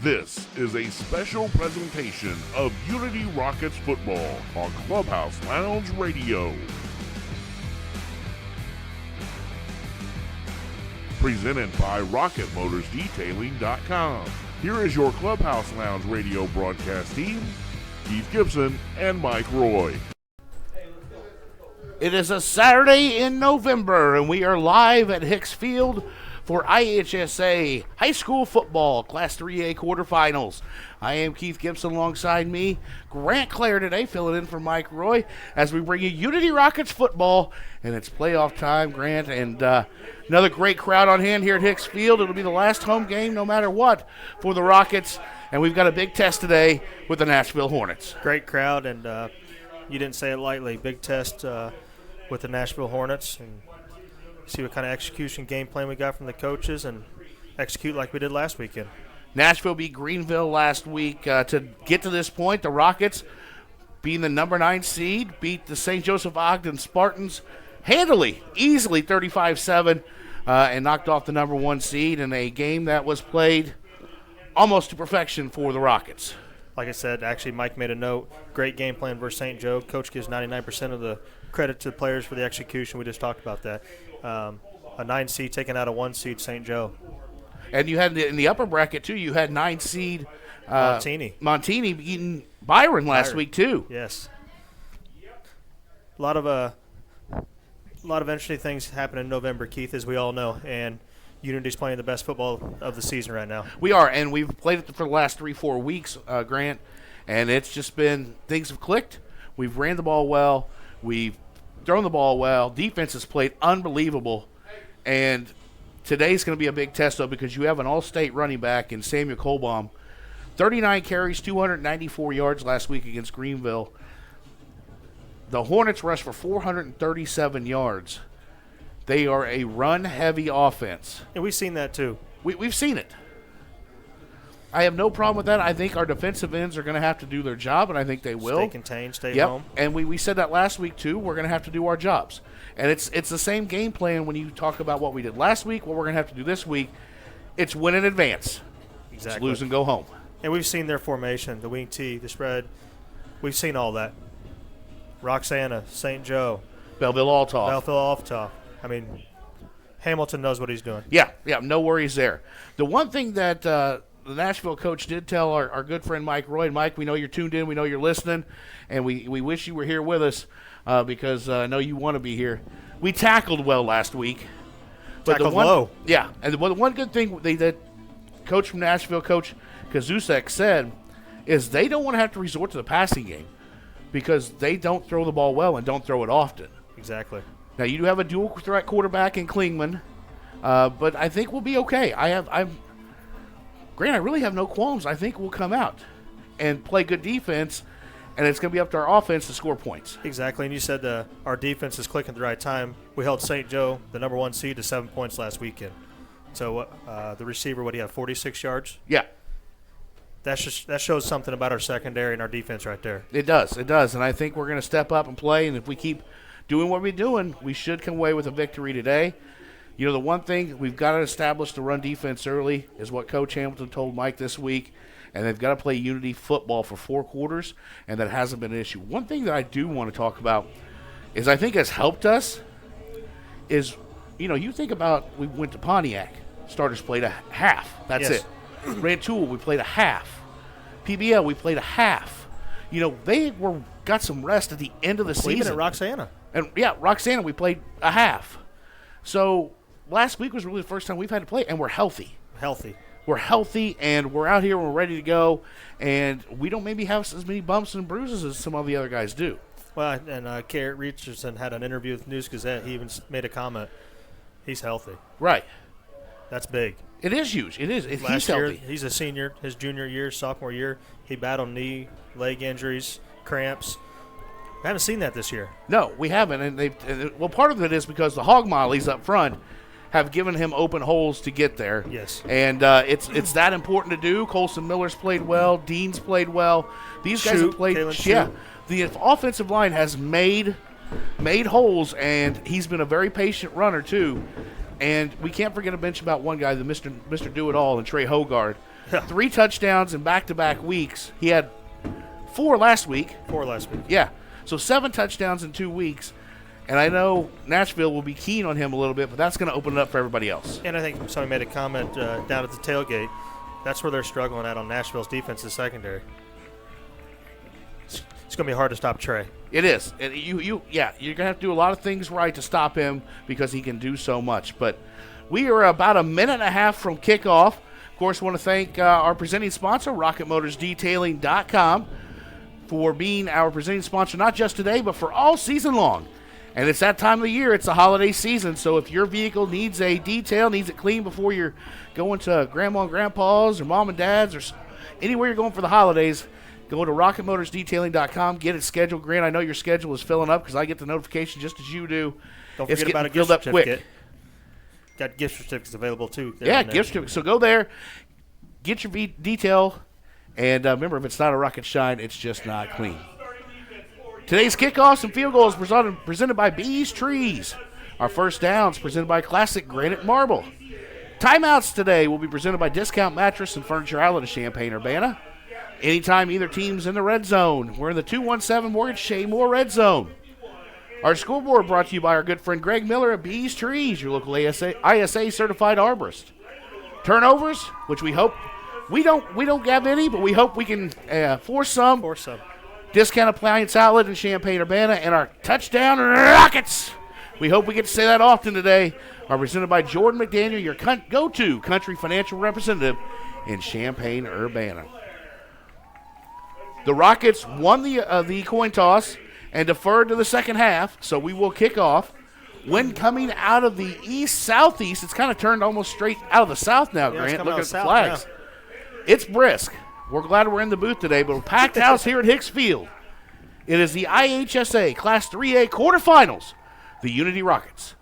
This is a special presentation of Unity Rockets football on Clubhouse Lounge Radio. Presented by RocketMotorsDetailing.com. Here is your Clubhouse Lounge Radio broadcast team, Keith Gibson and Mike Roy. It is a Saturday in November, and we are live at Hicks Field for IHSA High School Football Class 3A Quarterfinals. I am Keith Gibson. Alongside me, Grant Cler today, filling in for Mike Roy as we bring you Unity Rockets football, and it's playoff time, Grant, and another great crowd on hand here at Hicks Field. It'll be the last home game, no matter what, for the Rockets, and we've got a big test today with the Nashville Hornets. Great crowd, and you didn't say it lightly. Big test with the Nashville Hornets, and see what kind of execution game plan we got from the coaches and execute like we did last weekend. Nashville beat Greenville last week to get to this point. The Rockets, being the number 9 seed, beat the St. Joseph Ogden Spartans handily, easily 35-7, and knocked off the number 1 seed in a game that was played almost to perfection for the Rockets. Like I said, actually Mike made a note. Great game plan versus St. Joe. Coach gives 99% of the credit to the players for the execution. We just talked about that. A 9 seed taking out a 1 seed St. Joe. And you had in the upper bracket, too, you had 9 seed Montini beating Byron last week, too. Yes. A lot of interesting things happen in November, Keith, as we all know. And Unity's playing the best football of the season right now. We are, and we've played it for the last 3-4 weeks, Grant, and it's just been – things have clicked. We've ran the ball well. We've thrown the ball well. Defense has played unbelievable. And today's going to be a big test, though, because you have an all-state running back in Samuel Colbaum. 39 carries, 294 yards last week against Greenville. The Hornets rushed for 437 yards. They are a run-heavy offense. And we've seen that, too. We've seen it. I have no problem with that. I think our defensive ends are going to have to do their job, and I think they will. Stay contained, stay home. And we said that last week, too. We're going to have to do our jobs. And it's the same game plan when you talk about what we did last week, what we're going to have to do this week. It's win in advance. Exactly. It's lose and go home. And we've seen their formation, the wing tee, the spread. We've seen all that. Roxana, St. Joe. Belleville-Altoff. I mean, Hamilton knows what he's doing. Yeah, no worries there. The one thing that the Nashville coach did tell our good friend Mike Roy, and Mike, we know you're tuned in, we know you're listening, and we wish you were here with us because I know you want to be here. We tackled well last week. Tackled low. Yeah, and the one good thing that coach from Nashville, Coach Kazusek, said is they don't want to have to resort to the passing game because they don't throw the ball well and don't throw it often. Exactly. Now, you do have a dual threat quarterback in Klingman, but I think we'll be okay. Grant, I really have no qualms. I think we'll come out and play good defense, and it's going to be up to our offense to score points. Exactly, and you said our defense is clicking at the right time. We held St. Joe, the number 1 seed, to 7 points last weekend. So the receiver, what do you have, 46 yards? Yeah. That shows something about our secondary and our defense right there. It does, and I think we're going to step up and play, and if we keep doing what we're doing, we should come away with a victory today. You know, the one thing we've got to establish the run defense early is what Coach Hamilton told Mike this week, and they've got to play Unity football for 4 quarters, and that hasn't been an issue. One thing that I do want to talk about is I think has helped us is, you know, you think about we went to Pontiac. Starters played a half. That's it. Rantoul, we played a half. PBL, we played a half. You know, they got some rest at the end of the season. Even at Roxana. And, yeah, Roxana, we played a half. So last week was really the first time we've had to play, and we're healthy. We're healthy, and we're out here, and we're ready to go, and we don't maybe have as many bumps and bruises as some of the other guys do. Well, and Garrett Richardson had an interview with News Gazette. He even made a comment. He's healthy. Right. That's big. It is huge. It is. If Last he's year, healthy. he's a senior. His junior year, sophomore year, he battled knee, leg injuries, cramps. I haven't seen that this year. No, we haven't. And part of it is because the hog mollies up front have given him open holes to get there. Yes. And it's that important to do. Colson Miller's played well. Dean's played well. These guys have played. Yeah. The offensive line has made holes, and he's been a very patient runner too. And we can't forget to mention about one guy, the Mr. Do-It-All, and Trey Hogard. Yeah. 3 touchdowns in back-to-back weeks. He had 4 last week. 4 last week. Yeah. So 7 touchdowns in 2 weeks. And I know Nashville will be keen on him a little bit, but that's going to open it up for everybody else. And I think somebody made a comment down at the tailgate. That's where they're struggling at on Nashville's defensive secondary. It's going to be hard to stop Trey. It is. And you're going to have to do a lot of things right to stop him because he can do so much. But we are about a minute and a half from kickoff. Of course, I want to thank our presenting sponsor, RocketMotorsDetailing.com, for being our presenting sponsor not just today, but for all season long. And it's that time of the year. It's the holiday season. So if your vehicle needs a detail, needs it cleaned before you're going to grandma and grandpa's or mom and dad's or anywhere you're going for the holidays, go to RocketMotorsDetailing.com. Get it scheduled. Grant, I know your schedule is filling up because I get the notification just as you do. Don't It's forget about a getting gift filled up certificate. quick. Got gift certificates available, too. Yeah, gift certificate. So go there, get your detail, and remember, if it's not a rocket shine, it's just not clean. Today's kickoffs and field goals presented by Bees Trees. Our first downs presented by Classic Granite Marble. Timeouts today will be presented by Discount Mattress and Furniture Outlet of Champaign-Urbana. Anytime either team's in the red zone, we're in the 217 Mortgage Shea Moore red zone. Our scoreboard brought to you by our good friend Greg Miller of Bees Trees, your local IHSA certified arborist. Turnovers, which we hope we don't have any, but we hope we can force some. Discount Appliance Outlet in Champaign-Urbana, and our touchdown Rockets. We hope we get to say that often today. Are presented by Jordan McDaniel, your go-to country financial representative in Champaign-Urbana. The Rockets won the coin toss and deferred to the second half, so we will kick off. Wind coming out of the east-southeast. It's kind of turned almost straight out of the south now, Grant. Look at the flags. Now. It's brisk. We're glad we're in the booth today, but a packed house here at Hicks Field. It is the IHSA Class 3A Quarterfinals, the Unity Rockets,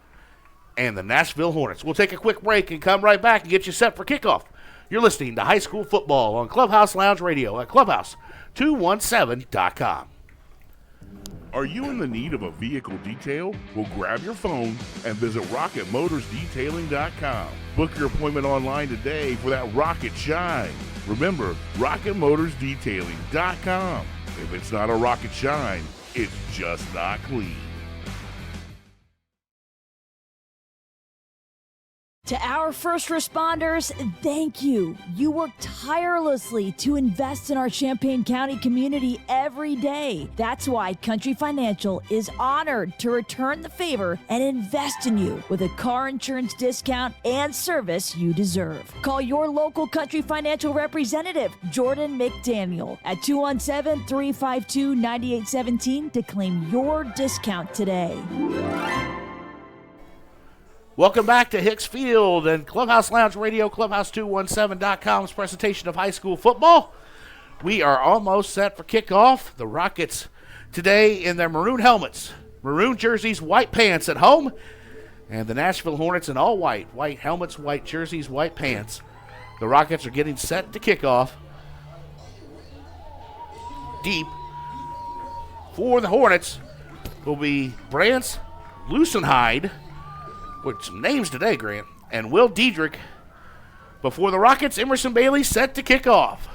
and the Nashville Hornets. We'll take a quick break and come right back and get you set for kickoff. You're listening to High School Football on Clubhouse Lounge Radio at Clubhouse217.com. Are you in the need of a vehicle detail? Well, grab your phone and visit RocketMotorsDetailing.com. Book your appointment online today for that rocket shine. Remember, RocketMotorsDetailing.com. If it's not a rocket shine, it's just not clean. To our first responders, thank you. You work tirelessly to invest in our Champaign County community every day. That's why Country Financial is honored to return the favor and invest in you with a car insurance discount and service you deserve. Call your local Country Financial representative, Jordan McDaniel, at 217-352-9817 to claim your discount today. Welcome back to Hicks Field and Clubhouse Lounge Radio, Clubhouse217.com's presentation of high school football. We are almost set for kickoff. The Rockets today in their maroon helmets, maroon jerseys, white pants at home, and the Nashville Hornets in all white. White helmets, white jerseys, white pants. The Rockets are getting set to kick off. Deep for the Hornets will be Brance Lucenhide, with some names today, Grant, and Will Diedrich. Before the Rockets, Emerson Bailey set to kick off.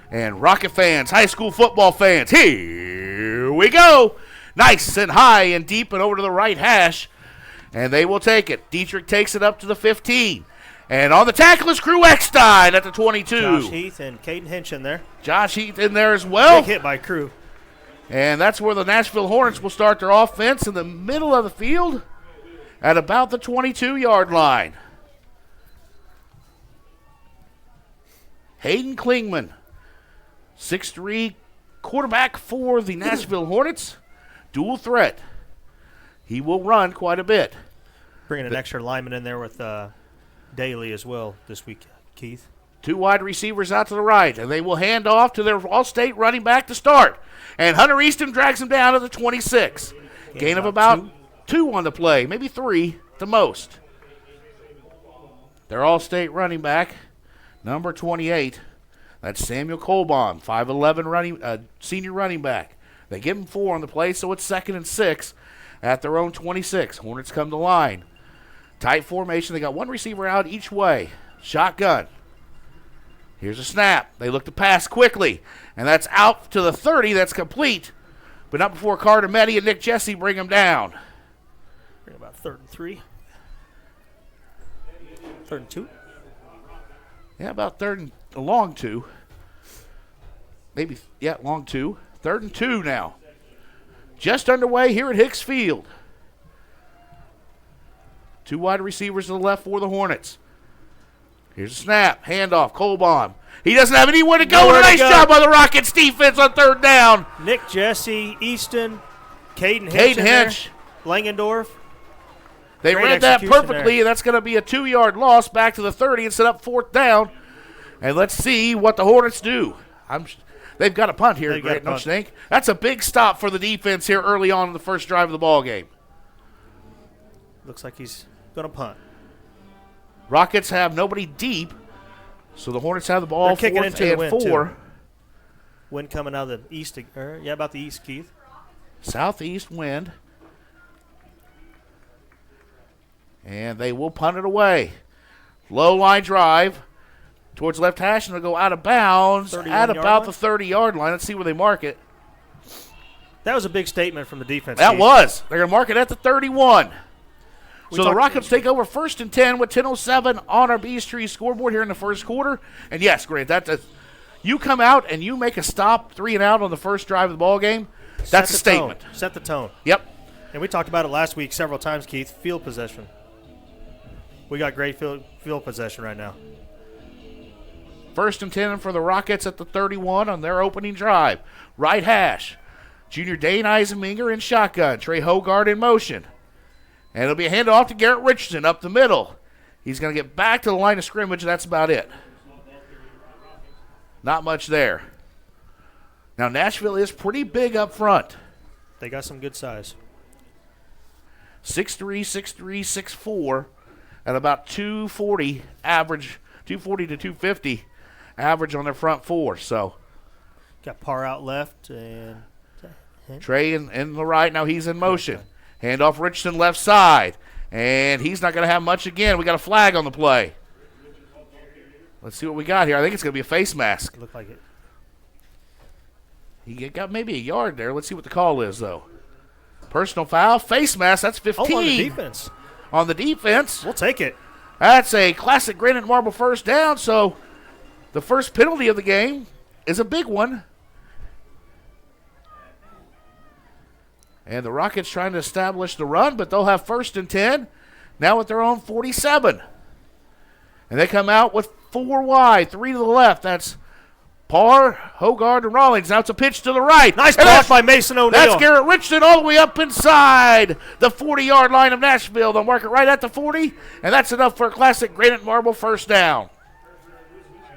And Rocket fans, high school football fans, here we go. Nice and high and deep and over to the right hash, and they will take it. Diedrich takes it up to the 15. And on the tackle is Crew Eckstein at the 22. Josh Heath and Caden Hinch in there. Josh Heath in there as well. Big hit by Crew. And that's where the Nashville Hornets will start their offense in the middle of the field at about the 22-yard line. Hayden Klingman, 6'3", quarterback for the Nashville Hornets. Dual threat. He will run quite a bit. Bringing an extra lineman in there with Daly as well this week, Keith. 2 wide receivers out to the right, and they will hand off to their all-state running back to start. And Hunter Easton drags him down to the 26. Gain of about 2 on the play, maybe 3 at the most. Their all-state running back, number 28, that's Samuel Colbaum, 5'11", senior running back. They give him 4 on the play, so it's 2nd and 6 at their own 26. Hornets come to line. Tight formation. They got one receiver out each way. Shotgun. Here's a snap. They look to pass quickly, and that's out to the 30. That's complete, but not before Carter Meddy and Nick Jesse bring him down. Bring about 3rd and 3. 3rd and 2. Yeah, about 3rd and a long 2. Maybe, yeah, long 2. 3rd and 2 now. Just underway here at Hicks Field. 2 wide receivers to the left for the Hornets. Here's a snap. Handoff. Colbaum. He doesn't have anywhere to go. Nice job by the Rockets defense on 3rd down. Nick Jesse, Easton, Caden Hinch. Langendorf. They Great read that perfectly, there. and that's going to be a 2-yard loss back to the 30 and set up 4th down. And let's see what the Hornets do. They've got a punt here, Grant, don't you think? That's a big stop for the defense here early on in the first drive of the ball game. Looks like he's going to punt. Rockets have nobody deep, so the Hornets have the ball. They're kicking 4th into the and wind, 4. too. Wind coming out of the east. About the east, Keith. Southeast wind. And they will punt it away. Low line drive towards left hash, and they'll go out of bounds at about the 30-yard line. Let's see where they mark it. That was a big statement from the defense. That Keith. was. They're going to mark it at the 31. So the Rockets take over 1st and 10 with 10:07 on our Bees Tree scoreboard here in the first quarter. And yes, Grant, you come out and you make a stop 3 and out on the first drive of the ball game. That's a statement. Set the tone. Yep. And we talked about it last week several times, Keith. Field possession. We got great field possession right now. 1st and 10 for the Rockets at the 31 on their opening drive. Right hash. Junior Dane Eisenminger in shotgun. Trey Hogard in motion. And it'll be a handoff to Garrett Richardson up the middle. He's going to get back to the line of scrimmage. That's about it. Not much there. Now, Nashville is pretty big up front. They got some good size. 6'3", 6'3", 6'4", at about 240 average, 240 to 250 average on their front 4. So got Parr out left and Trey in the right. Now he's in motion. Handoff Richardson left side. And he's not going to have much again. We got a flag on the play. Let's see what we got here. I think it's going to be a face mask. Look like it. He got maybe a yard there. Let's see what the call is, though. Personal foul, face mask. That's 15. On the defense. On the defense. We'll take it. That's a classic granite marble first down. So the first penalty of the game is a big one. And the Rockets trying to establish the run, but they'll have 1st and 10 now at their own 47. And they come out with 4 wide, 3 to the left. That's Parr, Hogard, and Rawlings. Now it's a pitch to the right. Nice block by Mason O'Neal. That's Garrett Richardson all the way up inside the 40-yard line of Nashville. They'll mark it right at the 40, and that's enough for a classic granite marble first down.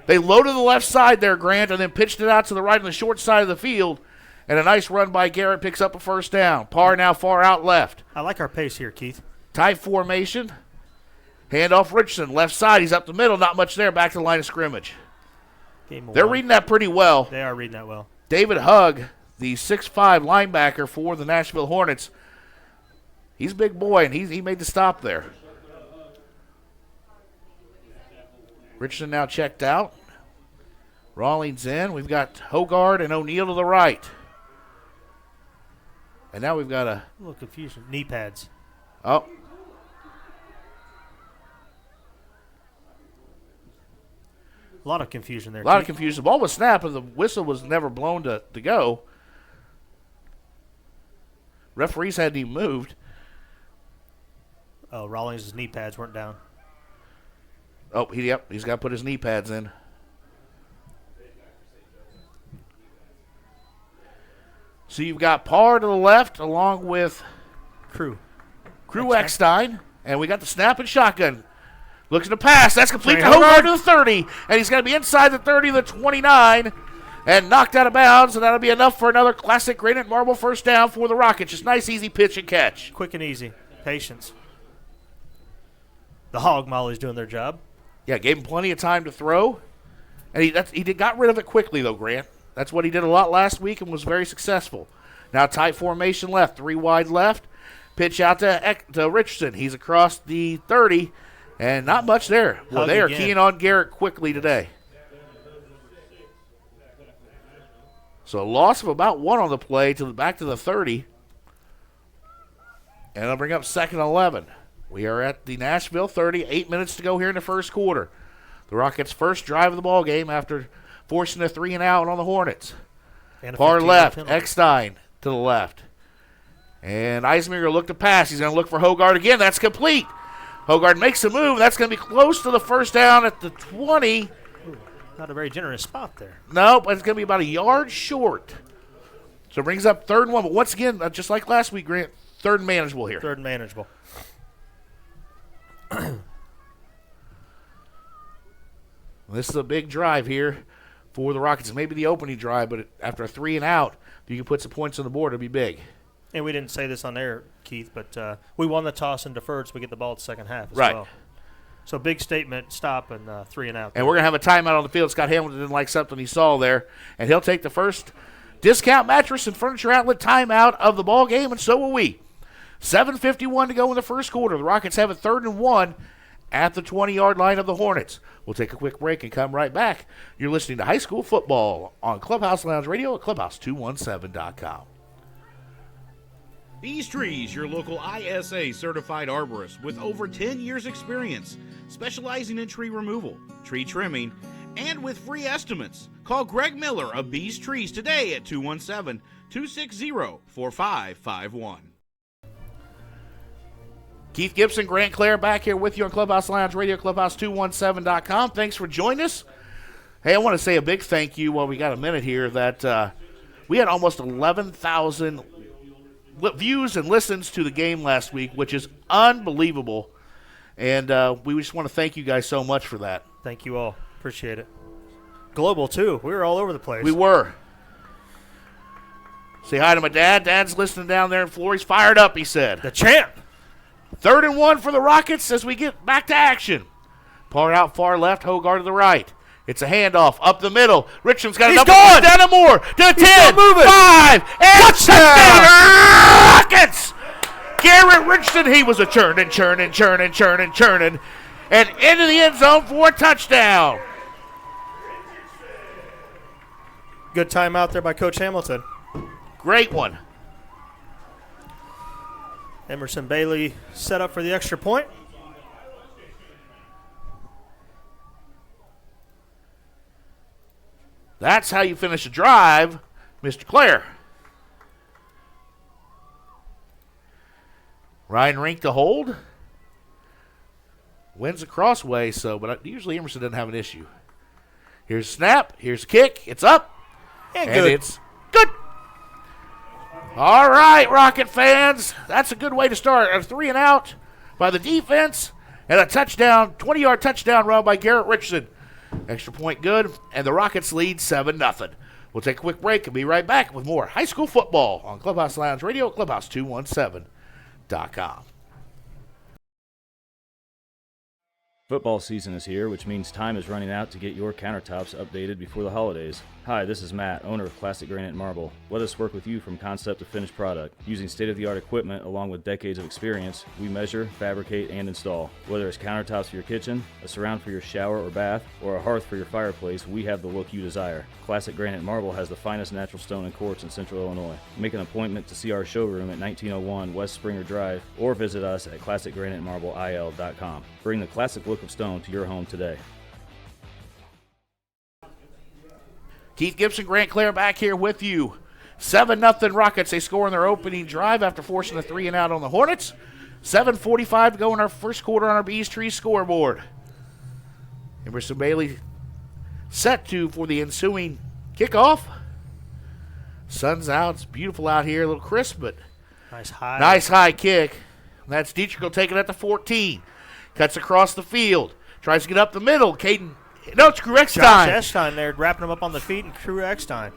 They loaded the left side there, Grant, and then pitched it out to the right on the short side of the field. And a nice run by Garrett picks up a first down. Parr now far out left. I like our pace here, Keith. Tight formation. Handoff Richardson, left side. He's up the middle. Not much there. Back to the line of scrimmage. They're reading that pretty well. They are reading that well. David Hugg, the 6'5 linebacker for the Nashville Hornets. He's a big boy, and he made the stop there. Richardson now checked out. Rawlings in. We've got Hogard and O'Neal to the right. And now we've got a little confusion. Knee pads. Oh. A lot of confusion there. A lot of confusion. The ball was snapped, and the whistle was never blown to go. Referees hadn't even moved. Oh, Rawlings' knee pads weren't down. Oh, he's got to put his knee pads in. So you've got Parr to the left along with Crew Eckstein. And we got the snap and shotgun. Looks to pass. That's complete to Hogard to the 30. And he's going to be inside the 30, the 29. And knocked out of bounds. And that'll be enough for another classic granite marble first down for the Rockets. Just nice, easy pitch and catch. Quick and easy. Patience. The hog molly's doing their job. Yeah, gave him plenty of time to throw. And he got rid of it quickly, though, Grant. That's what he did a lot last week and was very successful. Now tight formation left, 3 wide left. Pitch out to Richardson. He's across the 30, and not much there. Well, they are keying on Garrett quickly today. So a loss of about 1 on the play back to the 30. And I'll bring up 2nd and 11. We are at the Nashville 30, 8 minutes to go here in the first quarter. The Rockets' first drive of the ball game after forcing a 3-and-out on the Hornets. Far left, Eckstein to the left. And Eisminger will look to pass. He's going to look for Hogard again. That's complete. Hogard makes a move. That's going to be close to the first down at the 20. Not a very generous spot there. Nope, it's going to be about a yard short. So it brings up 3rd and 1. But once again, just like last week, Grant, 3rd and manageable here. 3rd and manageable. This is a big drive here for the Rockets. Maybe the opening drive, but after a 3-and-out, if you can put some points on the board, it'll be big. And we didn't say this on air, Keith, but we won the toss and deferred, so we get the ball at the second half as well. So big statement, stop, and 3-and-out. And we're going to have a timeout on the field. Scott Hamilton didn't like something he saw there, and he'll take the first discount mattress and furniture outlet timeout of the ball game, and so will we. 7:51 to go in the first quarter. The Rockets have a 3rd and 1 at the 20-yard line of the Hornets. We'll take a quick break and come right back. You're listening to High School Football on Clubhouse Lounge Radio at clubhouse217.com. Bees Trees, your local ISA certified arborist with over 10 years experience, specializing in tree removal, tree trimming, and with free estimates. Call Greg Miller of Bees Trees today at 217-260-4551. Keith Gibson, Grant Cler back here with you on Clubhouse Lounge Radio, clubhouse217.com. Thanks for joining us. Hey, I want to say a big thank you while we got a minute here that we had almost 11,000 views and listens to the game last week, which is unbelievable. And we just want to thank you guys so much for that. Thank you all. Appreciate it. Global, too. We were all over the place. We were. Say hi to my dad. Dad's listening down there in Florida. He's fired up, he said. The champ. 3rd and 1 for the Rockets as we get back to action. Par out far left, Hogard to the right. It's a handoff up the middle. Richmond's got another gone. Down to Moore. To the 10, moving. 5, and touchdown! Rockets! Garrett Richardson, he was a churning. And into the end zone for a touchdown. Good timeout there by Coach Hamilton. Great one. Emerson Bailey set up for the extra point. That's how you finish a drive, Mr. Cler. Ryan Rink to hold. Wins the crossway, but usually Emerson doesn't have an issue. Here's a snap. Here's a kick. It's up. And it's good. All right, Rocket fans. That's a good way to start. A 3-and-out by the defense and a touchdown, 20-yard touchdown run by Garrett Richardson. Extra point good, and the Rockets lead 7-0. We'll take a quick break and be right back with more high school football on Clubhouse Lounge Radio, clubhouse217.com. Football season is here, which means time is running out to get your countertops updated before the holidays. Hi, this is Matt, owner of Classic Granite Marble. Let us work with you from concept to finished product. Using state-of-the-art equipment along with decades of experience, we measure, fabricate, and install. Whether it's countertops for your kitchen, a surround for your shower or bath, or a hearth for your fireplace, we have the look you desire. Classic Granite Marble has the finest natural stone and quartz in Central Illinois. Make an appointment to see our showroom at 1901 West Springer Drive or visit us at ClassicGraniteMarbleIL.com. Bring the classic look of stone to your home today. Keith Gibson, Grant Cler back here with you. 7-0 Rockets. They score in their opening drive after forcing a 3-and-out on the Hornets. 7:45 to go in our first quarter on our Bees Trees scoreboard. Emerson Bailey set for the ensuing kickoff. Sun's out. It's beautiful out here. A little crisp, but nice high kick. That's Dietrich will take it at the 14. Cuts across the field. Tries to get up the middle. Caden. No, it's Crew Eckstein. Josh Eckstein there, wrapping him up on the feet, and Crew Eckstein.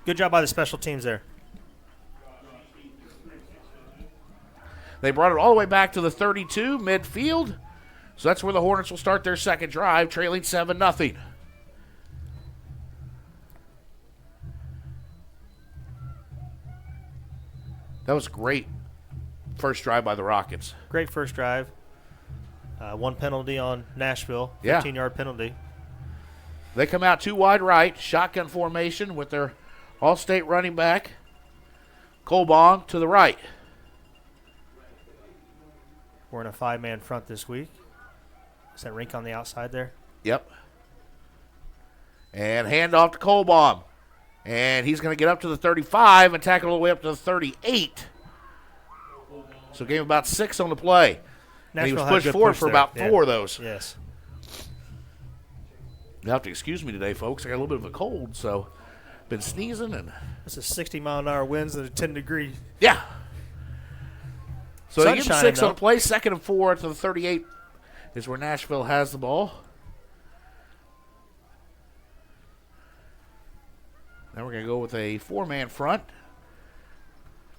Good job by the special teams there. They brought it all the way back to the 32 midfield. So that's where the Hornets will start their second drive, trailing 7-0. That was great first drive by the Rockets. Great first drive. One penalty on Nashville, 15-yard penalty. They come out 2 wide right, shotgun formation with their all-state running back, Colbong, to the right. We're in a 5-man front this week. Is that Rink on the outside there? Yep. And handoff to Colbong. And he's going to get up to the 35 and tackle all the way up to the 38. So gave him about 6 on the play. And he was pushed forward for about 4 of those. Yes. You'll have to excuse me today, folks. I got a little bit of a cold, so been sneezing. And it's a 60-mile-an-hour winds and a 10-degree. Yeah. So they give him 6 though. on the play. 2nd and 4 to the 38 is where Nashville has the ball. Now we're going to go with a 4-man front.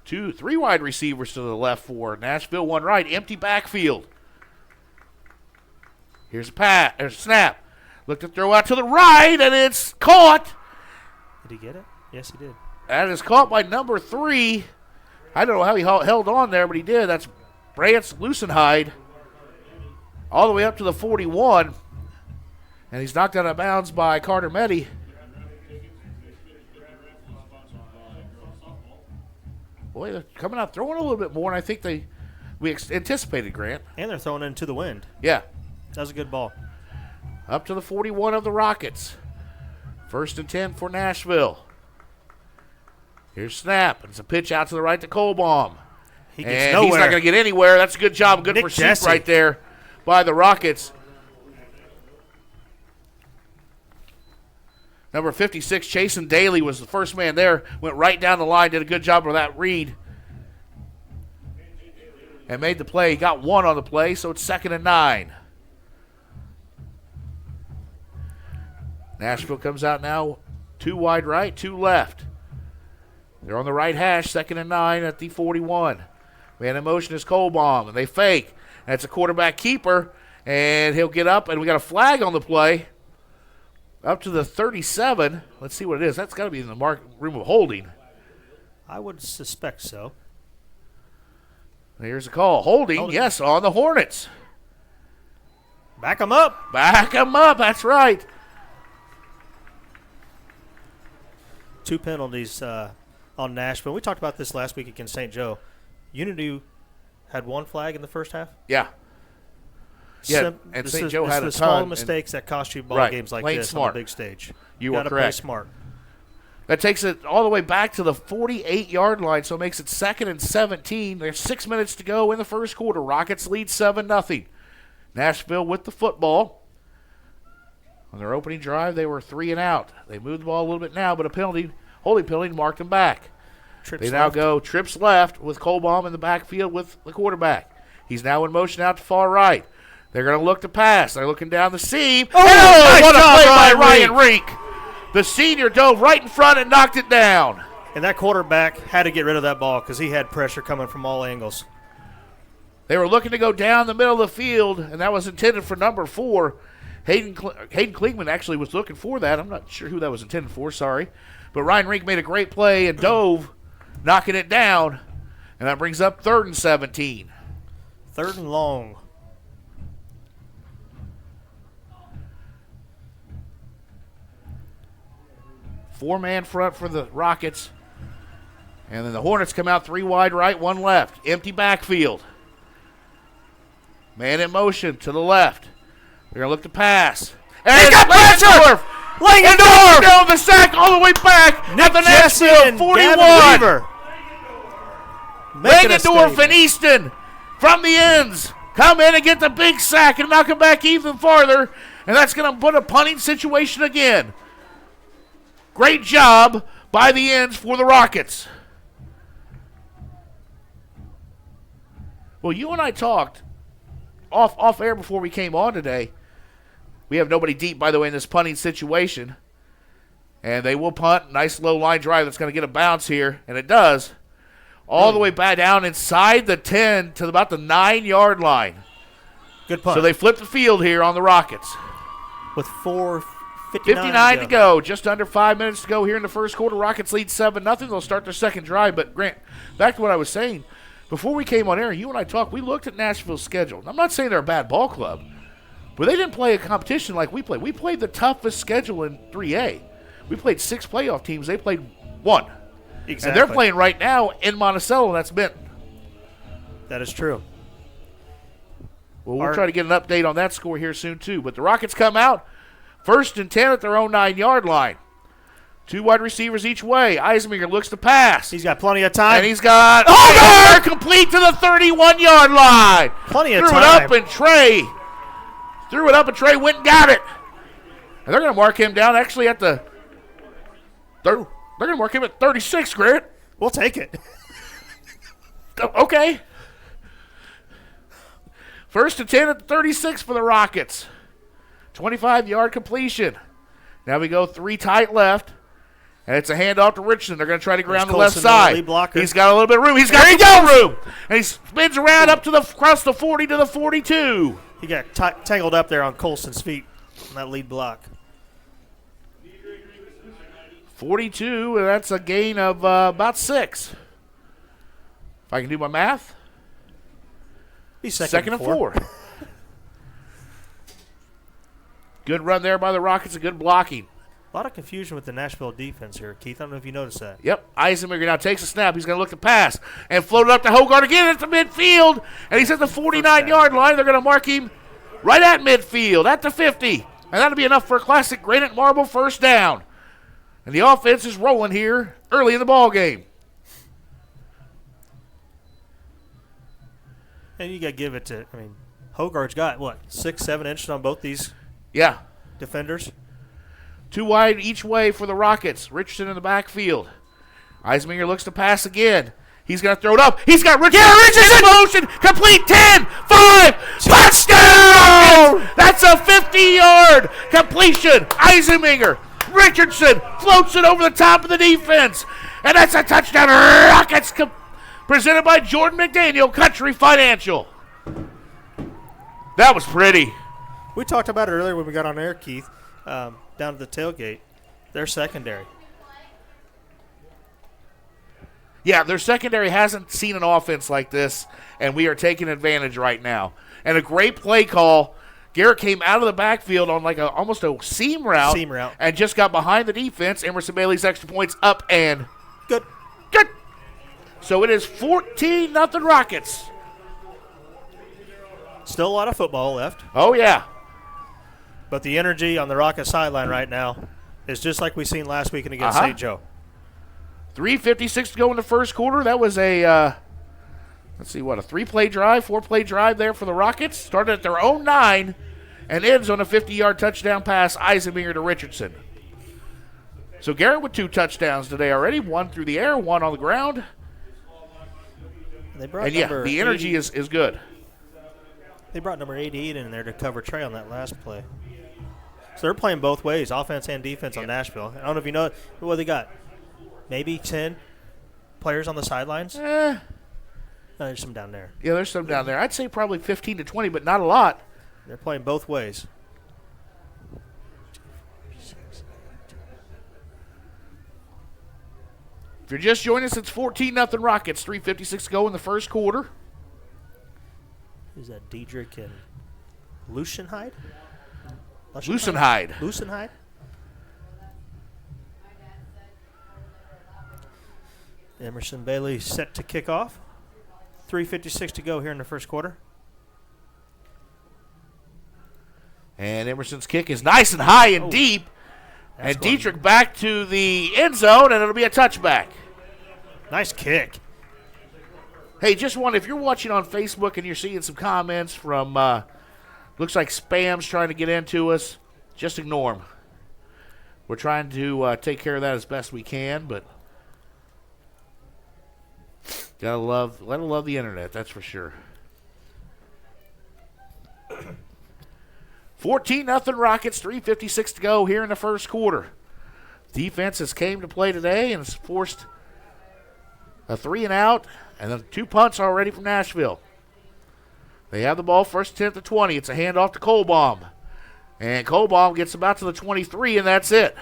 3 wide receivers to the left for Nashville, 1 right. Empty backfield. Here's a pass. There's a snap. Look to throw out to the right, and it's caught. Did he get it? Yes, he did. That is caught by number 3. I don't know how he held on there, but he did. That's Brance Lucenhide. All the way up to the 41. And he's knocked out of bounds by Carter Meddy. Boy, they're coming out throwing a little bit more, and I think we anticipated, Grant. And they're throwing into the wind. Yeah. That was a good ball. Up to the 41 of the Rockets. 1st and 10 for Nashville. Here's snap. It's a pitch out to the right to Colbaum. He gets nowhere. He's not going to get anywhere. That's a good job. Good Nick pursuit Jesse. right there by the Rockets. Number 56, Chasen Daly, was the first man there. Went right down the line. Did a good job of that read. And made the play. He got 1 on the play, so it's 2nd and 9. Nashville comes out now 2 wide right, 2 left. They're on the right hash, 2nd and 9 at the 41. Man in motion is Colbaum, and they fake. That's a quarterback keeper, and he'll get up, and we got a flag on the play. Up to the 37. Let's see what it is. That's got to be in the room of holding. I would suspect so. Here's a call. Holding, yes, on the Hornets. Back them up. Back them up, that's right. 2 penalties on Nashville. We talked about this last week against St. Joe. Unity had 1 flag in the first half. Yeah. Yeah, and St. Joe had a ton. Small mistakes that cost you ball games like this smart. on the big stage. You are correct. Play smart. That takes it all the way back to the 48-yard line, so it makes it 2nd and 17. There's 6 minutes to go in the first quarter. Rockets lead 7-0. Nashville with the football. On their opening drive, they were 3 and out. They moved the ball a little bit now, but a holding penalty marked them back. They now go trips left with Colbaum in the backfield with the quarterback. He's now in motion out to far right. They're going to look to pass. They're looking down the seam. Nice what a job, play by Ryan Ryan Rink. The senior dove right in front and knocked it down. And that quarterback had to get rid of that ball because he had pressure coming from all angles. They were looking to go down the middle of the field, and that was intended for number 4. Hayden Kliegman actually was looking for that. I'm not sure who that was intended for, sorry. But Ryan Rink made a great play and dove, knocking it down. And that brings up 3rd and 17. 3rd and long. Four-man front for the Rockets. And then the Hornets come out 3 wide right, 1 left. Empty backfield. Man in motion to the left. They're going to look to pass. And they got pressure! Langendorf down the sack all the way back at the Nashville 41. Langendorf and Easton from the ends come in and get the big sack and knock him back even farther. And that's going to put a punting situation again. Great job by the ends for the Rockets. Well, you and I talked off air before we came on today. We have nobody deep, by the way, in this punting situation. And they will punt. Nice low line drive that's going to get a bounce here. And it does. All the way back down inside the 10 to about the 9-yard line. Good punt. So they flip the field here on the Rockets. With 59 to go. Just under 5 minutes to go here in the first quarter. Rockets lead 7-0. They'll start their second drive. But, Grant, back to what I was saying. Before we came on air, you and I talked, we looked at Nashville's schedule. I'm not saying they're a bad ball club, but they didn't play a competition like we played. We played the toughest schedule in 3A. We played 6 playoff teams. They played 1. Exactly. And they're playing right now in Monticello. That's Benton. That is true. Well, we'll try to get an update on that score here soon, too. But the Rockets come out. 1st and 10 at their own 9-yard line. 2 wide receivers each way. Eisminger looks to pass. He's got plenty of time. And he's got Hogarth complete to the 31-yard line. Plenty of time. Threw it up, and Trey went and got it. And they're going to mark him down actually at the they're going to mark him at 36, Grant. We'll take it. Okay. 1st and 10 at the 36 for the Rockets. 25-yard completion. Now we go 3 tight left. And it's a handoff to Richardson. They're going to try to ground the left side. He's got a little bit of room. He's got some room. And he spins around up to across the 40 to the 42. He got tangled up there on Colson's feet on that lead block. 42, and that's a gain of about 6. If I can do my math. He's second and 4. Good run there by the Rockets and good blocking. A lot of confusion with the Nashville defense here, Keith. I don't know if you noticed that. Yep. Eisenberger now takes a snap. He's going to look to pass and float it up to Hogarth again at the midfield. And he's at the 49-yard line. They're going to mark him right at midfield, at the 50. And that'll be enough for a classic granite marble first down. And the offense is rolling here early in the ball game. And you got to give it to, Hogarth's got, 6, 7 inches on both these defenders? 2 wide each way for the Rockets. Richardson in the backfield. Eisminger looks to pass again. He's going to throw it up. He's got Richardson in motion. Complete 10, 5, touchdown! That's a 50-yard completion. Eisminger, Richardson floats it over the top of the defense. And that's a touchdown. Rockets presented by Jordan McDaniel, Country Financial. That was pretty. We talked about it earlier when we got on air, Keith. Down to the tailgate, their secondary. Yeah, their secondary hasn't seen an offense like this, and we are taking advantage right now. And a great play call. Garrett came out of the backfield on almost a seam route. And just got behind the defense. Emerson Bailey's extra points up and good. So it is 14-0 Rockets. Still a lot of football left. Oh, yeah. But the energy on the Rockets sideline right now is just like we seen last weekend against St. Joe. 3:56 to go in the first quarter. That was a, a 3-play drive, 4-play drive there for the Rockets. Started at their own 9 and ends on a 50-yard touchdown pass, Eisenberger to Richardson. So Garrett with 2 touchdowns today already, 1 through the air, 1 on the ground. The energy is good. They brought number 88 in there to cover Trey on that last play. So they're playing both ways, offense and defense on Nashville. I don't know if you know what they got. Maybe 10 players on the sidelines? No, there's some down there. Yeah, there's some down there. I'd say probably 15 to 20, but not a lot. They're playing both ways. If you're just joining us, it's 14-0 Rockets. 3:56 to go in the first quarter. Is that Diedrich and Lucenhide? Lucenhide. Emerson Bailey set to kick off. 3:56 to go here in the first quarter. And Emerson's kick is nice and high and deep. And Diedrich back to the end zone, and it'll be a touchback. Nice kick. Hey, just one, if you're watching on Facebook and you're seeing some comments from, looks like spam's trying to get into us, just ignore them. We're trying to take care of that as best we can, but gotta love the internet, that's for sure. 14-0 Rockets, 3:56 to go here in the first quarter. Defense has came to play today and has forced a 3-and-out and then 2 punts already from Nashville. They have the ball, first 10 at the 20. It's a handoff to Kohlbaum. And Colbaum gets about to the 23, and that's it.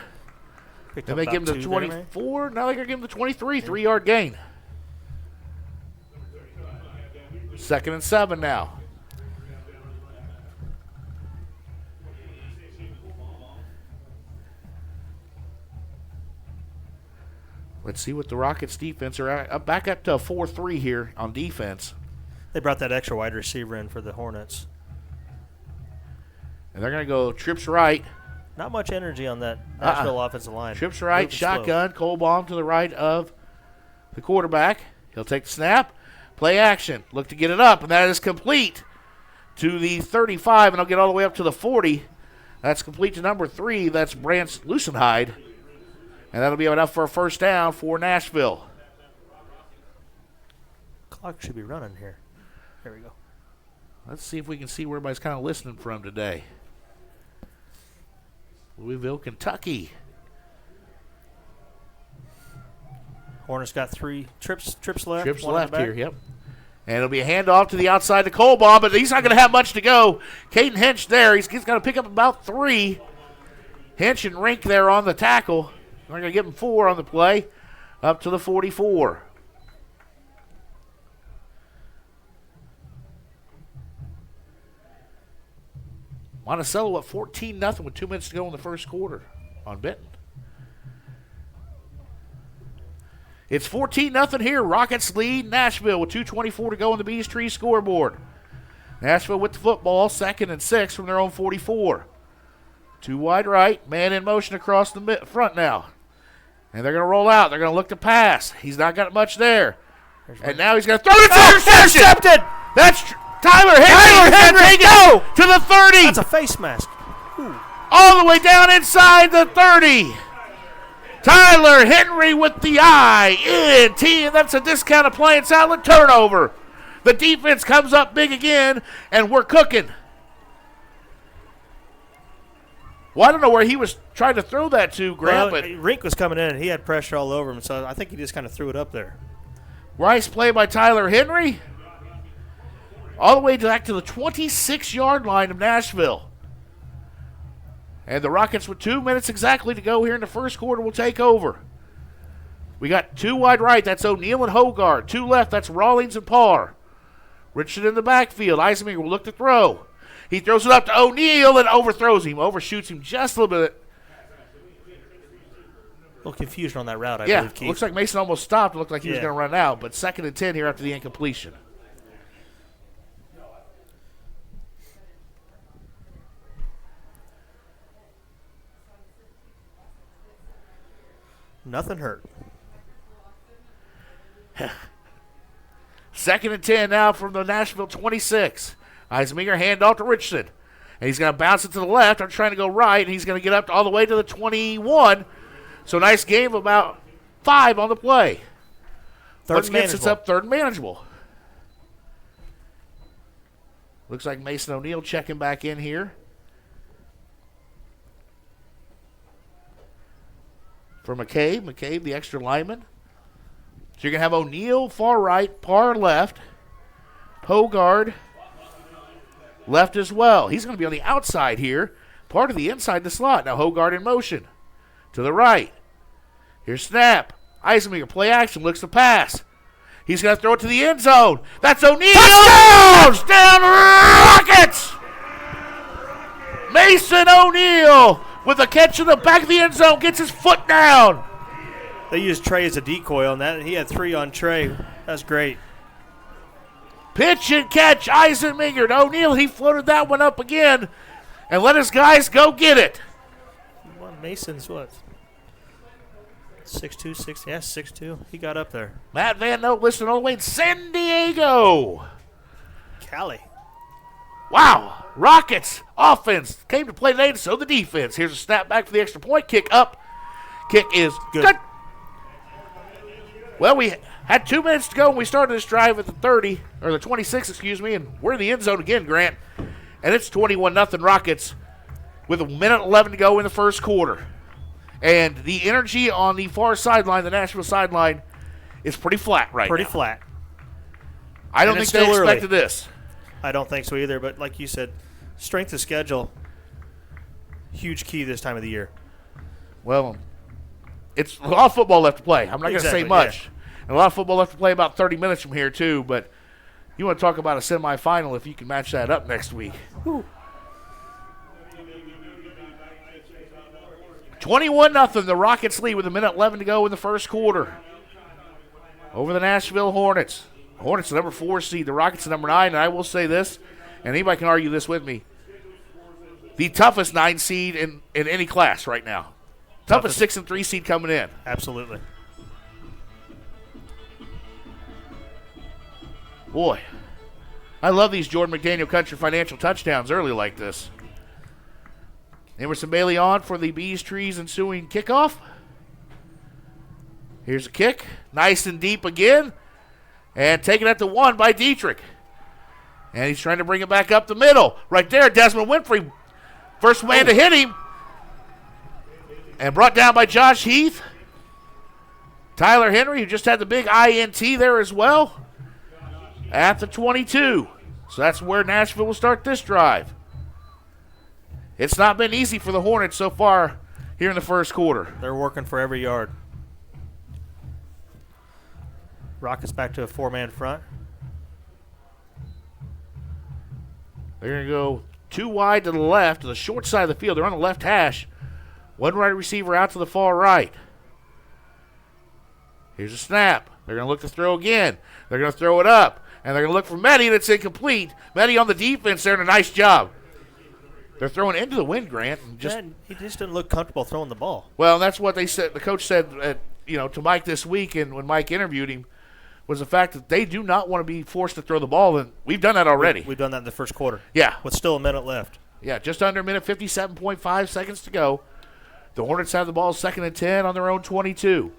Picked Then up they about give him the 2 there, maybe? 24. Now they're going to give him the 23, 3-yard gain. 2nd and 7 now. Let's see what the Rockets defense are at. Back up to a 4-3 here on defense. They brought that extra wide receiver in for the Hornets. And they're going to go trips right. Not much energy on that Nashville offensive line. Trips right, Moving slow. shotgun, Colbaum to the right of the quarterback. He'll take the snap, play action, look to get it up, and that is complete to the 35, and he'll get all the way up to the 40. That's complete to number 3. That's Brance Lucenhide. And that'll be enough for a first down for Nashville. Clock should be running here. There we go. Let's see if we can see where everybody's kind of listening from today. Louisville, Kentucky. Hornets got 3 trips left. Trips one left on the here, back. yep. And it'll be a handoff to the outside to Colbaum, but he's not going to have much to go. Caden Hinch there. He's going to pick up about 3. Hinch and Rink there on the tackle. We're going to give him 4 on the play, up to the 44. Monticello at 14-0 with 2 minutes to go in the first quarter on Benton. It's 14-0 here. Rockets lead Nashville with 2:24 to go on the Bees Tree scoreboard. Nashville with the football, 2nd and 6 from their own 44. 2 wide right, man in motion across the front now. And they're going to roll out. They're going to look to pass. He's not got much there. And now he's going to throw it. Intercepted! That's Tyler Henry. Tyler Henry, go to the 30. That's a face mask. Ooh. All the way down inside the 30. Tyler Henry with the INT, and that's a discount appliance outlet turnover. The defense comes up big again, and we're cooking. Well, I don't know where he was trying to throw that to, Grant, Well, but Rink was coming in, and he had pressure all over him, so I think he just kind of threw it up there. Rice play by Tyler Henry. All the way back to the 26-yard line of Nashville. And the Rockets with 2 minutes exactly to go here in the first quarter will take over. We got 2 wide right. That's O'Neal and Hogard. 2 left. That's Rawlings and Parr. Richard in the backfield. Eisenmenger will look to throw. He throws it up to O'Neal and overthrows him. Overshoots him just a little bit. A little confusion on that route, I Yeah, believe, Keith. looks like Mason almost stopped. It looked like he was Yeah. going to run out. But 2nd and 10 here after the incompletion. Nothing hurt. 2nd and 10 now from the Nashville 26. Eisenmenger handoff to Richardson. And he's going to bounce it to the left. I'm trying to go right, and he's going to get up all the way to the 21. So nice game of about 5 on the play. Once again, it's up 3rd and manageable. Looks like Mason O'Neal checking back in here. For McCabe. McCabe, the extra lineman. So you're going to have O'Neal far right, Parr left, Hogard left as well. He's going to be on the outside here, part of the inside the slot. Now Hogard in motion to the right. Here's snap. Eisenmenger, play action, looks to pass. He's going to throw it to the end zone. That's O'Neal. Touchdown Rockets! Mason O'Neal with a catch in the back of the end zone, gets his foot down. They used Trey as a decoy on that. He had 3 on Trey. That's great. Pitch and catch, Eisenmenger to O'Neal. He floated that one up again and let his guys go get it. Well, Mason's what? 6'2", 6. Yeah, 6'2". He got up there. Matt Van Note listening all the way in San Diego. Cali. Wow. Rockets offense came to play today, and so the defense. Here's a snap back for the extra point. Kick up. Kick is good. Well, we had 2 minutes to go when we started this drive at the 30, or the 26, excuse me, and we're in the end zone again, Grant. And it's 21-0 Rockets with 1:11 to go in the first quarter. And the energy on the far sideline, the Nashville sideline, is pretty flat right now. Pretty flat. I don't And think it's they still expected early. this. I don't think so either, but like you said, strength of schedule. huge key this time of the year. Well, it's a lot of football left to play. I'm not going to say Exactly, much. yeah. And a lot of football left to play, about 30 minutes from here, too. But you want to talk about a semifinal if you can match that up next week. 21-0, the Rockets lead with 1:11 to go in the first quarter. Over the Nashville Hornets. Hornets the number 4 seed, the Rockets the number 9. And I will say this, and anybody can argue this with me, the toughest 9 seed in any class right now. Toughest 6 and 3 seed coming in. Absolutely. Boy, I love these Jordan McDaniel Country Financial touchdowns early like this. Emerson Bailey on for the Bees Trees ensuing kickoff. Here's a kick. Nice and deep again. And taken at the 1 by Dietrich. And he's trying to bring it back up the middle. Right there, Desmond Winfrey. First man to hit him. And brought down by Josh Heath. Tyler Henry, who just had the big INT there as well. At the 22. So that's where Nashville will start this drive. It's not been easy for the Hornets so far here in the first quarter. They're working for every yard. Rockets back to a 4-man front. They're going to go 2 wide to the left, to the short side of the field. They're on the left hash. 1 wide receiver out to the far right. Here's a snap. They're going to look to throw again. They're going to throw it up. And they're going to look for Mehdi, and it's incomplete. Mehdi on the defense there, and a nice job. They're throwing into the wind, Grant. And He just didn't look comfortable throwing the ball. Well, that's what they said. The coach said, to Mike this week, and when Mike interviewed him, was the fact that they do not want to be forced to throw the ball. And we've done that already. We've done that in the first quarter. Yeah. With still a minute left. Yeah, just under a minute, 57.5 seconds to go. The Hornets have the ball 2nd and 10 on their own 22.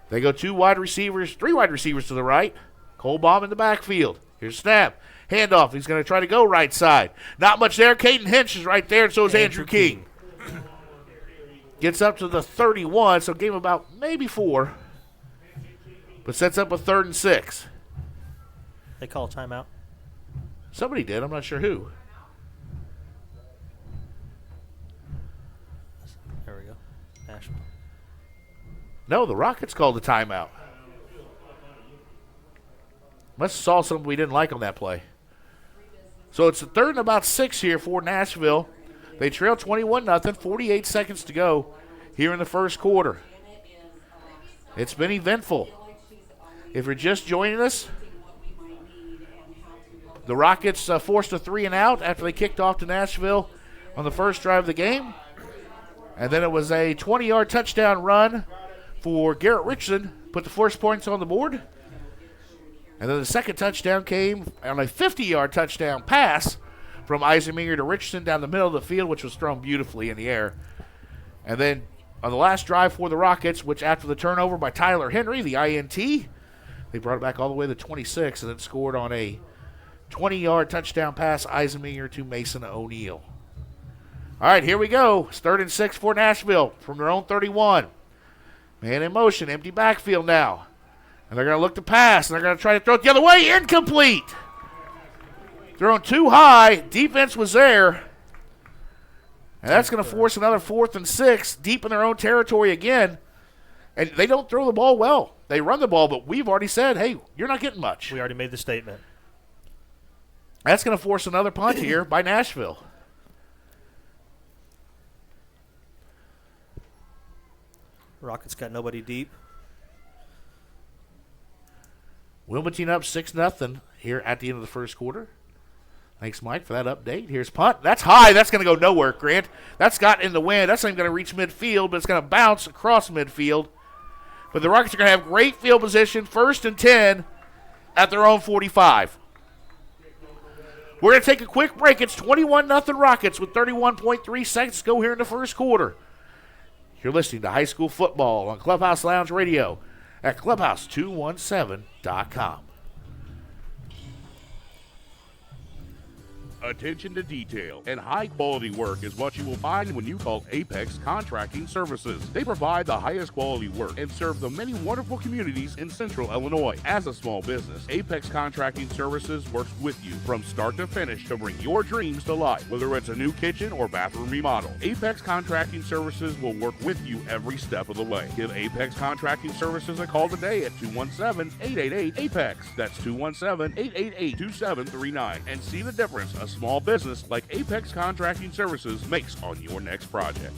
They go 3 wide receivers to the right. Cole Baum in the backfield. Here's a snap. Handoff. He's going to try to go right side. Not much there. Caden Hinch is right there, and so is Andrew King. Gets up to the 31, so gave him about maybe 4. But sets up a 3rd and 6. They call a timeout. Somebody did. I'm not sure who. There we go. Nashville. No, the Rockets called the timeout. Must have saw something we didn't like on that play. So it's a 3rd and about 6 here for Nashville. They trail 21-0, 48 seconds to go here in the first quarter. It's been eventful. If you're just joining us, the Rockets forced a 3 and out after they kicked off to Nashville on the first drive of the game. And then it was a 20-yard touchdown run for Garrett Richardson, put the first points on the board. And then the second touchdown came on a 50-yard touchdown pass from Eisenmenger to Richardson down the middle of the field, which was thrown beautifully in the air. And then on the last drive for the Rockets, which after the turnover by Tyler Henry, the INT, they brought it back all the way to 26 and then scored on a 20-yard touchdown pass, Eisenmenger to Mason O'Neal. All right, here we go. It's 3rd and 6 for Nashville from their own 31. Man in motion, empty backfield now. And they're going to look to pass, and they're going to try to throw it the other way. Incomplete. Thrown too high. Defense was there. And that's going to force another 4th and 6 deep in their own territory again. And they don't throw the ball well. They run the ball, but we've already said, hey, you're not getting much. We already made the statement. That's going to force another punt here by Nashville. Rockets got nobody deep. Wilmington up 6-0 here at the end of the first quarter. Thanks, Mike, for that update. Here's punt. That's high. That's going to go nowhere, Grant. That's got in the wind. That's not even going to reach midfield, but it's going to bounce across midfield. But the Rockets are going to have great field position, 1st and 10 at their own 45. We're going to take a quick break. It's 21-0 Rockets with 31.3 seconds to go here in the first quarter. You're listening to High School Football on Clubhouse Lounge Radio at clubhouse217.com. attention to detail, and high-quality work is what you will find when you call Apex Contracting Services. They provide the highest quality work and serve the many wonderful communities in Central Illinois. As a small business, Apex Contracting Services works with you from start to finish to bring your dreams to life. Whether it's a new kitchen or bathroom remodel, Apex Contracting Services will work with you every step of the way. Give Apex Contracting Services a call today at 217-888-APEX. That's 217-888-2739. And see the difference a small business like Apex Contracting Services makes on your next project.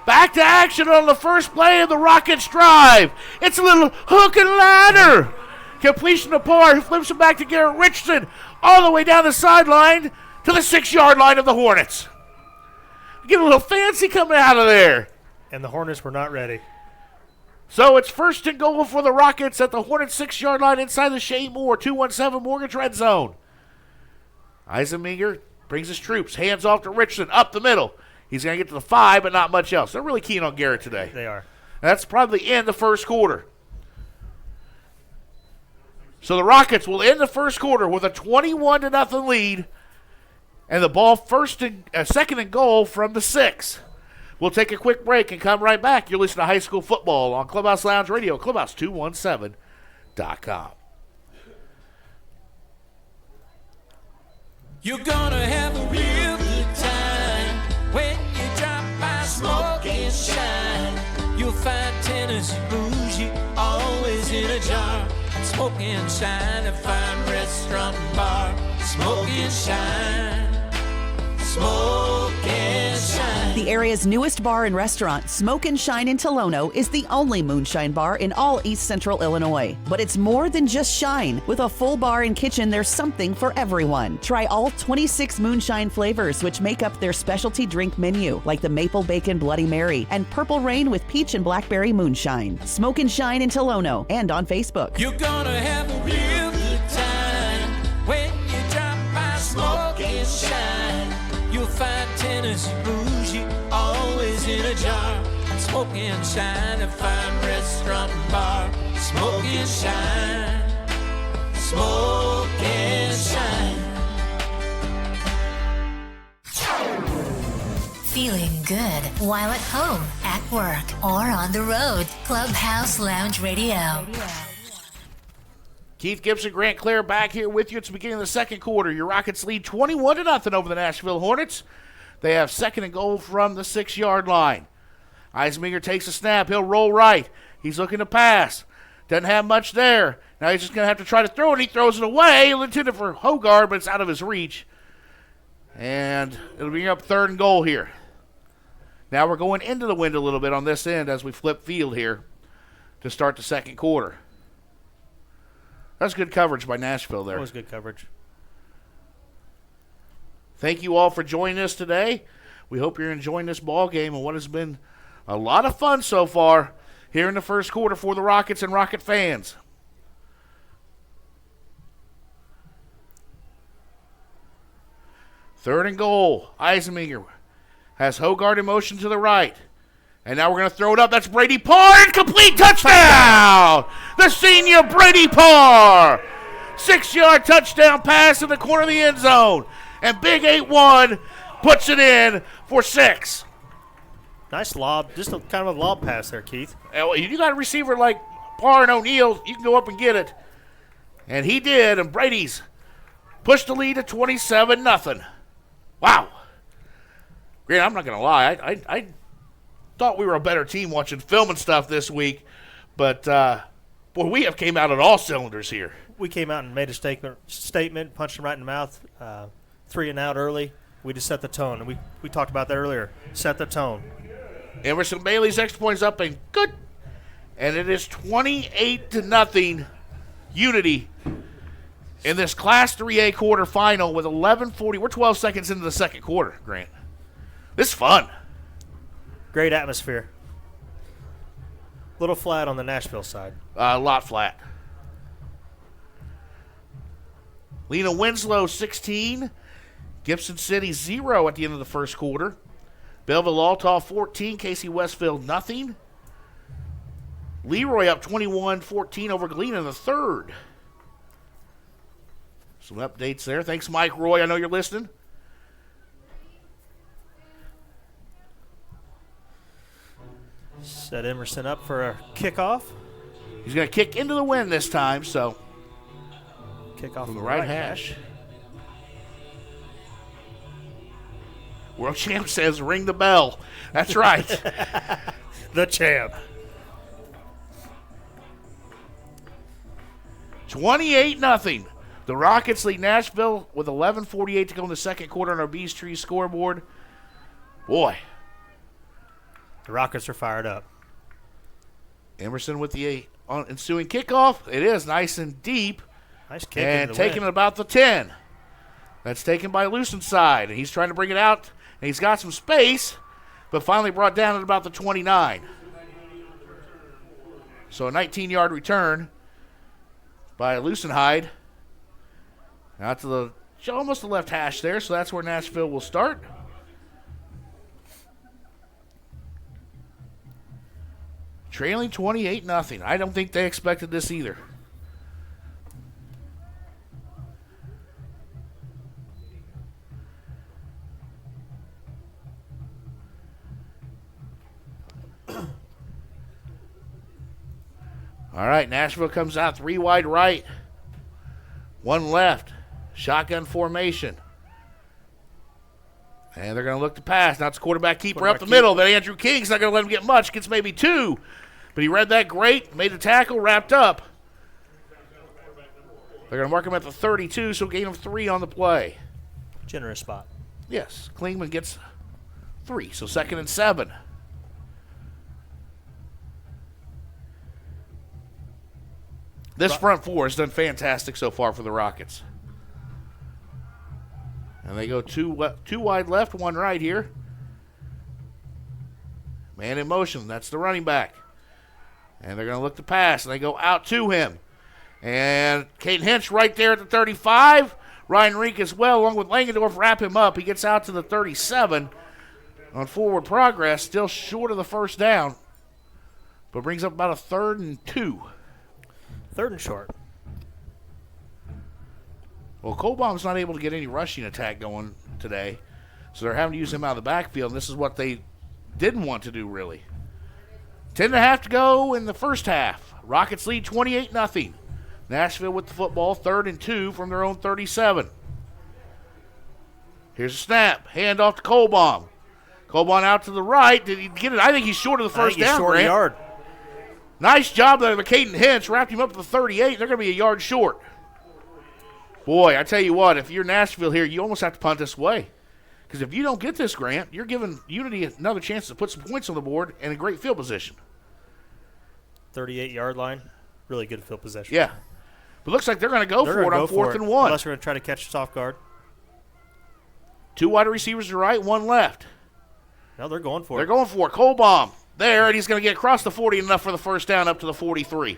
Back to action on the first play of the Rockets drive. It's a little hook and ladder. Completion to Parr, who flips it back to Garrett Richardson all the way down the sideline to the 6-yard line of the Hornets. Get a little fancy coming out of there. And the Hornets were not ready. So it's first and goal for the Rockets at the Hornets 6-yard line inside the Shea Moore 217 Mortgage red zone. Eisenmenger brings his troops, hands off to Richardson, up the middle. He's going to get to the 5, but not much else. They're really keen on Garrett today. They are. That's probably the end of the first quarter. So the Rockets will end the first quarter with a 21-0 lead, and the ball second and goal from the 6. We'll take a quick break and come right back. You're listening to High School Football on Clubhouse Lounge Radio, Clubhouse217.com. You're gonna have a real good time when you drop by Smoke and Shine. You'll find Tennessee bougie always in a jar. Smoke and Shine, a fine restaurant and bar. Smoke and Shine. Smoke and Shine. The area's newest bar and restaurant, Smoke and Shine in Tolono, is the only moonshine bar in all East Central Illinois. But it's more than just shine. With a full bar and kitchen, there's something for everyone. Try all 26 moonshine flavors, which make up their specialty drink menu, like the Maple Bacon Bloody Mary and Purple Rain with peach and blackberry moonshine. Smoke and Shine in Tolono and on Facebook. You're gonna have a real good time when you drop by Smoke and Shine. You'll find Tennessee bougie always in a jar. Smoke and Shine, a fine restaurant and bar. Smoke and Shine. Smoke and Shine. Feeling good while at home, at work, or on the road. Clubhouse Lounge Radio. Keith Gibson, Grant Cler back here with you. It's the beginning of the second quarter. Your Rockets lead 21-0 over the Nashville Hornets. They have second and goal from the 6-yard line. Eisenmenger takes a snap. He'll roll right. He's looking to pass. Doesn't have much there. Now he's just going to have to try to throw it. He throws it away. He'll intend it for Hogard, but it's out of his reach. And it'll bring up third and goal here. Now we're going into the wind a little bit on this end as we flip field here to start the second quarter. That's good coverage by Nashville there. That was good coverage. Thank you all for joining us today. We hope you're enjoying this ball game and what has been a lot of fun so far here in the first quarter for the Rockets and Rocket fans. Third and goal. Eisenmenger has Hogard in motion to the right. And now we're going to throw it up. That's Brady Parr. Incomplete touchdown! The senior Brady Parr. 6-yard touchdown pass in the corner of the end zone. And Big 8-1 puts it in for 6. Nice lob. Just a kind of a lob pass there, Keith. You got a receiver like Parr and O'Neal, you can go up and get it. And he did, and Brady's pushed the lead to 27-0. Wow. Grant, I'm not going to lie. I thought we were a better team watching film and stuff this week, but boy, we have came out at all cylinders here. We came out and made a statement, punched him right in the mouth, 3 and out early. We just set the tone, and we talked about that earlier. Set the tone. Emerson Bailey's extra points up and good, and it is 28-0 Unity in this Class 3A quarterfinal with 11:40. We're 12 seconds into the second quarter, Grant. This is fun. Great atmosphere. A little flat on the Nashville side. A lot flat. Lena Winslow, 16. Gibson City, 0 at the end of the first quarter. Belleville-Altaw, 14. Casey Westfield, nothing. Leroy up 21-14 over Galena in the third. Some updates there. Thanks, Mike Roy. I know you're listening. Set Emerson up for a kickoff. He's going to kick into the wind this time, so Kickoff from the right hash. World Champ says ring the bell. That's right. The champ. 28-0. The Rockets lead Nashville with 11:48 to go in the second quarter on our Bees Tree scoreboard. Boy. The Rockets are fired up. Emerson with the ensuing kickoff. It is nice and deep. Nice kick. And taking it about the 10. That's taken by Lucenside. And he's trying to bring it out. And he's got some space, but finally brought down at about the 29. So a 19-yard return by Lucenside. Out to the almost the left hash there, so that's where Nashville will start. Trailing 28-0. I don't think they expected this either. All right, Nashville comes out 3 wide right, 1 left. Shotgun formation. And they're going to look to pass. Now it's quarterback keeper up the middle, but Andrew King's not going to let him get much. Gets maybe 2. But he read that great, made the tackle, wrapped up. They're going to mark him at the 32, so gain of 3 on the play. Generous spot. Yes, Klingman gets 3, so 2nd and 7. This front four has done fantastic so far for the Rockets. And they go 2 wide left, 1 right here. Man in motion. That's the running back. And they're going to look to pass, and they go out to him. And Caden Hinch right there at the 35. Ryan Rink as well, along with Langendorf, wrap him up. He gets out to the 37 on forward progress, still short of the first down, but brings up about a 3rd and 2. 3rd and short. Well, Colbaum's not able to get any rushing attack going today, so they're having to use him out of the backfield, and this is what they didn't want to do, really. 10.5 to go in the first half. Rockets lead 28-0. Nashville with the football, 3rd and 2 from their own 37. Here's a snap. Hand off to Colbaum. Colbaum out to the right. Did he get it? I think he's short of the first down, short Grant. yard. Nice job there by Caden Hinch. Wrapped him up to the 38. They're going to be a yard short. Boy, I tell you what, if you're Nashville here, you almost have to punt this way. Because if you don't get this, Grant, you're giving Unity another chance to put some points on the board and a great field position. 38-yard line. Really good field possession. Yeah. But looks like they're going to go for it on 4th and 1. Unless they're going to try to catch us off guard. 2 wide receivers to right, 1 left. No, they're going for it. They're going for it. Colbaum there, and he's going to get across the 40 enough for the first down up to the 43.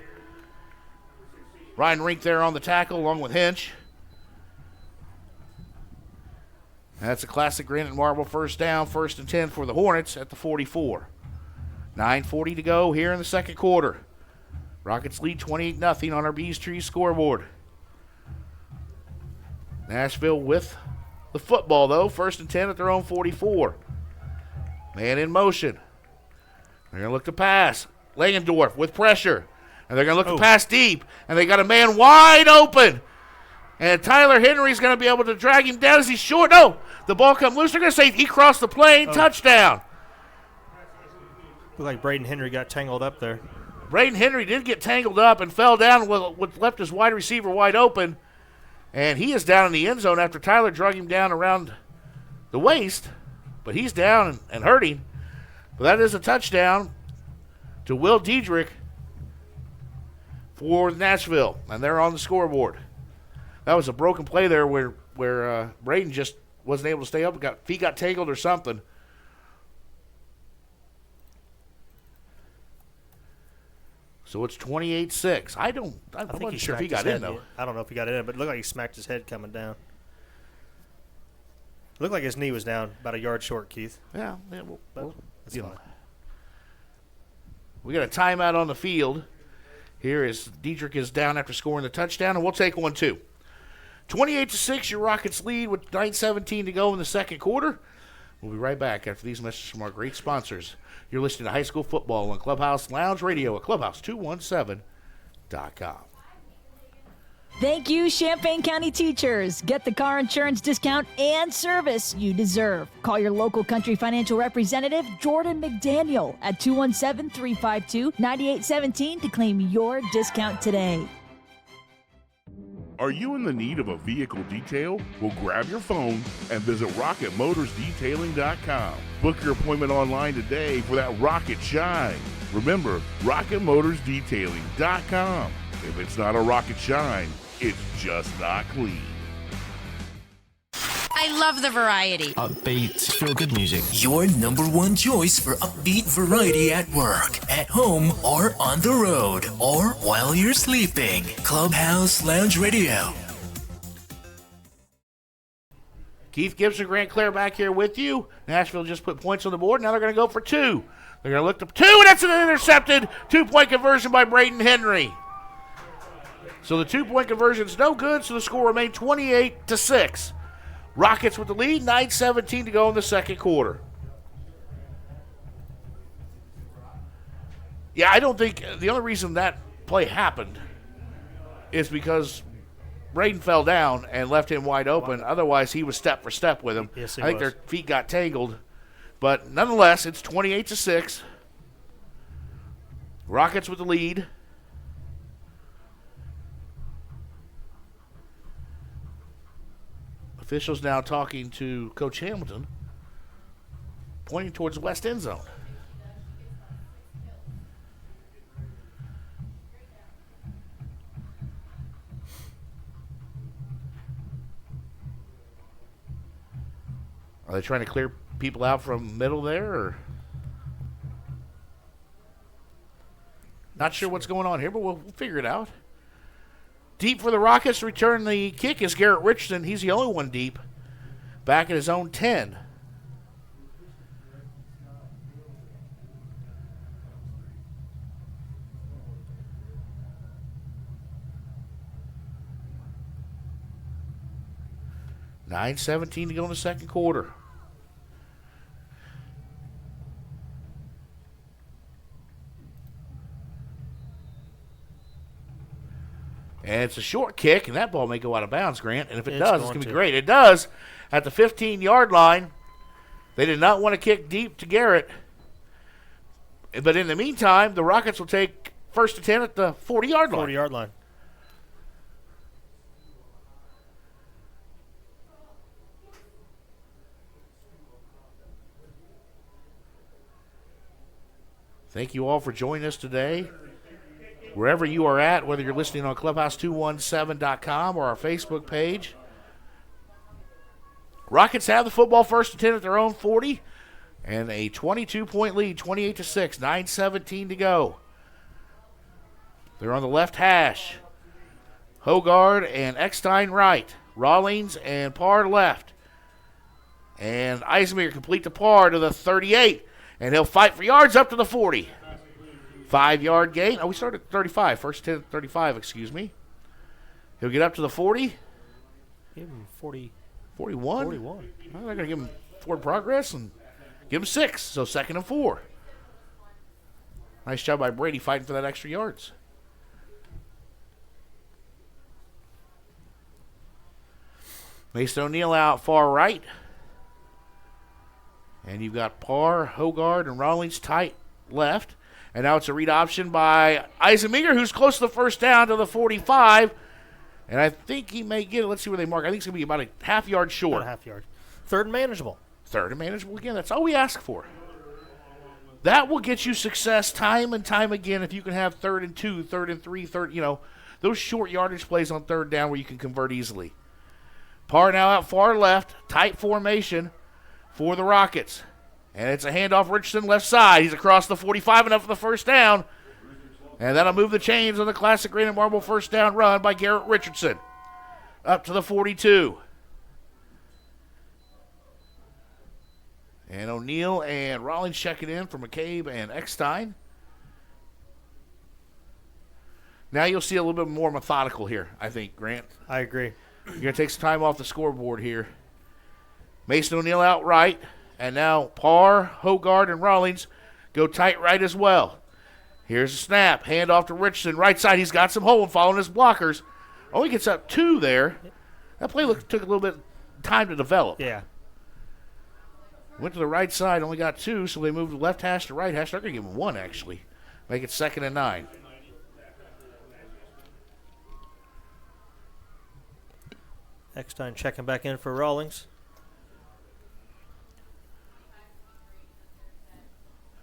Ryan Rink there on the tackle along with Hinch. That's a classic granite marble first down, 1st and 10 for the Hornets at the 44. 9:40 to go here in the second quarter. Rockets lead 28-0 on our Bees Tree scoreboard. Nashville with the football, though. 1st and 10 at their own 44. Man in motion. They're going to look to pass. Langendorf with pressure. And they're going to look to pass deep. And they got a man wide open. And Tyler Henry's going to be able to drag him down as he's short. No, the ball come loose. They're going to say he crossed the plane. Touchdown. Looked like Braden Henry got tangled up there. Braden Henry did get tangled up and fell down with left his wide receiver wide open. And he is down in the end zone after Tyler drug him down around the waist. But he's down and hurting. But that is a touchdown to Will Diedrich for Nashville. And they're on the scoreboard. That was a broken play there where Braden just wasn't able to stay up. Feet got tangled or something. So it's 28-6. I wasn't sure if he got in, though. I don't know if he got in, but it looked like he smacked his head coming down. It looked like his knee was down about a yard short, Keith. Yeah, That's fine. We got a timeout on the field. Here is Diedrich is down after scoring the touchdown, and we'll take one, too. 28-6, your Rockets lead with 9:17 to go in the second quarter. We'll be right back after these messages from our great sponsors. You're listening to high school football on Clubhouse Lounge Radio at Clubhouse217.com. Thank you, Champaign County teachers. Get the car insurance discount and service you deserve. Call your local Country Financial representative, Jordan McDaniel, at 217-352-9817 to claim your discount today. Are you in the need of a vehicle detail? Well, grab your phone and visit RocketMotorsDetailing.com. Book your appointment online today for that rocket shine. Remember, RocketMotorsDetailing.com. If it's not a rocket shine, it's just not clean. I love the variety. Upbeat, feel-good music. Your number one choice for upbeat variety at work, at home, or on the road, or while you're sleeping. Clubhouse Lounge Radio. Keith Gibson, Grant Cler back here with you. Nashville just put points on the board. Now they're going to go for two. They're going to look to two, and that's an intercepted. 2-point conversion by Braden Henry. So the 2-point conversion is no good, so the score remained 28-6. Rockets with the lead, 9:17 to go in the second quarter. Yeah, I don't think the only reason that play happened is because Braden fell down and left him wide open. Otherwise, he was step for step with him. Yes, I think their feet got tangled. But nonetheless, it's 28-6. Rockets with the lead. Officials now talking to Coach Hamilton, pointing towards the west end zone. Are they trying to clear people out from middle there, or? Not sure what's going on here, but we'll figure it out. Deep for the Rockets to return the kick is Garrett Richardson. He's the only one deep. Back at his own 10. $9:17 to go in the second quarter. And it's a short kick, and that ball may go out of bounds, Grant. And if it does, it's going to be great. It does. At the 15-yard line, they did not want to kick deep to Garrett. But in the meantime, the Rockets will take first and 10 at the 40-yard line. 40-yard line. Thank you all for joining us today. Wherever you are at, whether you're listening on Clubhouse217.com or our Facebook page. Rockets have the football first and 10 at their own 40. And a 22-point lead, 28-6, 9:17 to go. They're on the left hash. Hogard and Eckstein right. Rawlings and Parr left. And Eisenmeyer complete to Parr to the 38. And he'll fight for yards up to the 40. 5-yard gain. Oh, we started at 35. First 10 at 35, excuse me. He'll get up to the 40. Give him 40. 41? 41. Well, they're going to give him forward progress and give him 6. So 2nd and 4. Nice job by Brady fighting for that extra yards. Mason O'Neal out far right. And you've got Parr, Hogard, and Rawlings tight left. And now it's a read option by Eisenmeyer, who's close to the first down to the 45. And I think he may get it. Let's see where they mark. I think it's going to be about a half-yard short. About a half yard. 3rd and manageable. 3rd and manageable again. That's all we ask for. That will get you success time and time again if you can have 3rd and 2, 3rd and 3, those short yardage plays on 3rd down where you can convert easily. Parr now out far left, tight formation for the Rockets. And it's a handoff, Richardson left side. He's across the 45 and up for the first down. And that'll move the chains on the classic Granite Marble first down run by Garrett Richardson. Up to the 42. And O'Neal and Rawlings checking in for McCabe and Eckstein. Now you'll see a little bit more methodical here, I think, Grant. I agree. You're going to take some time off the scoreboard here. Mason O'Neill out right. And now Parr, Hogard, and Rawlings go tight right as well. Here's a snap. Hand off to Richardson. Right side. He's got some hold following his blockers. Only gets up 2 there. That play took a little bit of time to develop. Yeah. Went to the right side. Only got 2, so they moved the left hash to right hash. They're going to give him 1, actually. Make it 2nd and 9. Eckstein checking back in for Rawlings.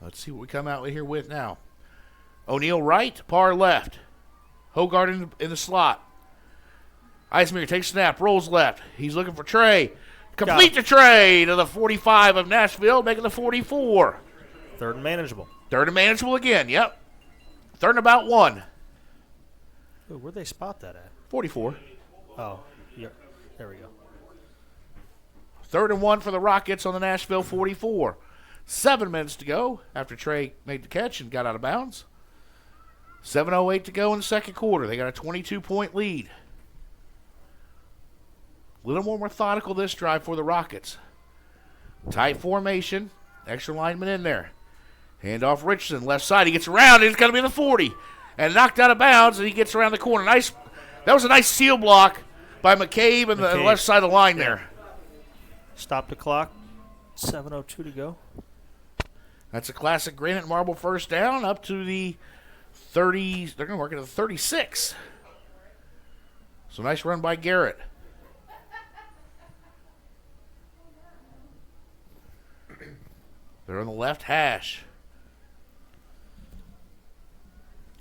Let's see what we come out here with now. O'Neill right, Parr left. Hogard in the slot. Eisminger takes snap, rolls left. He's looking for Trey. Complete the Trey to the 45 of Nashville, making the 44. 3rd and manageable. 3rd and manageable again, yep. 3rd and about 1. Ooh, where'd they spot that at? 44. Oh, yeah. There we go. 3rd and 1 for the Rockets on the Nashville 44. 7 minutes to go after Trey made the catch and got out of bounds. 7:08 to go in the second quarter. They got a 22-point lead. A little more methodical this drive for the Rockets. Tight formation. Extra lineman in there. Hand off Richardson. Left side. He gets around. It's going to be the 40. And knocked out of bounds, and he gets around the corner. That was a nice seal block by McCabe and the left side of the line there. Stop the clock. 7:02 to go. That's a classic granite marble first down up to the 30. They're going to work at the 36. So nice run by Garrett. They're on the left hash.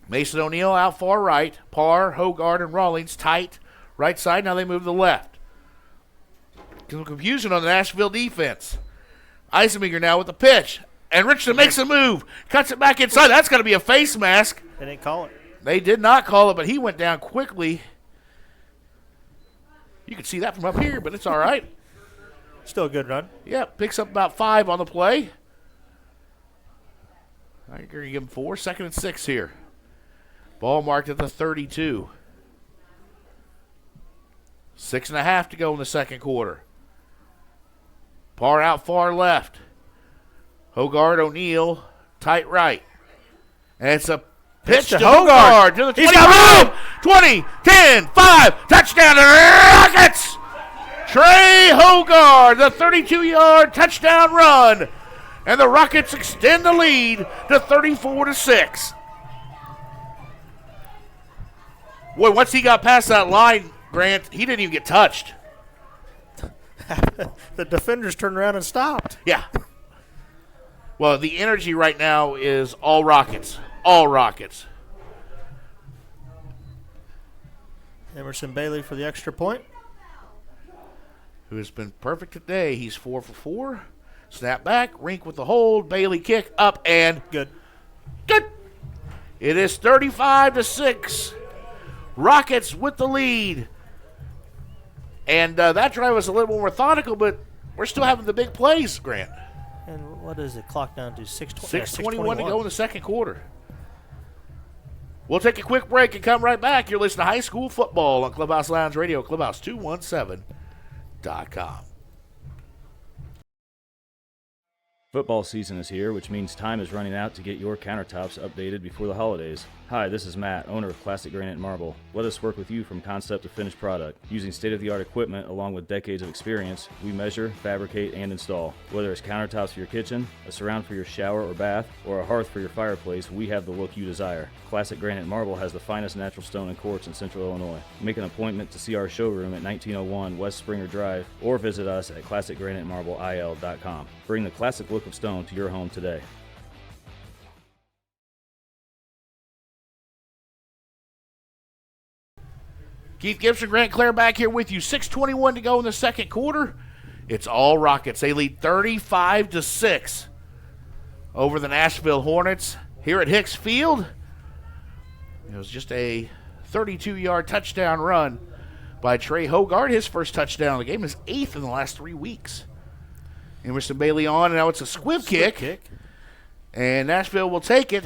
Mason O'Neill out far right. Parr, Hogard, and Rawlings tight. Right side. Now they move to the left. Some confusion on the Nashville defense. Eisenmenger now with the pitch. And Richardson makes a move. Cuts it back inside. That's going to be a face mask. They didn't call it. They did not call it, but he went down quickly. You can see that from up here, but it's all right. Still a good run. Yeah, picks up about 5 on the play. I'm going to give him 4. 2nd and 6 here. Ball marked at the 32. 6.5 to go in the second quarter. Parr out far left. Hogard, O'Neill, tight right. And it's a pitch to Hogard to the 20. He's got room! 20, 10, 5, touchdown to the Rockets! Trey Hogard, the 32-yard touchdown run. And the Rockets extend the lead to 34-6. Boy, once he got past that line, Grant, he didn't even get touched. The defenders turned around and stopped. Yeah. Well, the energy right now is all Rockets. All Rockets. Emerson Bailey for the extra point. Who has been perfect today. He's 4 for 4. Snap back. Rink with the hold. Bailey kick up and good. Good. It is 35-6. Rockets with the lead. And that drive was a little more methodical, but we're still having the big plays, Grant. And what is the clock down to? 6:21 to go in the second quarter. We'll take a quick break and come right back. You're listening to High School Football on Clubhouse Lounge Radio, Clubhouse217.com. Football season is here, which means time is running out to get your countertops updated before the holidays. Hi, this is Matt, owner of Classic Granite Marble. Let us work with you from concept to finished product. Using state-of-the-art equipment along with decades of experience, we measure, fabricate, and install. Whether it's countertops for your kitchen, a surround for your shower or bath, or a hearth for your fireplace, we have the look you desire. Classic Granite Marble has the finest natural stone and quartz in Central Illinois. Make an appointment to see our showroom at 1901 West Springer Drive or visit us at ClassicGraniteMarbleIL.com. Bring the classic look of stone to your home today. Keith Gibson, Grant Cler back here with you. 6:21 to go in the second quarter. It's all Rockets. They lead 35-6 over the Nashville Hornets here at Hicks Field. It was just a 32-yard touchdown run by Trey Hogard. His first touchdown of the game, his 8th in the last 3 weeks. Emerson Bailey on, and now it's a squib kick. And Nashville will take it.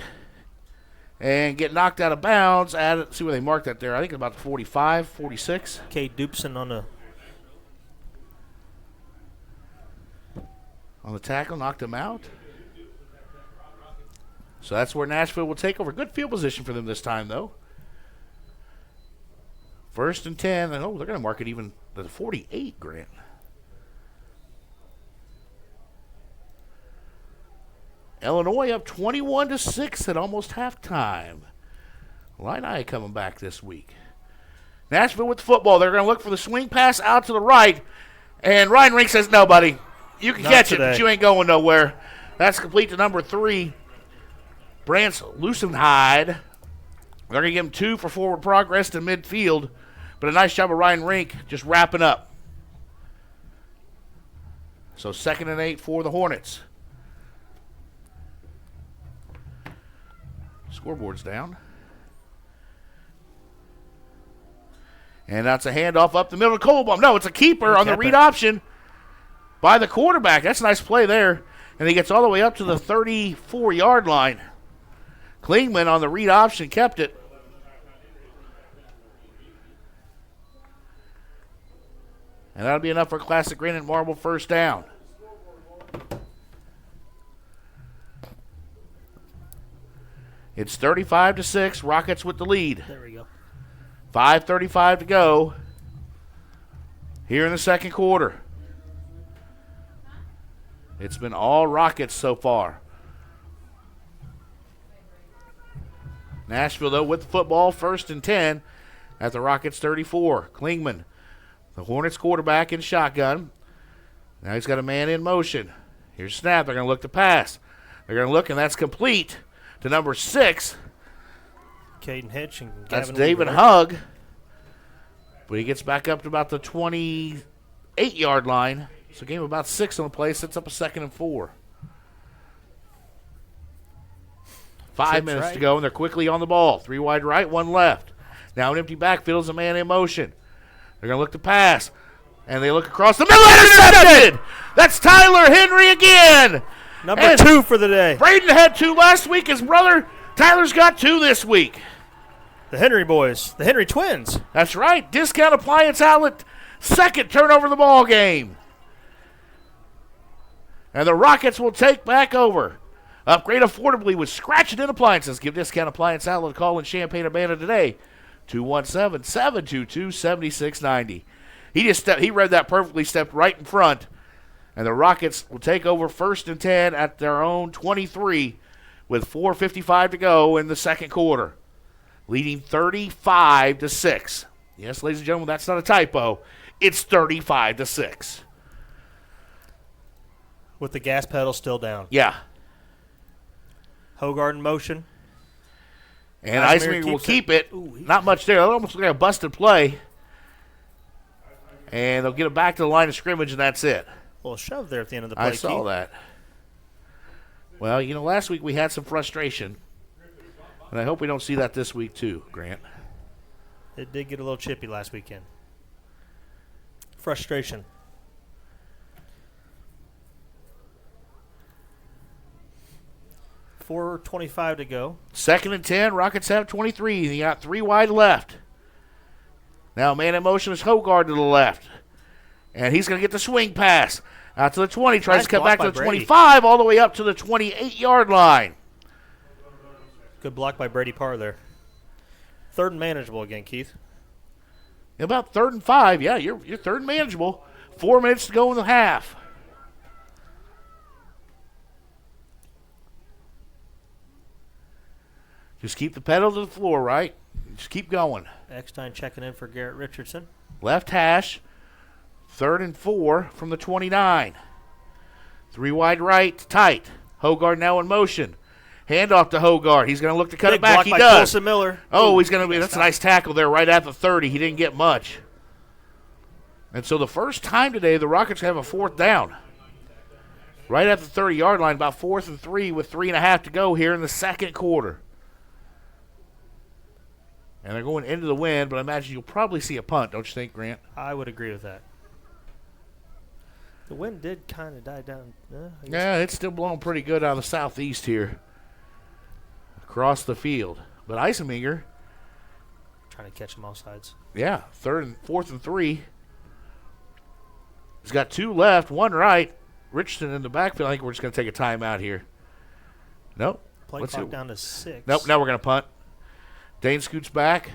and get knocked out of bounds at, see where they marked that there. I think about 45, 46. Kate Gibson on the tackle, knocked him out. So that's where Nashville will take over. Good field position for them this time, though. 1st and 10. And, they're going to mark it even to the 48, Grant. Illinois up 21-6 at almost halftime. Illini coming back this week. Nashville with the football. They're going to look for the swing pass out to the right. And Ryan Rink says, no, buddy. You can catch it, but you ain't going nowhere. That's complete to number 3, Brant's Lucenhide. They're going to give him 2 for forward progress to midfield. But a nice job of Ryan Rink just wrapping up. So 2nd and 8 for the Hornets. Scoreboard's down. And that's a handoff up the middle to Colbaum. No, it's a keeper on the read option by the quarterback. That's a nice play there. And he gets all the way up to the 34-yard line. Klingman on the read option kept it. And that'll be enough for Classic Granite Marble first down. It's 35-6. Rockets with the lead. There we go. 5:35 to go here in the second quarter. It's been all Rockets so far. Nashville, though, with the football, 1st and 10 at the Rockets' 34. Klingman, the Hornets quarterback in shotgun. Now he's got a man in motion. Here's a snap. They're going to look to pass. They're going to look, and that's complete to number 6. Caden Hitch and Gavin That's David Weaver. Hugg. But he gets back up to about the 28-yard line. So game about 6 on the play, sets up a 2nd and 4. 5 minutes to go, and they're quickly on the ball. 3 wide right, 1 left. Now an empty backfield is a man in motion. They're going to look to pass. And they look across the middle. Intercepted! That's Tyler Henry again. Number 2 for the day. Braden had 2 last week. His brother Tyler's got 2 this week. The Henry boys. The Henry twins. That's right. Discount Appliance Outlet. 2nd turnover of the ball game. And the Rockets will take back over. Upgrade affordably with Scratch It In Appliances. Give Discount Appliance Outlet a call in Champaign-Urbana today. 217-722-7690. He read that perfectly, stepped right in front. And the Rockets will take over 1st and 10 at their own 23 with 4:55 to go in the second quarter. Leading 35-6. Yes, ladies and gentlemen, that's not a typo. It's 35-6. With the gas pedal still down. Yeah. Hogard in motion. And Eisner will keep it. Not much there. Almost like a busted play. And they'll get it back to the line of scrimmage, and that's it. A little shove there at the end of the play. I saw that. Well, last week we had some frustration. And I hope we don't see that this week too, Grant. It did get a little chippy last weekend. Frustration. $4:25 to go. 2nd and 10. Rockets have 23. They got 3 wide left. Now man in motion is Hogard to the left. And he's going to get the swing pass. Out to the 20. Tries to cut back to the 25 all the way up to the 28-yard line. Good block by Brady Parr there. 3rd and manageable again, Keith. About 3rd and 5. Yeah, you're 3rd and manageable. 4 minutes to go in the half. Just keep the pedal to the floor, right? Just keep going. Eckstein checking in for Garrett Richardson. Left hash. 3rd and 4 from the 29. 3 wide right, tight. Hogard now in motion. Handoff to Hogard. He's going to look to cut it back. He does. Colson Miller. Oh, he's going to be. That's a nice tackle there right at the 30. He didn't get much. And so the first time today, the Rockets have a 4th down. Right at the 30-yard line, about 4th and 3 with 3.5 to go here in the second quarter. And they're going into the wind, but I imagine you'll probably see a punt, don't you think, Grant? I would agree with that. The wind did kind of die down. Yeah, it's still blowing pretty good out of the southeast here. across the field. But Eisenmenger, Trying to catch him all sides. yeah, 4th and 3. He's got 2 left, 1 right. Richardson in the backfield. I think we're just going to take a timeout here. Nope. Play clock down to 6. Nope, now we're going to punt. Dane scoots back.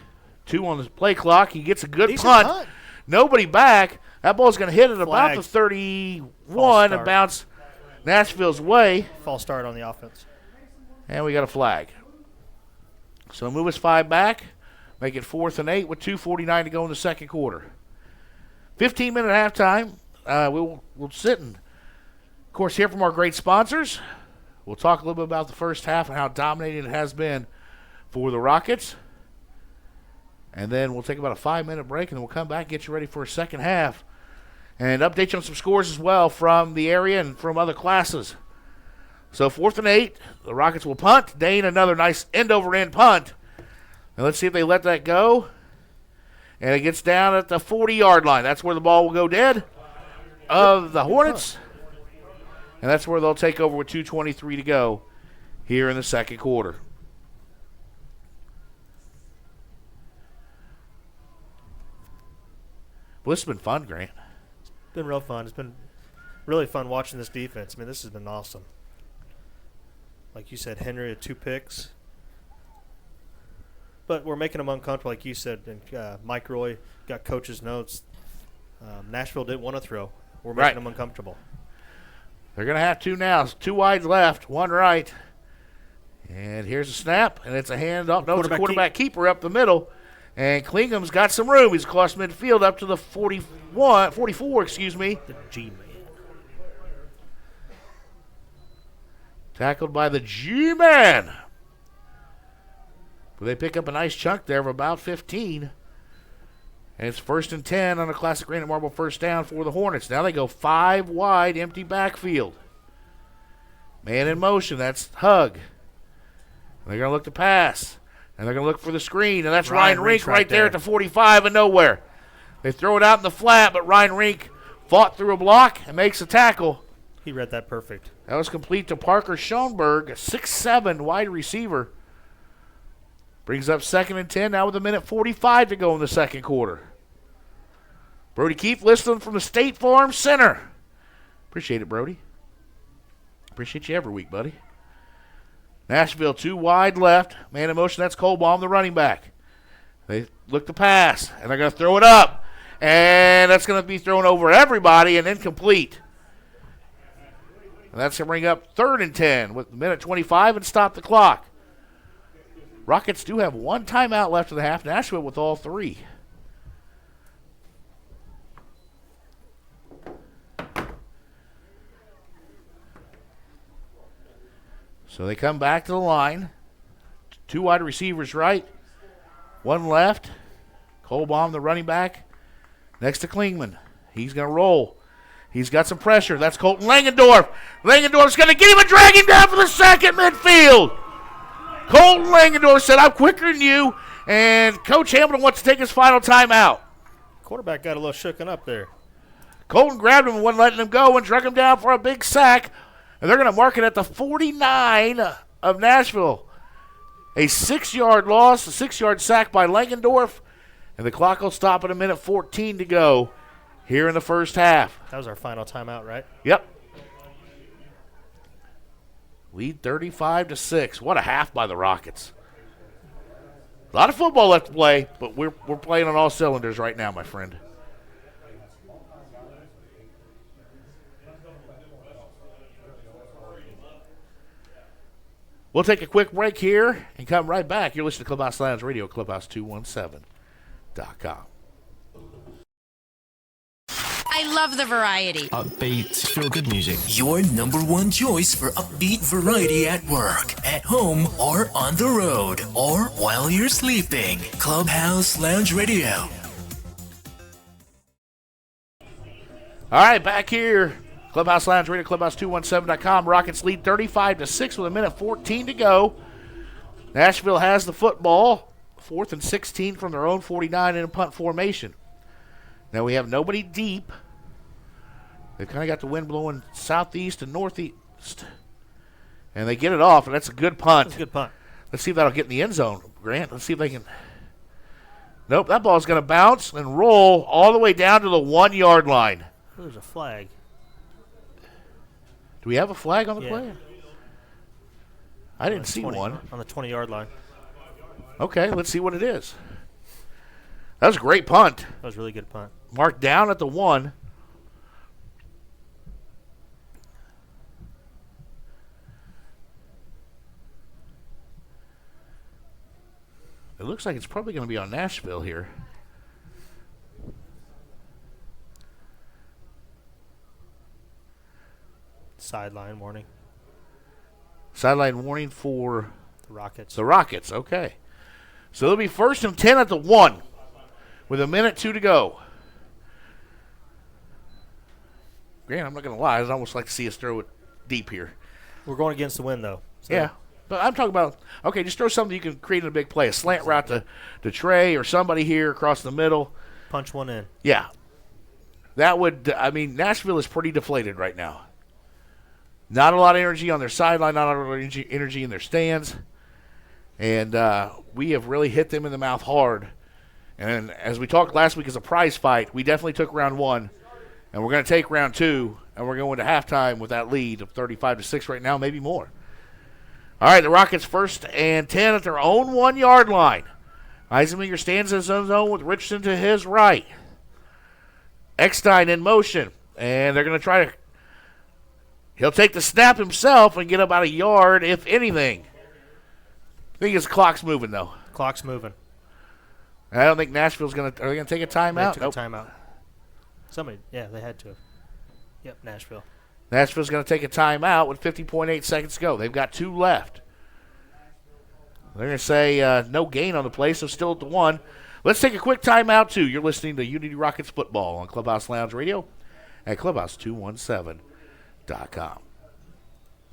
2 on the play clock. He gets a good Decent punt. Nobody back. That ball's going to hit at about Flag. the 31 and bounce Nashville's way. False start on the offense. And we got a flag. So move us 5 back. Make it 4th and 8 with 2:49 to go in the second quarter. 15-minute halftime. We'll sit and, of course, hear from our great sponsors. We'll talk a little bit about the first half and how dominating it has been for the Rockets. And then we'll take about a 5-minute break, and then we'll come back and get you ready for a second half. And update you on some scores as well from the area and from other classes. So 4th and 8, the Rockets will punt. Dane, another nice end-over-end punt. And let's see if they let that go. And it gets down at the 40-yard line. That's where the ball will go dead of the Hornets. And that's where they'll take over with 2:23 to go here in the second quarter. Well, this has been fun, Grant. It's been real fun. It's been really fun watching this defense. I mean, this has been awesome. Like you said, Henry had 2 picks. But we're making them uncomfortable, like you said. And Mike Roy got coach's notes. Nashville didn't want to throw. We're making them uncomfortable. They're going to have 2 now. 2 wide left, 1 right. And here's a snap, and it's a handoff. No, it's a quarterback keeper up the middle. And Klingham's got some room. He's across midfield up to the 44, excuse me. The G-man. Tackled by the G-man. But they pick up a nice chunk there of about 15. And it's 1st and 10 on a classic granite marble first down for the Hornets. Now they go 5 wide, empty backfield. Man in motion, that's Hug. They're going to look to pass. And they're going to look for the screen. And that's Ryan Rink right there at the 45 and nowhere. They throw it out in the flat, but Ryan Rink fought through a block and makes a tackle. He read that perfect. That was complete to Parker Schoenberg, a 6'7" wide receiver. Brings up 2nd and 10 now with 1:45 to go in the second quarter. Brody Keefe listening from the State Farm Center. Appreciate it, Brody. Appreciate you every week, buddy. Nashville 2 wide left. Man in motion, that's Colbaum, the running back. They look to pass, and they're going to throw it up. And that's going to be thrown over everybody and incomplete. And that's going to bring up 3rd and 10 with 1:25 and stop the clock. Rockets do have 1 timeout left in the half. Nashville with all 3. So they come back to the line. 2 wide receivers right. 1 left. Colbaum, the running back, next to Klingman. He's going to roll. He's got some pressure. That's Colton Langendorf. Langendorf's going to get him and drag him down for the sack at midfield. Colton Langendorf said, I'm quicker than you, and Coach Hamilton wants to take his final timeout. Quarterback got a little shooken up there. Colton grabbed him and wasn't letting him go and drug him down for a big sack. And they're going to mark it at the 49 of Nashville. A 6-yard loss, a 6-yard sack by Langendorf. And the clock will stop at 1:14 to go here in the first half. That was our final timeout, right? Yep. Lead 35-6. What a half by the Rockets. A lot of football left to play, but we're playing on all cylinders right now, my friend. We'll take a quick break here and come right back. You're listening to Clubhouse Lounge Radio, Clubhouse217.com. I love the variety. Upbeat, feel good music. Your number 1 choice for upbeat variety at work, at home, or on the road, or while you're sleeping. Clubhouse Lounge Radio. All right, back here. Clubhouse Lounge Radio, Clubhouse217.com. Rockets lead 35-6 with 1:14 to go. Nashville has the football. 4th and 16 from their own 49 in a punt formation. Now we have nobody deep. They kind of got the wind blowing southeast and northeast. And they get it off, and that's a good punt. That's a good punt. Let's see if that'll get in the end zone, Grant. Let's see if they can. Nope, that ball's going to bounce and roll all the way down to the 1 yard line. There's a flag. Do we have a flag on the Yeah. play? I didn't see 20, one. on the 20-yard line. Okay, let's see what it is. That was a great punt. That was a really good punt. Marked down at the 1. It looks like it's probably going to be on Nashville here. Sideline warning. Sideline warning for The Rockets. the Rockets. Okay. So it'll be 1st and 10 at the 1 with 1:02 to go. Grant, I'm not going to lie. I'd almost like to see us throw it deep here. We're going against the wind, though. So Yeah. But I'm talking about, okay, just throw something you can create in a big play. A slant route to Trey or somebody here across the middle. Punch one in. Yeah. That would, I mean, Nashville is pretty deflated right now. Not a lot of energy on their sideline, not a lot of energy in their stands. And we have really hit them in the mouth hard. And as we talked last week as a prize fight, we definitely took round 1. And we're going to take round 2. And we're going to halftime with that lead of 35-6 right now, maybe more. All right, the Rockets 1st and 10 at their own 1 yard line. Eisenmenger stands in his own zone with Richardson to his right. Eckstein in motion. And they're going to try to. He'll take the snap himself and get about 1 yard, if anything. I think his clock's moving, though. Clock's moving. I don't think Nashville's going to. Are they going to take a timeout? They took a timeout. Somebody, yeah, they had to. Yep, Nashville. Nashville's going to take a timeout with 50.8 seconds to go. They've got 2 left. They're going to say no gain on the play, so still at the 1. Let's take a quick timeout, too. You're listening to Unity Rockets football on Clubhouse Lounge Radio at Clubhouse217.com.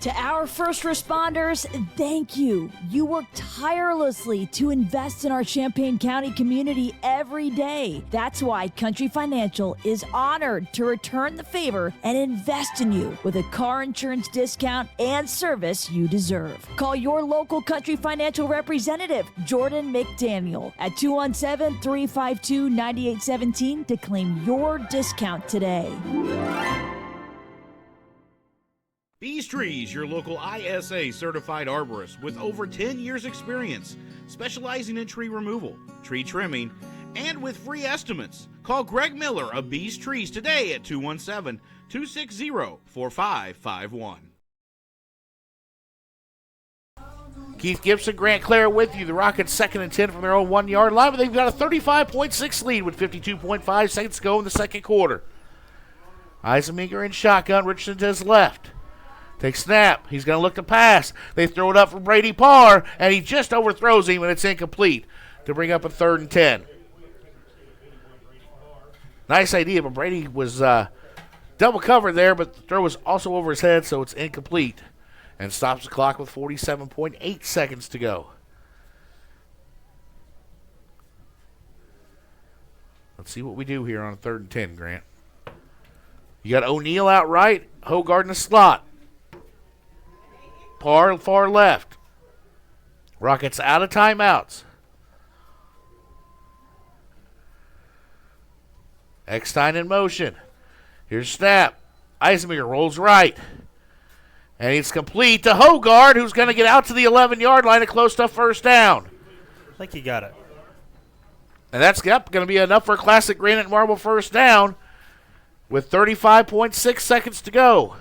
To our first responders, thank you. You work tirelessly to invest in our Champaign County community every day. That's why Country Financial is honored to return the favor and invest in you with a car insurance discount and service you deserve. Call your local Country Financial representative, Jordan McDaniel, at 217-352-9817 to claim your discount today. Bees Trees, your local ISA certified arborist with over 10 years experience, specializing in tree removal, tree trimming, and with free estimates. Call Greg Miller of Bees Trees today at 217-260-4551. Keith Gibson, Grant Cler with you. The Rockets 2nd and 10 from their own 1 yard line, but they've got a 35.6 lead with 52.5 seconds to go in the second quarter. Eisenmenger in shotgun, Richardson to his left. Takes snap. He's going to look to pass. They throw it up for Brady Parr, and he just overthrows him, and it's incomplete to bring up a 3rd and 10. Nice idea, but Brady was double covered there, but the throw was also over his head, so it's incomplete and stops the clock with 47.8 seconds to go. Let's see what we do here on a 3rd and 10, Grant. You got O'Neal out right, Hogard in the slot. Parr far left. Rockets out of timeouts. Eckstein in motion. Here's snap. Eisenmenger rolls right. And it's complete to Hogard, who's going to get out to the 11-yard line and close to 1st down. I think he got it. And that's going to be enough for a classic granite marble 1st down with 35.6 seconds to go.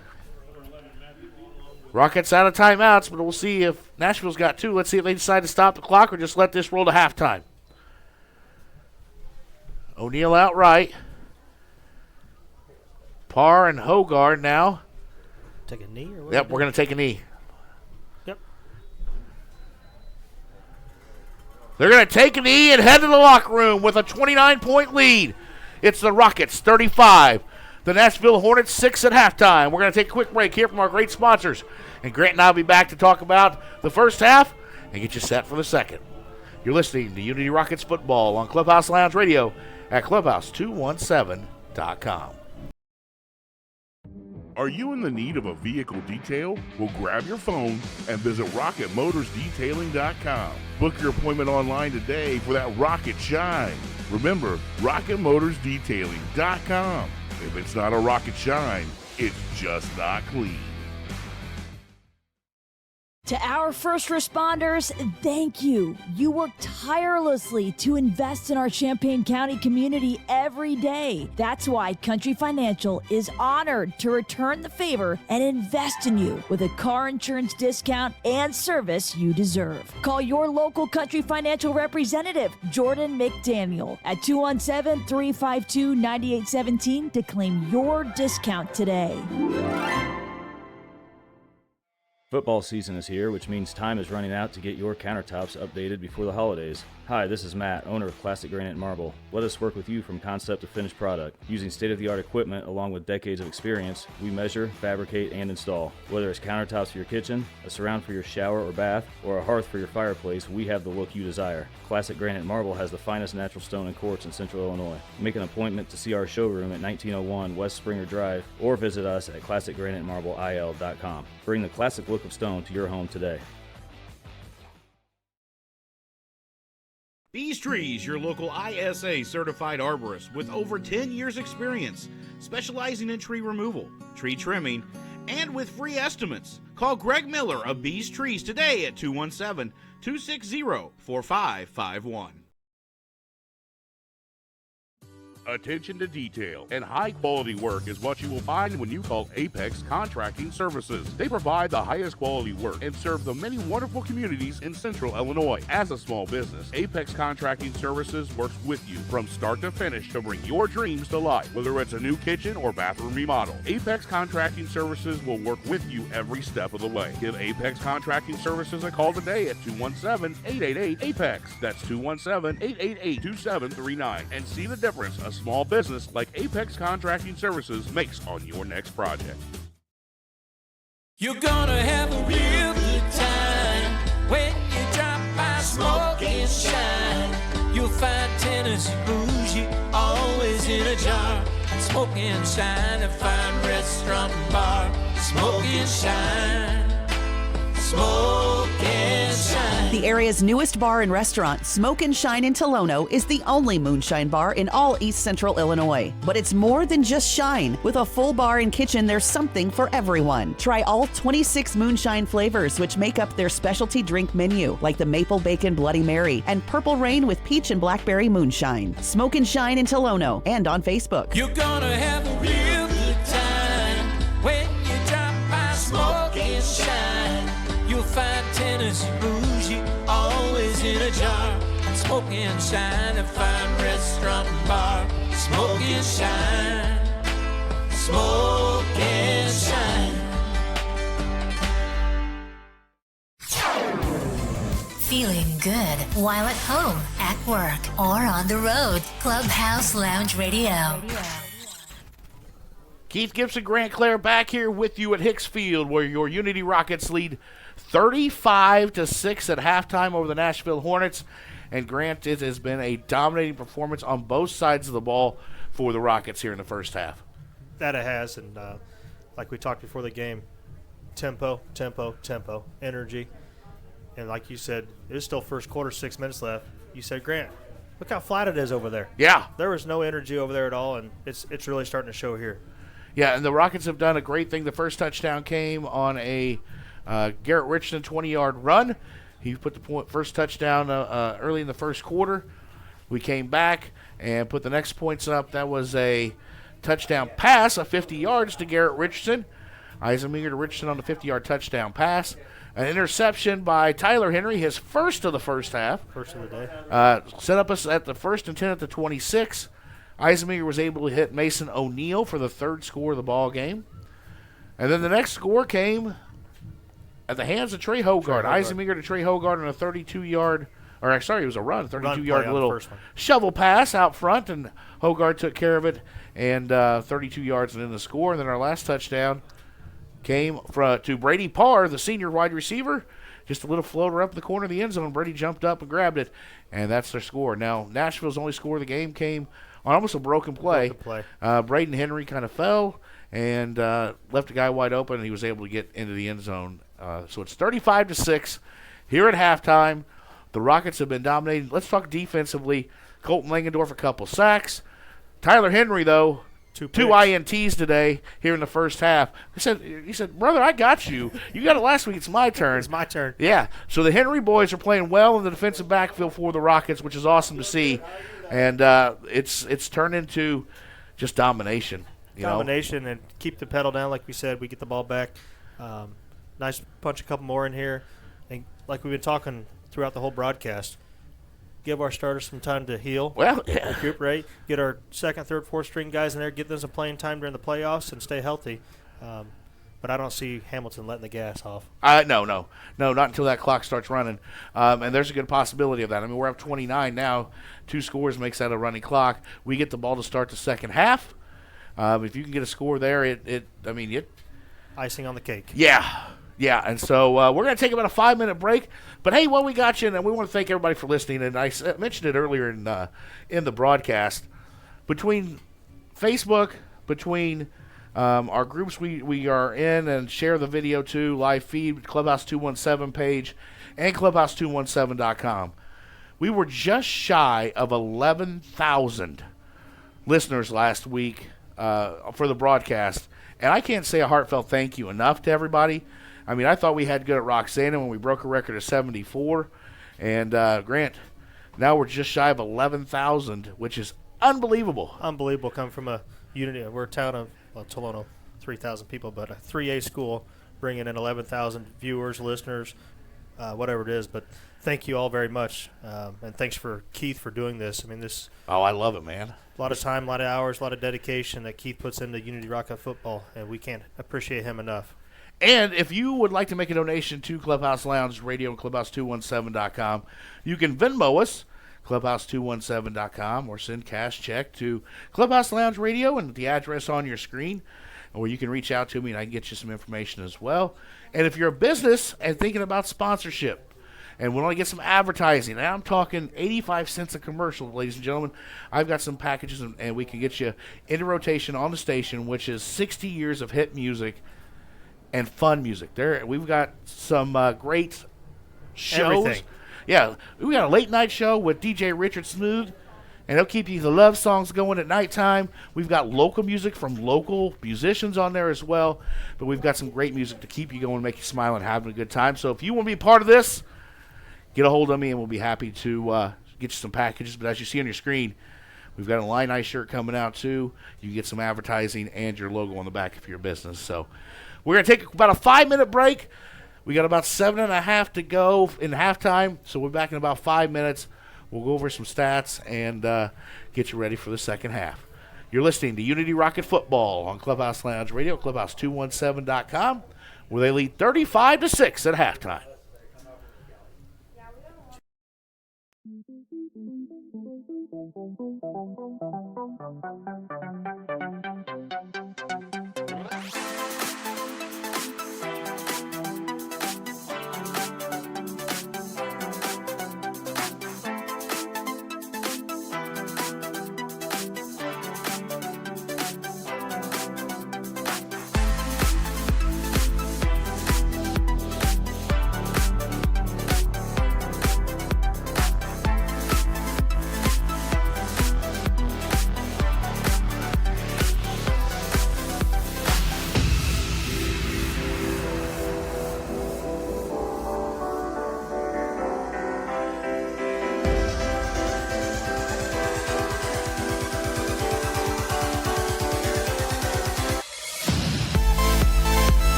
Rockets out of timeouts, but we'll see if Nashville's got 2. Let's see if they decide to stop the clock or just let this roll to halftime. O'Neal out right. Parr and Hogard now. Take a knee or what? Yep, we're going to take a knee. Yep. They're going to take a knee and head to the locker room with a 29-point lead. It's the Rockets 35. The Nashville Hornets 6 at halftime. We're going to take a quick break here from our great sponsors. And Grant and I will be back to talk about the first half and get you set for the second. You're listening to Unity Rockets football on Clubhouse Lounge Radio at Clubhouse217.com. Are you in the need of a vehicle detail? Well, grab your phone and visit RocketMotorsDetailing.com. Book your appointment online today for that rocket shine. Remember, RocketMotorsDetailing.com. If it's not a rocket shine, it's just not clean. To our first responders, thank you. You work tirelessly to invest in our Champaign County community every day. That's why Country Financial is honored to return the favor and invest in you with a car insurance discount and service you deserve. Call your local Country Financial representative, Jordan McDaniel, at 217-352-9817 to claim your discount today. Football season is here, which means time is running out to get your countertops updated before the holidays. Hi, this is Matt, owner of Classic Granite Marble. Let us work with you from concept to finished product. Using state-of-the-art equipment along with decades of experience, we measure, fabricate, and install. Whether it's countertops for your kitchen, a surround for your shower or bath, or a hearth for your fireplace, we have the look you desire. Classic Granite Marble has the finest natural stone and quartz in Central Illinois. Make an appointment to see our showroom at 1901 West Springer Drive or visit us at ClassicGraniteMarbleIL.com. Bring the classic look of stone to your home today. Bees Trees, your local IHSA certified arborist with over 10 years experience, specializing in tree removal, tree trimming, and with free estimates. Call Greg Miller of Bees Trees today at 217-260-4551. Attention to detail and high-quality work is what you will find when you call Apex Contracting Services. They provide the highest quality work and serve the many wonderful communities in Central Illinois. As a small business, Apex Contracting Services works with you from start to finish to bring your dreams to life. Whether it's a new kitchen or bathroom remodel, Apex Contracting Services will work with you every step of the way. Give Apex Contracting Services a call today at 217-888-APEX. That's 217-888-2739 and see the difference a small business like Apex Contracting Services makes on your next project. You're gonna have a real good time when you drop by Smoke and Shine. You'll find Tennessee bougie always in a jar. Smoke and Shine, a fine restaurant and bar. Smoke and Shine. Smoke and Shine. The area's newest bar and restaurant, Smoke and Shine in Tolono, is the only moonshine bar in all East Central Illinois. But it's more than just shine. With a full bar and kitchen, there's something for everyone. Try all 26 moonshine flavors, which make up their specialty drink menu, like the Maple Bacon Bloody Mary and Purple Rain with Peach and Blackberry Moonshine. Smoke and Shine in Tolono and on Facebook. You're gonna have a real good time when you drop by Smoke and Shine. You'll find Tennessee bougie always in a jar. Smoke and Shine, a fine restaurant and bar. Smoke and Shine. Smoke and Shine. Feeling good while at home, at work, or on the road. Clubhouse Lounge Radio. Keith Gibson, Grant Cler back here with you at Hicks Field, where your Unity Rockets lead 35-6 at halftime over the Nashville Hornets. And Grant, it has been a dominating performance on both sides of the ball for the Rockets here in the first half. That it has, and like we talked before the game, tempo, energy. And like you said, it's still first quarter, 6 minutes left. You said, Grant, look how flat it is over there. Yeah. There was no energy over there at all, and it's really starting to show here. Yeah, and the Rockets have done a great thing. The first touchdown came on a Garrett Richardson 20-yard run. He put the first touchdown early in the first quarter. We came back and put the next points up. That was a touchdown pass of 50 yards to Garrett Richardson. Eisenmenger to Richardson on the 50-yard touchdown pass. An interception by Tyler Henry, his first of the first half. First of the day. Set up us at the 1st and 10 at the 26. Eisenmenger was able to hit Mason O'Neal for the third score of the ball game. And then the next score came at the hands of Trey Hogard. Eisenmenger to Trey Hogard on a 32-yard, it was a run, 32-yard little shovel pass out front, and Hogard took care of it, and 32 yards and in the score. And then our last touchdown came to Brady Parr, the senior wide receiver. Just a little floater up in the corner of the end zone. Brady jumped up and grabbed it, and that's their score. Now, Nashville's only score of the game came on almost a broken play. Braden Henry kind of fell, and left a guy wide open, and he was able to get into the end zone. So it's 35-6 here at halftime. The Rockets have been dominating. Let's talk defensively. Colton Langendorf, a couple sacks. Tyler Henry, though, two INTs today here in the first half. He said, brother, I got you. You got it last week. It's my turn. It's my turn. Yeah. So the Henry boys are playing well in the defensive backfield for the Rockets, which is awesome to see. And it's turned into just domination. Domination and keep the pedal down, like we said. We get the ball back. Nice punch a couple more in here. And like we've been talking throughout the whole broadcast, give our starters some time to heal, recuperate, get our second, third, fourth string guys in there, get them some playing time during the playoffs, and stay healthy. But I don't see Hamilton letting the gas off. No, not until that clock starts running. And there's a good possibility of that. I mean, we're up 29 now. 2 scores makes that a running clock. We get the ball to start the second half. If you can get a score there, icing on the cake. Yeah, and so we're going to take about a 5-minute break. But, hey, while we got you, and we want to thank everybody for listening, and I mentioned it earlier in the broadcast, between Facebook, between our groups we are in and share the video to, live feed, Clubhouse 217 page, and Clubhouse217.com, we were just shy of 11,000 listeners last week for the broadcast. And I can't say a heartfelt thank you enough to everybody. I mean, I thought we had good at Roxana when we broke a record of 74. And, Grant, now we're just shy of 11,000, which is unbelievable. Unbelievable coming from a unity. We're a town of, Tolono, 3,000 people, but a 3A school bringing in 11,000 viewers, listeners, whatever it is. But thank you all very much. And thanks for Keith for doing this. I mean, this. Oh, I love it, man. A lot of time, a lot of hours, a lot of dedication that Keith puts into Unity Rocket football, and we can't appreciate him enough. And if you would like to make a donation to Clubhouse Lounge Radio and Clubhouse217.com, you can Venmo us, Clubhouse217.com, or send cash check to Clubhouse Lounge Radio and the address on your screen, or you can reach out to me and I can get you some information as well. And if you're a business and thinking about sponsorship and we want to get some advertising, and I'm talking 85 cents a commercial, ladies and gentlemen, I've got some packages and we can get you into rotation on the station, which is 60 years of hit music and fun music. We've got some great shows. Everything. Yeah, we got a late night show with DJ Richard Smooth, and he'll keep you the love songs going at nighttime. We've got local music from local musicians on there as well, but we've got some great music to keep you going, make you smile, and having a good time. So if you want to be a part of this, get a hold of me, and we'll be happy to get you some packages. But as you see on your screen, we've got a Line Eye shirt coming out too. You can get some advertising and your logo on the back of your business. So we're going to take about a 5-minute break. We got about 7.5 to go in halftime, so we're back in about 5 minutes. We'll go over some stats and get you ready for the second half. You're listening to Unity Rocket Football on Clubhouse Lounge Radio, Clubhouse217.com, where they lead 35-6 at halftime.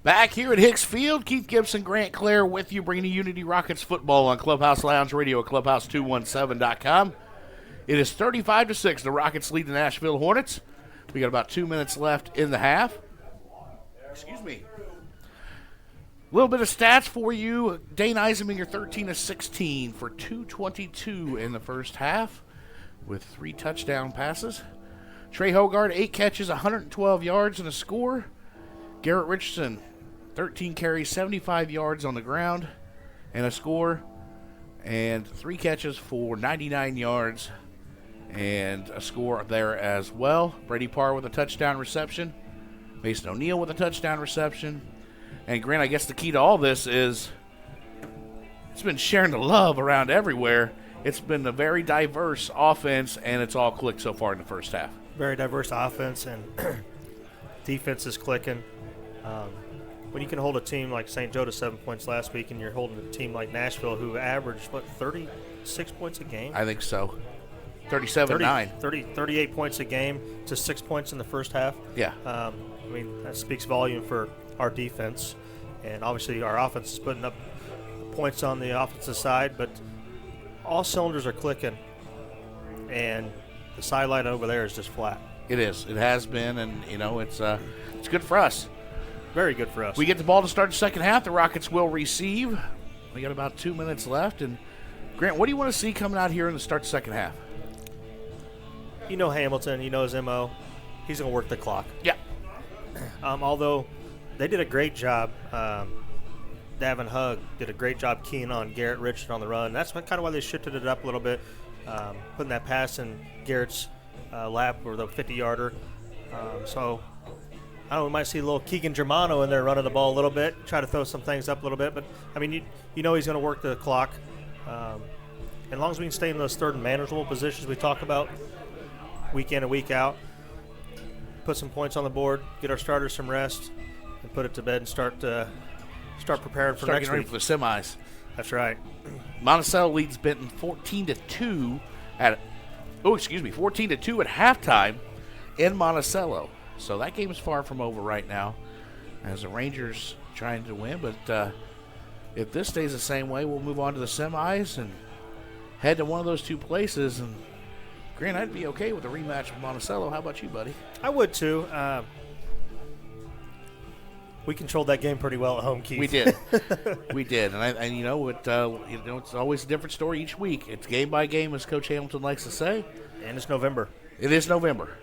Back here at Hicks Field, Keith Gibson, Grant Cler with you, bringing you Unity Rockets football on Clubhouse Lounge Radio at clubhouse217.com. It is 35-6. The Rockets lead the Nashville Hornets. We got about 2 minutes left in the half. Excuse me. A little bit of stats for you. Dane Eisenmenger, 13-16 for 222 in the first half with 3 touchdown passes. Trey Hogard, 8 catches, 112 yards and a score. Garrett Richardson, 13 carries, 75 yards on the ground and a score. And 3 catches for 99 yards and a score there as well. Brady Parr with a touchdown reception. Mason O'Neal with a touchdown reception. And Grant, I guess the key to all this is it's been sharing the love around everywhere. It's been a very diverse offense, and it's all clicked so far in the first half. Very diverse offense, and defense is clicking. When you can hold a team like St. Joe to 7 points last week, and you're holding a team like Nashville who averaged, 36 points a game? I think so. 37-9. 38 points a game to 6 points in the first half. Yeah. I mean, that speaks volume for our defense. And obviously our offense is putting up points on the offensive side, but all cylinders are clicking. And the sideline over there is just flat. It is. It has been, and, it's good for us. Very good for us. We get the ball to start the second half. The Rockets will receive. We got about 2 minutes left. And, Grant, what do you want to see coming out here in the start the second half? Hamilton. His MO. He's going to work the clock. Yeah. Although they did a great job. Davin Hugg did a great job keying on Garrett Richardson on the run. That's kind of why they shifted it up a little bit, putting that pass in Garrett's lap or the 50-yarder. So, I don't know, we might see a little Keegan Germano in there running the ball a little bit, try to throw some things up a little bit. But, I mean, he's going to work the clock. As long as we can stay in those third and manageable positions we talk about week in and week out, put some points on the board, get our starters some rest, and put it to bed and start preparing for next week. For the semis. That's right. Monticello leads Benton 14-2 at 14-2 at halftime in Monticello. So that game is far from over right now as the Rangers trying to win. But if this stays the same way, we'll move on to the semis and head to one of those two places. And Grant, I'd be okay with a rematch with Monticello. How about you, buddy? I would too. We controlled that game pretty well at home, Keith. We did. We did. And it's always a different story each week. It's game by game, as Coach Hamilton likes to say. And it's November. It is November.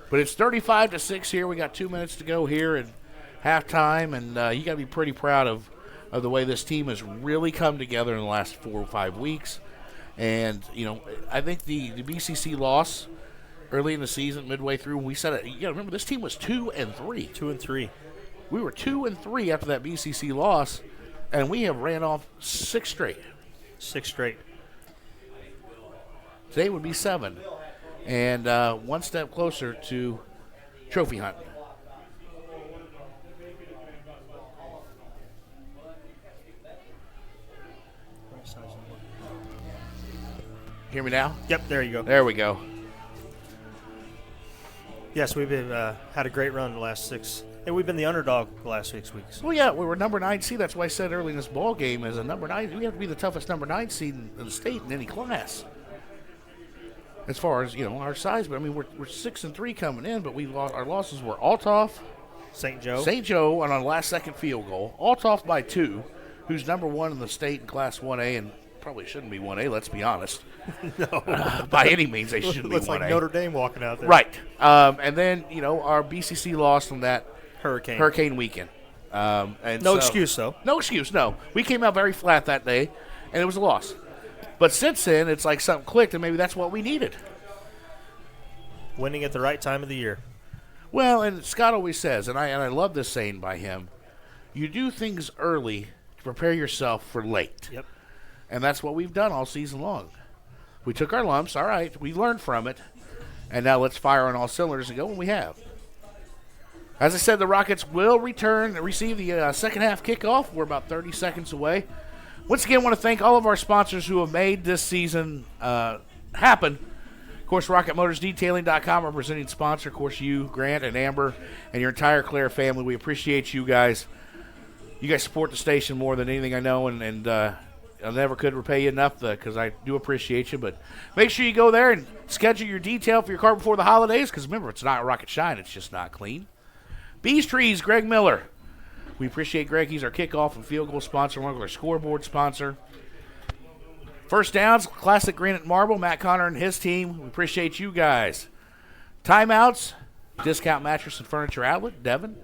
But it's 35-6 here. We got 2 minutes to go here at halftime, and you got to be pretty proud of the way this team has really come together in the last 4 or 5 weeks. And, I think the BCC loss early in the season, midway through, we said it. You got to remember, this team was 2-3. 2-3. We were 2-3 after that BCC loss, and we have ran off 6 straight. 6 straight. Today would be 7, and one step closer to trophy hunt. Hear me now? Yep, there you go. There we go. Yes, we've been had a great run the last 6. And we've been the underdog the last 6 weeks. Well, yeah, we were number 9 seed. That's why I said early in this ball game, as a number 9, we have to be the toughest number 9 seed in the state in any class. As far as our size, but I mean we're 6-3 coming in, but our losses were Althoff, St. Joe on a last-second field goal. Althoff by 2, who's number 1 in the state in Class 1A, and probably shouldn't be 1A. Let's be honest. No, by any means they shouldn't be 1A. Looks like Notre Dame walking out there. Right, and then our BCC lost on that hurricane weekend. And no excuse, though. No excuse, no. We came out very flat that day, and it was a loss. But since then, it's like something clicked, and maybe that's what we needed. Winning at the right time of the year. Well, and Scott always says, and I love this saying by him, you do things early to prepare yourself for late. Yep. And that's what we've done all season long. We took our lumps, all right, we learned from it, and now let's fire on all cylinders and go, and we have. As I said, the Rockets will receive the second half kickoff. We're about 30 seconds away. Once again, I want to thank all of our sponsors who have made this season happen. Of course, RocketMotorsDetailing.com, our presenting sponsor. Of course, you, Grant, and Amber, and your entire Cler family. We appreciate you guys. You guys support the station more than anything I know, and I never could repay you enough because I do appreciate you. But make sure you go there and schedule your detail for your car before the holidays because, remember, it's not rocket shine. It's just not clean. Bees Trees, Greg Miller. We appreciate Greg. He's our kickoff and field goal sponsor, along with our scoreboard sponsor. First Downs, Classic Granite Marble, Matt Connor and his team. We appreciate you guys. Timeouts, Discount Mattress and Furniture Outlet, Devin.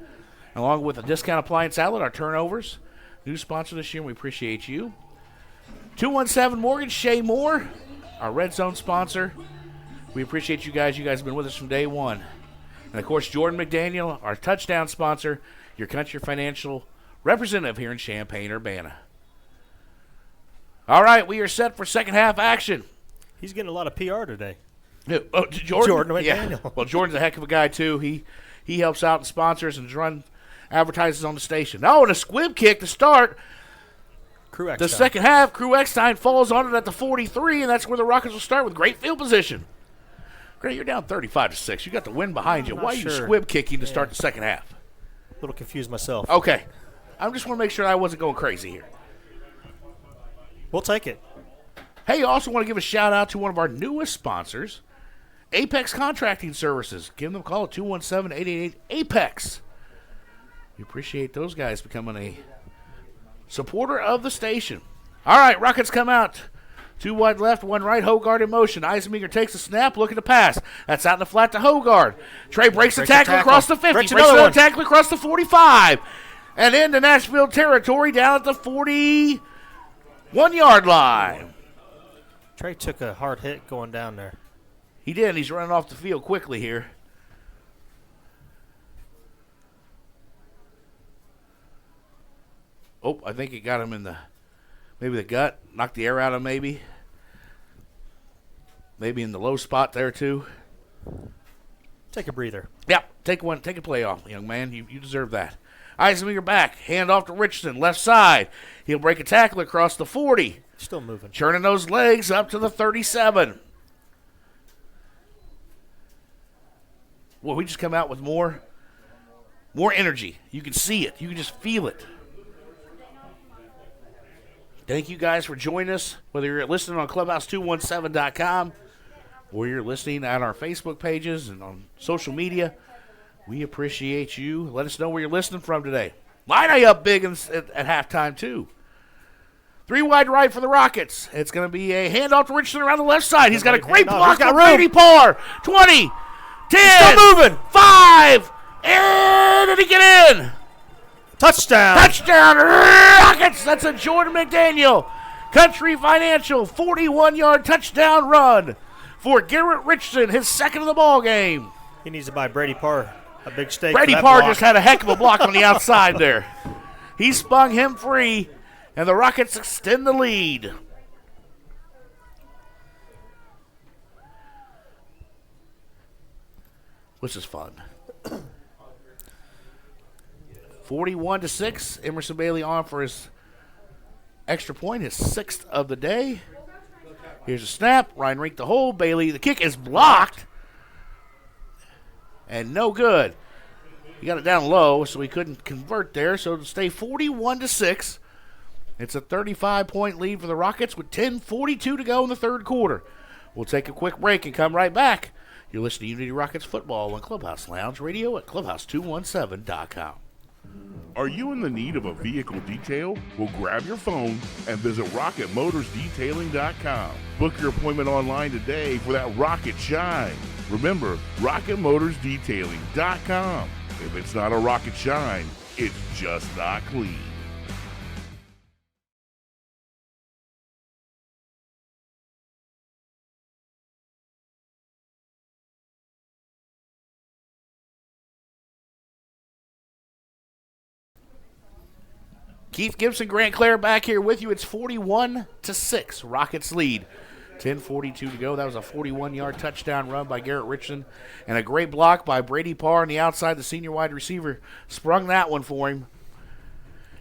Along with the Discount Appliance Outlet, our turnovers. New sponsor this year, we appreciate you. 217 Morgan, Shay Moore, our Red Zone sponsor. We appreciate you guys. You guys have been with us from day one. And, of course, Jordan McDaniel, our touchdown sponsor, your country financial representative here in Champaign-Urbana. All right, we are set for second half action. He's getting a lot of PR today. Oh, Jordan McDaniel. Yeah. Well, Jordan's a heck of a guy, too. He helps out and sponsors and advertises on the station. Oh, and a squib kick to start. The second half, Crew Eckstein falls on it at the 43, and that's where the Rockets will start with great field position. Great, you're down 35-6. You got the wind behind you. Why are you squib kicking to start the second half? A little confused myself. Okay. I just want to make sure I wasn't going crazy here. We'll take it. Hey, I also want to give a shout-out to one of our newest sponsors, Apex Contracting Services. Give them a call at 217-888-APEX. We appreciate those guys becoming a supporter of the station. All right, Rockets come out. 2 wide left, 1 right. Hogard in motion. Eisenmenger takes the snap, looking to pass. That's out in the flat to Hogard. Trey breaks the tackle across the 50. Breaks another tackle across the 45. And into Nashville territory down at the 41-yard line. Trey took a hard hit going down there. He did. He's running off the field quickly here. Oh, I think it got him in maybe the gut. Knocked the air out of him maybe. Maybe in the low spot there too. Take a breather. Yep. Take a play off, young man. You deserve that. Eisenmenger back. Hand off to Richardson. Left side. He'll break a tackle across the 40. Still moving. Churning those legs up to the 37. Well, we just come out with more energy. You can see it. You can just feel it. Thank you guys for joining us, whether you're listening on Clubhouse217.com or you're listening at our Facebook pages and on social media. We appreciate you. Let us know where you're listening from today. Line up big at halftime, too. 3 wide right for the Rockets. It's going to be a handoff to Richardson around the left side. He's got a great block on Brady Parr. 20, 10, still moving. 5, and did he get in? Touchdown. Touchdown, Rockets. That's a Jordan McDaniel. Country Financial 41-yard touchdown run for Garrett Richardson, his second of the ball game. He needs to buy Brady Parr a big steak. Brady Parr just had a heck of a block on the outside there. He spun him free, and the Rockets extend the lead. Which is fun. 41-6. Emerson Bailey on for his extra point, his 6th of the day. Here's a snap. Ryan Rink the hole. Bailey, the kick is blocked. And no good. He got it down low, so he couldn't convert there. So to stay 41-6. It's a 35-point lead for the Rockets with 10:42 to go in the third quarter. We'll take a quick break and come right back. You're listening to Unity Rockets football on Clubhouse Lounge Radio at clubhouse217.com. Are you in the need of a vehicle detail? Well, grab your phone and visit RocketMotorsDetailing.com. Book your appointment online today for that rocket shine. Remember, RocketMotorsDetailing.com. If it's not a rocket shine, it's just not clean. Keith Gibson, Grant Cler back here with you. It's 41-6. Rockets lead. 10:42 to go. That was a 41-yard touchdown run by Garrett Richardson. And a great block by Brady Parr on the outside. The senior wide receiver sprung that one for him.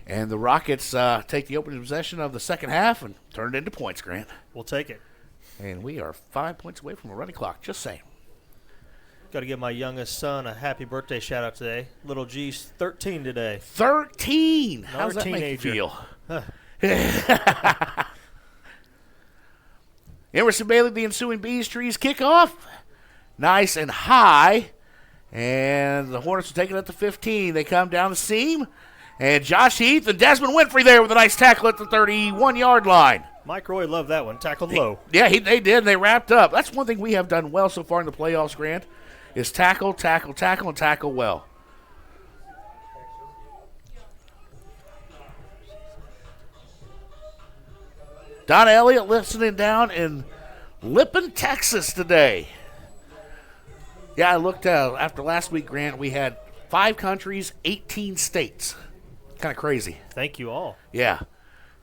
And the Rockets take the opening possession of the second half and turn it into points, Grant. We'll take it. And we are 5 points away from a running clock. Just saying. Got to give my youngest son a happy birthday shout out today. Little G's 13 today. 13. How does that make you feel? Emerson Bailey, the ensuing Bees Trees kickoff. Nice and high. And the Hornets will take it at the 15. They come down the seam. And Josh Heath and Desmond Winfrey there with a nice tackle at the 31-yard line. Mike Roy loved that one. Tackled low. They did. They wrapped up. That's one thing we have done well so far in the playoffs, Grant, is tackle, tackle, tackle, and tackle well. Donna Elliott listening down in Lippin, Texas today. Yeah, I looked after last week, Grant, we had 5 countries, 18 states. Kind of crazy. Thank you all. Yeah.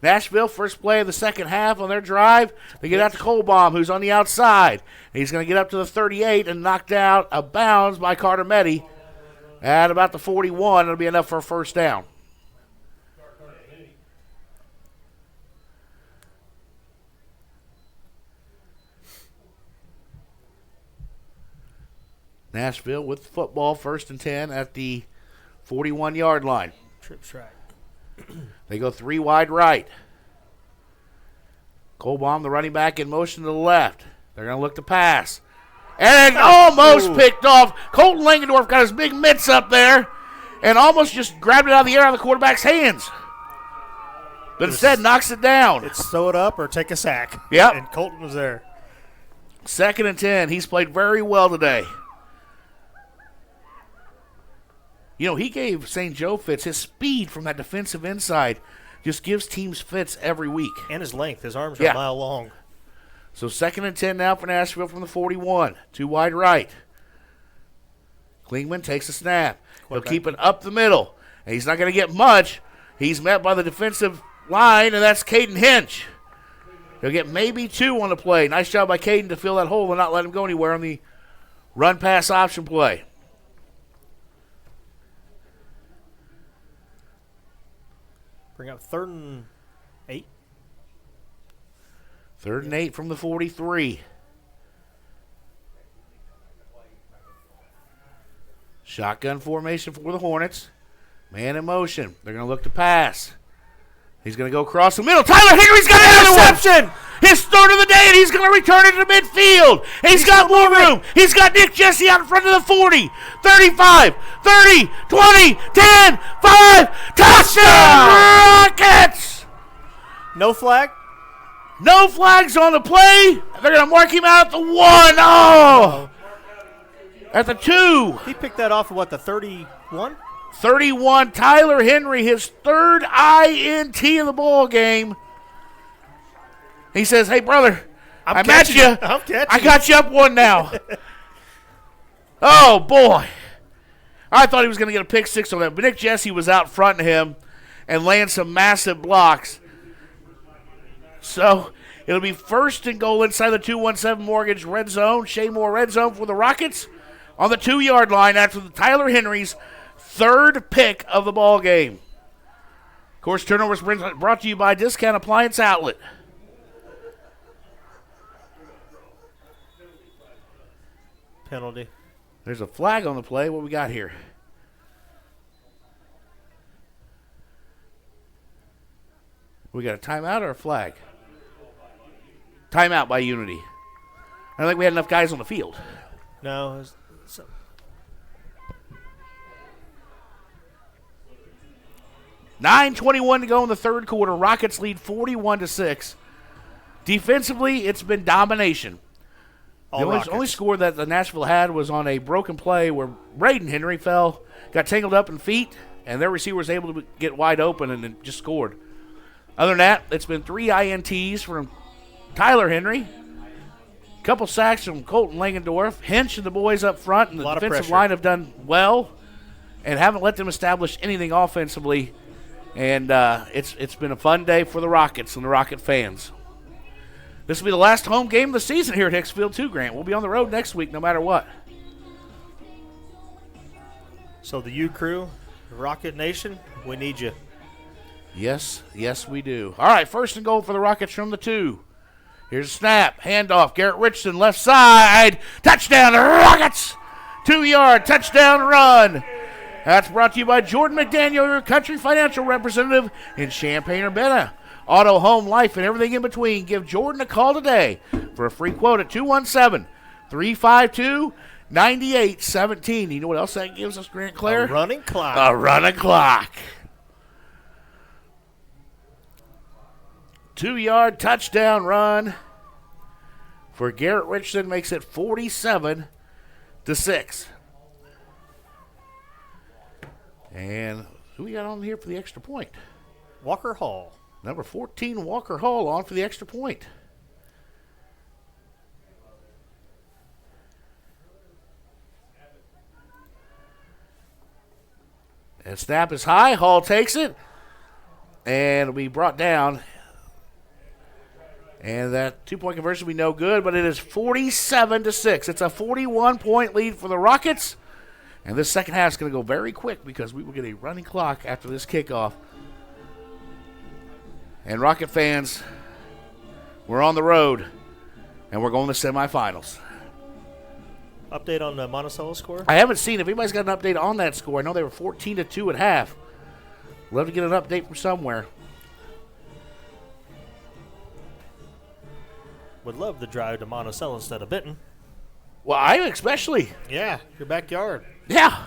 Nashville, first play of the second half on their drive. They get out to Colbaum, who's on the outside. He's going to get up to the 38 and knocked out of bounds by Carter Meddy at about the 41. It'll be enough for a first down. Nashville with the football, 1st and 10 at the 41-yard line. Trip track. They go 3 wide right. Colbaum, the running back, in motion to the left. They're going to look to pass. And almost picked off. Colton Langendorf got his big mitts up there and almost just grabbed it out of the air out of the quarterback's hands. But instead knocks it down. It's throw it up or take a sack. Yep. And Colton was there. 2nd and 10. He's played very well today. You know, he gave St. Joe fits. His speed from that defensive inside just gives teams fits every week. And his length. His arms are a mile long. So 2nd and 10 now for Nashville from the 41. 2 wide right. Klingman takes a snap. He'll keep it up the middle. And he's not going to get much. He's met by the defensive line, and that's Caden Hinch. He'll get maybe 2 on the play. Nice job by Caden to fill that hole and not let him go anywhere on the run-pass option play. Bring up 3rd and 8. 3rd and 8 from the 43. Shotgun formation for the Hornets. Man in motion. They're going to look to pass. He's going to go across the middle. Tyler Hickory's got an interception. His third of the day, and he's going to return it to midfield. He's got more room. He's got Nick Jesse out in front of the 40, 35, 30, 20, 10, 5. Touchdown, Rockets! No flag? No flags on the play. They're going to mark him out at the 1. Oh! At the 2. He picked that off of what, the 31? 31, Tyler Henry, his third INT in the ball game. He says, hey, brother, I got you. I got you up 1 now. Oh, boy. I thought he was going to get a pick 6 on that, but Nick Jesse was out fronting him and laying some massive blocks. So it'll be first and goal inside the 217 Mortgage red zone. Shea Moore red zone for the Rockets on the 2-yard line after the Tyler Henry's third pick of the ball game. Of course, turnovers brought to you by Discount Appliance Outlet. Penalty. There's a flag on the play. What we got here? We got a timeout or a flag? Timeout by Unity. I don't think we had enough guys on the field. No. 9:21 to go in the third quarter. Rockets lead 41-6. Defensively, it's been domination. The only score that the Nashville had was on a broken play where Braden Henry got tangled up in feet, and their receiver was able to get wide open and then just scored. Other than that, it's been 3 INTs from Tyler Henry, a couple sacks from Colton Langendorf. Hinch and the boys up front and the defensive line have done well and haven't let them establish anything offensively. And it's been a fun day for the Rockets and the Rocket fans. This will be the last home game of the season here at Hicks Field, too, Grant. We'll be on the road next week no matter what. So the U crew, Rocket Nation, we need you. Yes, we do. All right, first and goal for the Rockets from the 2. Here's a snap, handoff, Garrett Richardson, left side, touchdown, the Rockets! 2-yard touchdown run. That's brought to you by Jordan McDaniel, your country financial representative in Champaign-Urbana. Auto, home, life, and everything in between. Give Jordan a call today for a free quote at 217-352-9817. You know what else that gives us, Grant Cler? A running clock. A running clock. 2-yard touchdown run for Garrett Richardson makes it 47-6. And who we got on here for the extra point? Walker Hall. Number 14, Walker Hall, on for the extra point. And snap is high. Hall takes it. And it'll be brought down. And that 2-point conversion will be no good, but it is 47-6. It's a 41-point lead for the Rockets. And this second half is going to go very quick because we will get a running clock after this kickoff. And Rocket fans, we're on the road, and we're going to semifinals. Update on the Monticello score? I haven't seen if anybody's got an update on that score. I know they were 14-2 at half. Love to get an update from somewhere. Would love to drive to Monticello instead of Benton. Well, I especially. Yeah, your backyard. Yeah.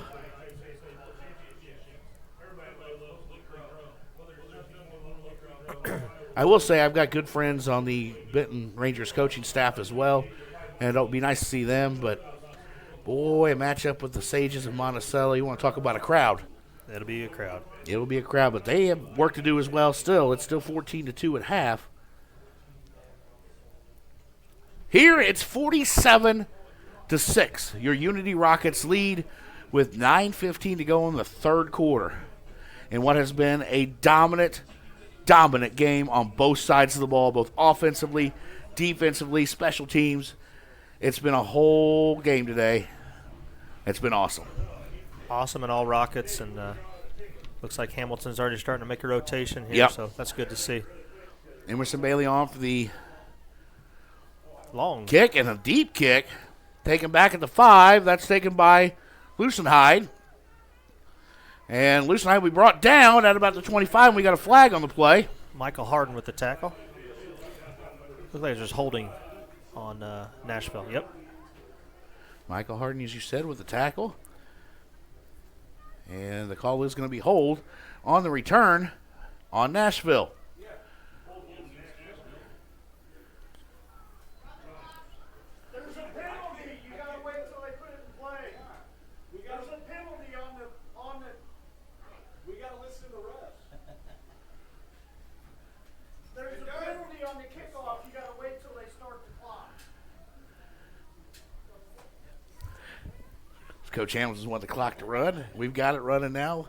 I will say I've got good friends on the Benton Rangers coaching staff as well, and it'll be nice to see them. But, boy, a matchup with the Sages of Monticello. You want to talk about a crowd. It'll be a crowd. It'll be a crowd, but they have work to do as well still. It's still 14-2 at half. Here it's 47-6. Your Unity Rockets lead with 9:15 to go in the third quarter. In what has been a dominant game on both sides of the ball, both offensively, defensively, special teams. It's been a whole game today. It's been awesome. Awesome, and all Rockets, and looks like Hamilton's already starting to make a rotation here, so that's good to see. Emerson Bailey on for the long kick, and a deep kick. Taken back at the 5. That's taken by Lucenhide. And Lucenhide will be brought down at about the 25, and we got a flag on the play. Michael Harden with the tackle. Looks like there's holding on Nashville. Yep. Michael Harden, as you said, with the tackle. And the call is going to be hold on the return on Nashville. There's a penalty. You got to wait until they put it in play. There's a penalty on the. We got to listen to the refs. There's a penalty on the kickoff. You got to wait till they start the clock. Coach Hamilton wants the clock to run. We've got it running now.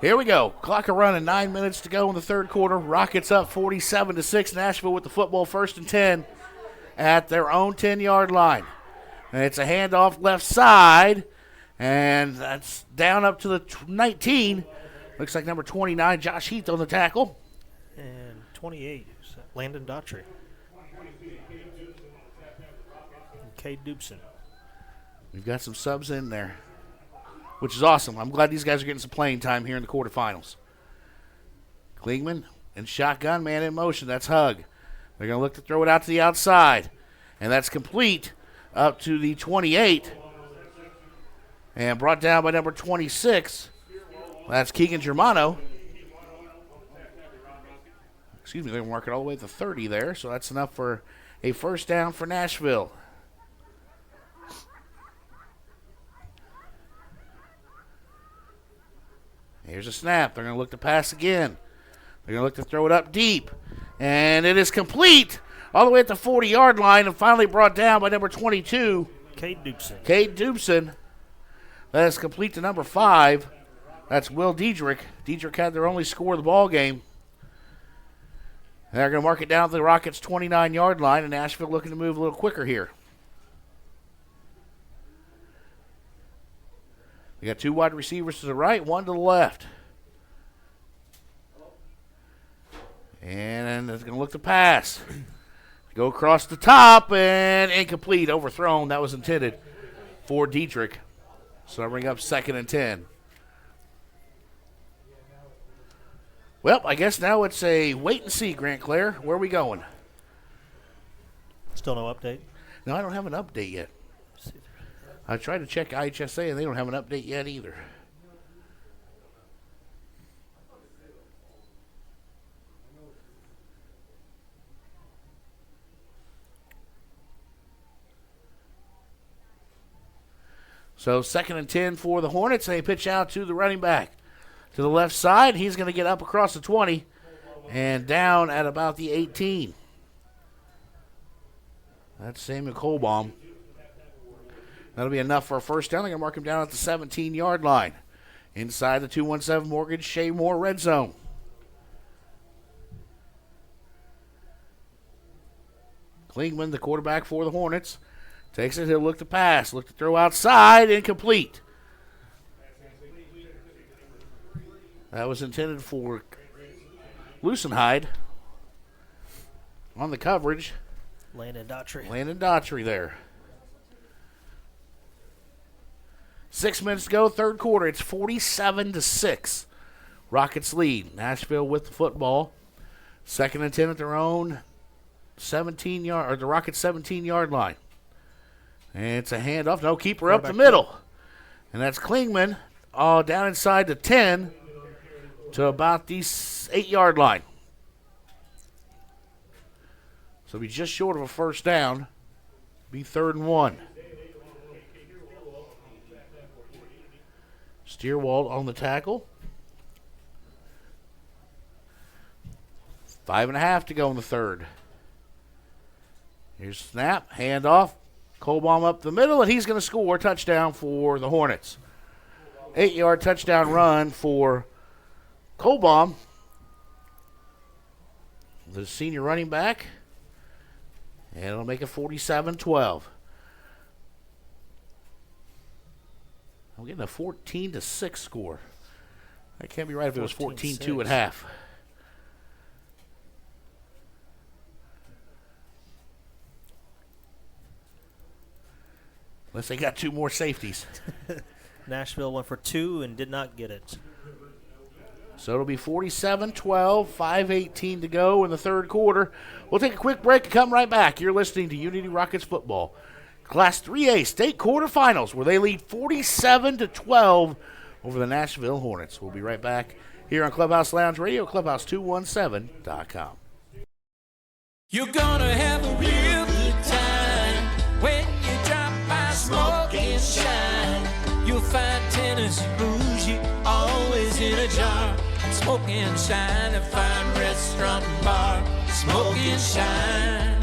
Here we go. Clock are running. 9 minutes to go in the third quarter. Rockets up 47-6. Nashville with the football, 1st and 10 at their own 10-yard line. And it's a handoff left side, and that's down up to the 19. Looks like number 29, Josh Heath, on the tackle. And 28, Landon Daughtry. Cade Gibson. We've got some subs in there, which is awesome. I'm glad these guys are getting some playing time here in the quarterfinals. Klingman and shotgun, man in motion. That's Hug. They're going to look to throw it out to the outside, and that's complete up to the 28 and brought down by number 26. That's Keegan Germano. Excuse me, they're going to mark it all the way to the 30 there, so that's enough for a first down for Nashville. Here's a snap. They're going to look to pass again. They're going to look to throw it up deep. And it is complete all the way at the 40-yard line and finally brought down by number 22. Cade Gibson. Cade Gibson. That is complete to number 5. That's Will Diedrich. Diedrich had their only score of the ball game. They're going to mark it down to the Rockets' 29-yard line, and Nashville looking to move a little quicker here. We got 2 wide receivers to the right, 1 to the left. And it's going to look to pass. Go across the top and incomplete, overthrown. That was intended for Diedrich. So I bring up 2nd and 10. Well, I guess now it's a wait and see, Grant Cler. Where are we going? Still no update? No, I don't have an update yet. I tried to check IHSA, and they don't have an update yet either. So 2nd and 10 for the Hornets. They pitch out to the running back to the left side. He's going to get up across the 20 and down at about the 18. That's Samuel Kohlbaum. That'll be enough for a first down. They're going to mark him down at the 17-yard line. Inside the 217 Mortgage Shea Moore red zone. Klingman, the quarterback for the Hornets, takes it. He'll look to pass. Look to throw outside. Incomplete. That was intended for Lucenhide on the coverage. Landon Daughtry there. 6 minutes to go, third quarter. It's 47-6. Rockets lead. Nashville with the football. 2nd and 10 at their own 17-yard, or the Rockets' 17-yard line. And it's a handoff. No, keeper up the middle. And that's Klingman down inside the 10 to about the 8-yard line. So be just short of a first down. Be 3rd and 1. Steerwald on the tackle. 5.5 to go in the third. Here's snap, handoff. Kohlbaum up the middle, and he's going to score a touchdown for the Hornets. 8-yard touchdown run for Kohlbaum, the senior running back. And it'll make it 47-12. I'm getting a 14-6 score. That can't be right if it was 14-2 at half. Unless they got 2 more safeties. Nashville went for 2 and did not get it. So it'll be 47-12, 5:18 to go in the third quarter. We'll take a quick break and come right back. You're listening to Unity Rockets football. Class 3A state quarterfinals where they lead 47-12 over the Nashville Hornets. We'll be right back here on Clubhouse Lounge Radio, clubhouse217.com. You're gonna have a real good time when you drop by Smoke and Shine. You'll find Tennessee bougie always in a jar. Smoke and Shine, a fine restaurant and bar. Smoke and Shine.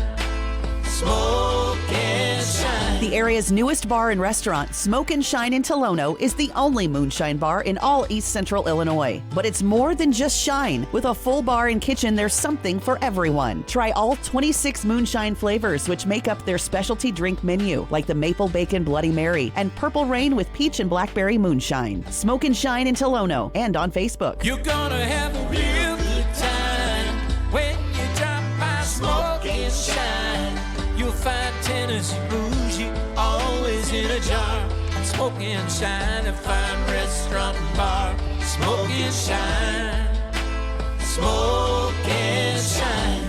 Smoke and Shine. The area's newest bar and restaurant, Smoke and Shine in Tolono, is the only moonshine bar in all East Central Illinois. But it's more than just shine. With a full bar and kitchen, there's something for everyone. Try all 26 moonshine flavors, which make up their specialty drink menu, like the Maple Bacon Bloody Mary and Purple Rain with Peach and Blackberry Moonshine. Smoke and Shine in Tolono and on Facebook. You're gonna have a real good time when you drop by Smoke and Shine. You'll find Tennessee bougie always in a jar. Smoke and Shine, a fine restaurant and bar. Smoke and Shine. Smoke and Shine.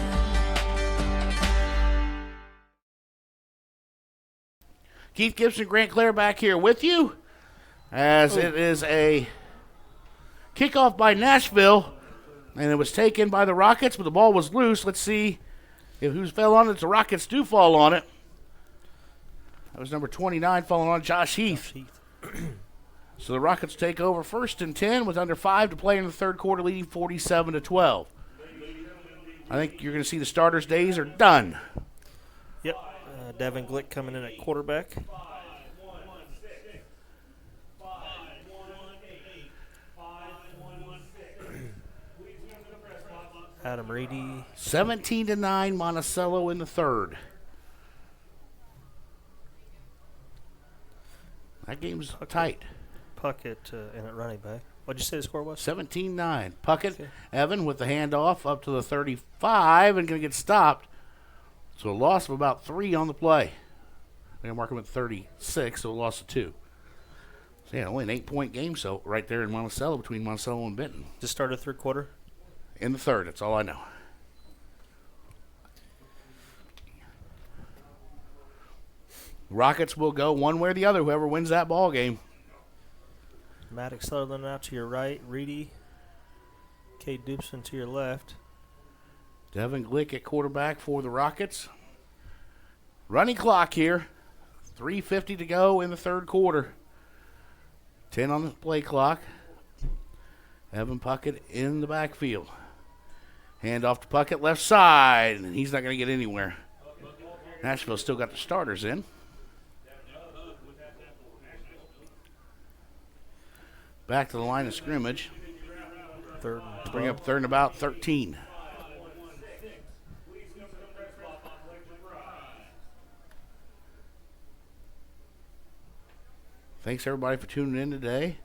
Keith Gibson, Grant Cler back here with you as it is a kickoff by Nashville, and it was taken by the Rockets, but the ball was loose. Let's see if who's fell on it. The Rockets do fall on it. That was number 29 falling on Josh Heath. So the Rockets take over first and 10 with under 5 to play in the third quarter, leading 47-12. I think you're going to see the starters' days are done. Yep. Devin Glick coming in at quarterback. Adam Reedy. 17-9 Monticello in the third. That game's tight. Puckett in at running back. What'd you say the score was? 17-9. Puckett, Okay. Evan with the handoff up to the 35 and going to get stopped. So a loss of about 3 on the play. They're going to mark him at 36, so a loss of 2. So yeah, only an 8-point game so right there in Monticello between Monticello and Benton. Just started third quarter? In the third, that's all I know. Rockets will go one way or the other, whoever wins that ball game. Maddox Sutherland out to your right. Reedy. Cade Gibson to your left. Devin Glick at quarterback for the Rockets. Running clock here. 3:50 to go in the third quarter. 10 on the play clock. Evan Puckett in the backfield. Hand off to Puckett, left side, and he's not going to get anywhere. Nashville still got the starters in. Back to the line of scrimmage. Third and 12. Bring up third and about 13. Thanks, everybody, for tuning in today.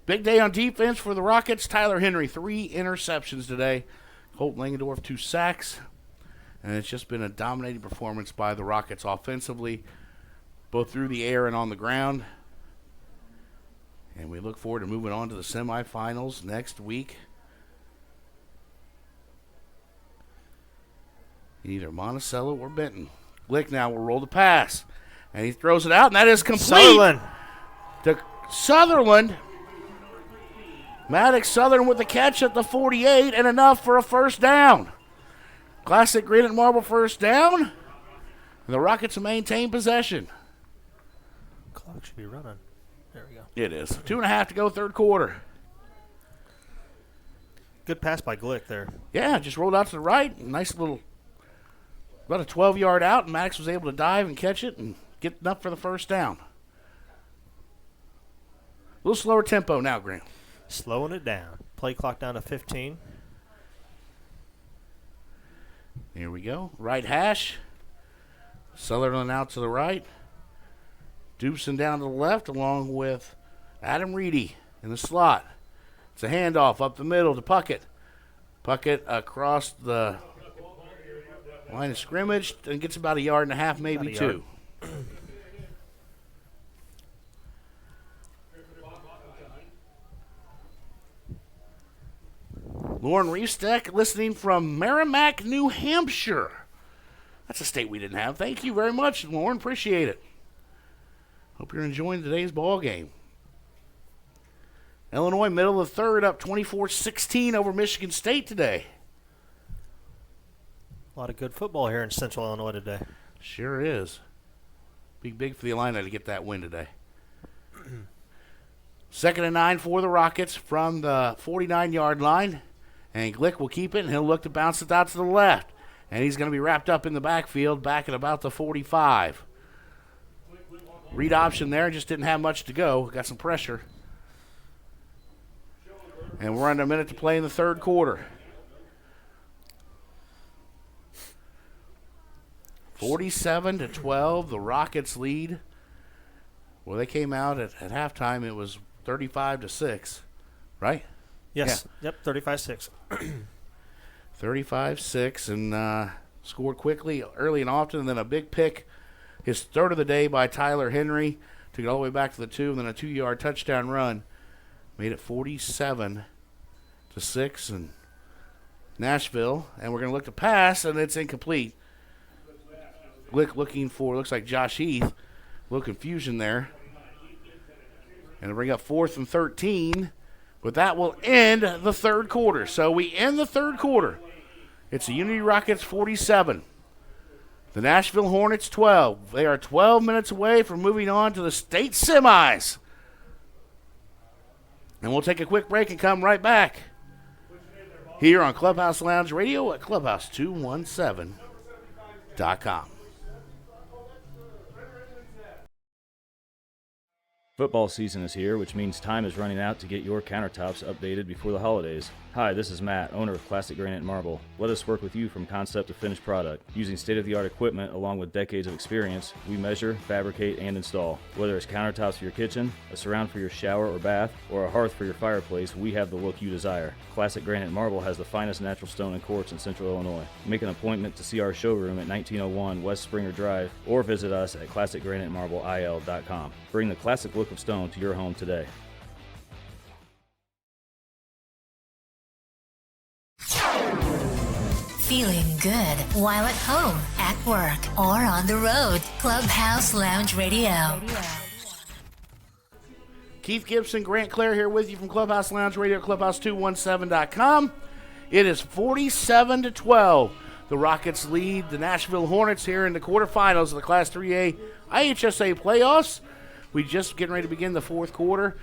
Big day on defense for the Rockets. Tyler Henry, 3 interceptions today. Colt Langendorf, 2 sacks. And it's just been a dominating performance by the Rockets offensively, both through the air and on the ground. And we look forward to moving on to the semifinals next week. Either Monticello or Benton. Glick now will roll the pass. And he throws it out, and that is complete. Sutherland. To Sutherland. Maddox Sutherland with the catch at the 48 and enough for a first down. Classic granite marble first down. And the Rockets maintain possession. Clock should be running. There we go. It is. 2.5 to go, third quarter. Good pass by Glick there. Yeah, just rolled out to the right. Nice little, about a 12-yard out, and Maddox was able to dive and catch it and get enough for the first down. A little slower tempo now, Grant. Slowing it down. Play clock down to 15. Here we go. Right hash. Sutherland out to the right. Gibson down to the left along with Adam Reedy in the slot. It's a handoff up the middle to Puckett. Puckett across the line of scrimmage and gets about 1.5 yards, maybe 2. Lauren Reefsteck listening from Merrimack, New Hampshire. That's a state we didn't have. Thank you very much, Lauren. Appreciate it. Hope you're enjoying today's ball game. Illinois, middle of the third, up 24-16 over Michigan State today. A lot of good football here in Central Illinois today. Sure is. Be big for the Illini to get that win today. 2nd and 9 for the Rockets from the 49-yard line. And Glick will keep it, and he'll look to bounce it out to the left. And he's going to be wrapped up in the backfield back at about the 45. Read option there, just didn't have much to go. Got some pressure. And we're under a minute to play in the third quarter. 47-12, the Rockets lead. Well, they came out at halftime. It was 35-6, right? Yes. Yeah. Yep, 35-6. 35-6, and scored quickly, early and often, and then a big pick. His third of the day by Tyler Henry. Took it all the way back to the 2, and then a 2-yard touchdown run. Made it 47-6 in Nashville. And we're going to look to pass, and it's incomplete. Glick looking for, looks like Josh Heath. A little confusion there. And bring up 4th and 13. But that will end the third quarter. So we end the third quarter. It's the Unity Rockets 47. The Nashville Hornets 12. They are 12 minutes away from moving on to the state semis. And we'll take a quick break and come right back here on Clubhouse Lounge Radio at clubhouse217.com. Football season is here, which means time is running out to get your countertops updated before the holidays. Hi, this is Matt, owner of Classic Granite Marble. Let us work with you from concept to finished product. Using state-of-the-art equipment along with decades of experience, we measure, fabricate, and install. Whether it's countertops for your kitchen, a surround for your shower or bath, or a hearth for your fireplace, we have the look you desire. Classic Granite Marble has the finest natural stone and quartz in Central Illinois. Make an appointment to see our showroom at 1901 West Springer Drive or visit us at ClassicGraniteMarbleIL.com. Bring the classic look of stone to your home today. Feeling good while at home, at work, or on the road. Clubhouse Lounge Radio. Keith Gibson, Grant Cler here with you from Clubhouse Lounge Radio, clubhouse217.com. It is 47-12. The Rockets lead the Nashville Hornets here in the quarterfinals of the Class 3A IHSA playoffs. We just getting ready to begin the fourth quarter,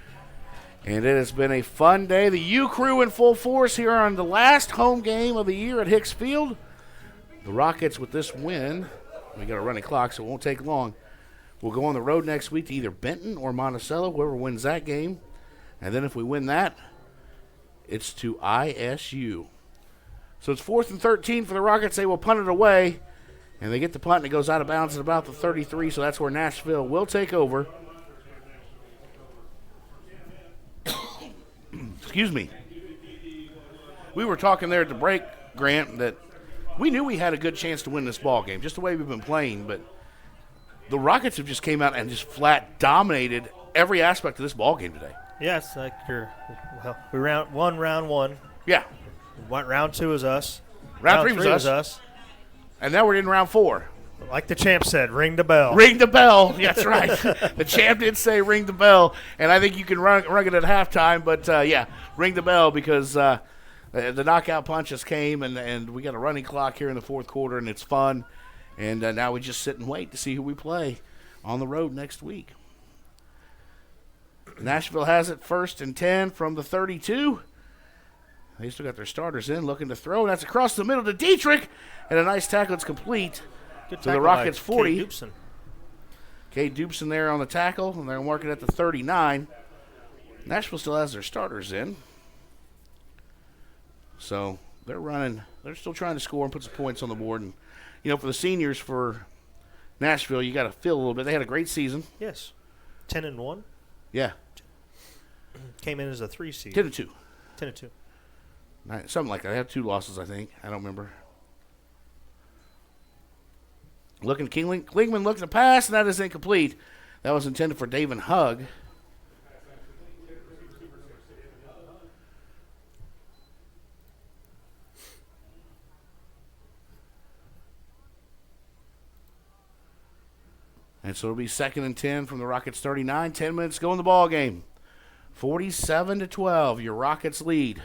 and it has been a fun day. The U Crew in full force here on the last home game of the year at Hicks Field. The Rockets with this win, we got a running clock, so it won't take long. We'll go on the road next week to either Benton or Monticello, whoever wins that game. And then if we win that, it's to ISU. So it's 4th and 13 for the Rockets. They will punt it away, and they get the punt, and it goes out of bounds at about the 33, so that's where Nashville will take over. Excuse me. We were talking there at the break, Grant, that we knew we had a good chance to win this ball game, just the way we've been playing, but the Rockets have just came out and just flat dominated every aspect of this ball game today. Yeah, it's like we won round one. Yeah. Round two is us. Round three was us. And now we're in round 4. Like the champ said, ring the bell. Ring the bell. That's right. The champ did say ring the bell, and I think you can run it at halftime. But, yeah, ring the bell because the knockout punches came, and we got a running clock here in the fourth quarter, and it's fun. And now we just sit and wait to see who we play on the road next week. Nashville has it 1st and 10 from the 32. They still got their starters in, looking to throw. And that's across the middle to Dietrich, and a nice tackle. It's complete. Good to the Rockets 40. Cade Dubson there on the tackle, and they're marking at the 39. Nashville still has their starters in. So they're running. They're still trying to score and put some points on the board. And, you know, for the seniors for Nashville, you got to feel a little bit. They had a great season. Yes. 10-1? Yeah. Came in as a 3 seed. 10-2. 10-2. Something like that. They had 2 losses, I think. I don't remember. Looking, Klingman looking to pass, and that is incomplete. That was intended for David Hugg. And so it'll be 2nd and 10 from the Rockets 39. 10 minutes to go in the ball game. 47-12, your Rockets lead.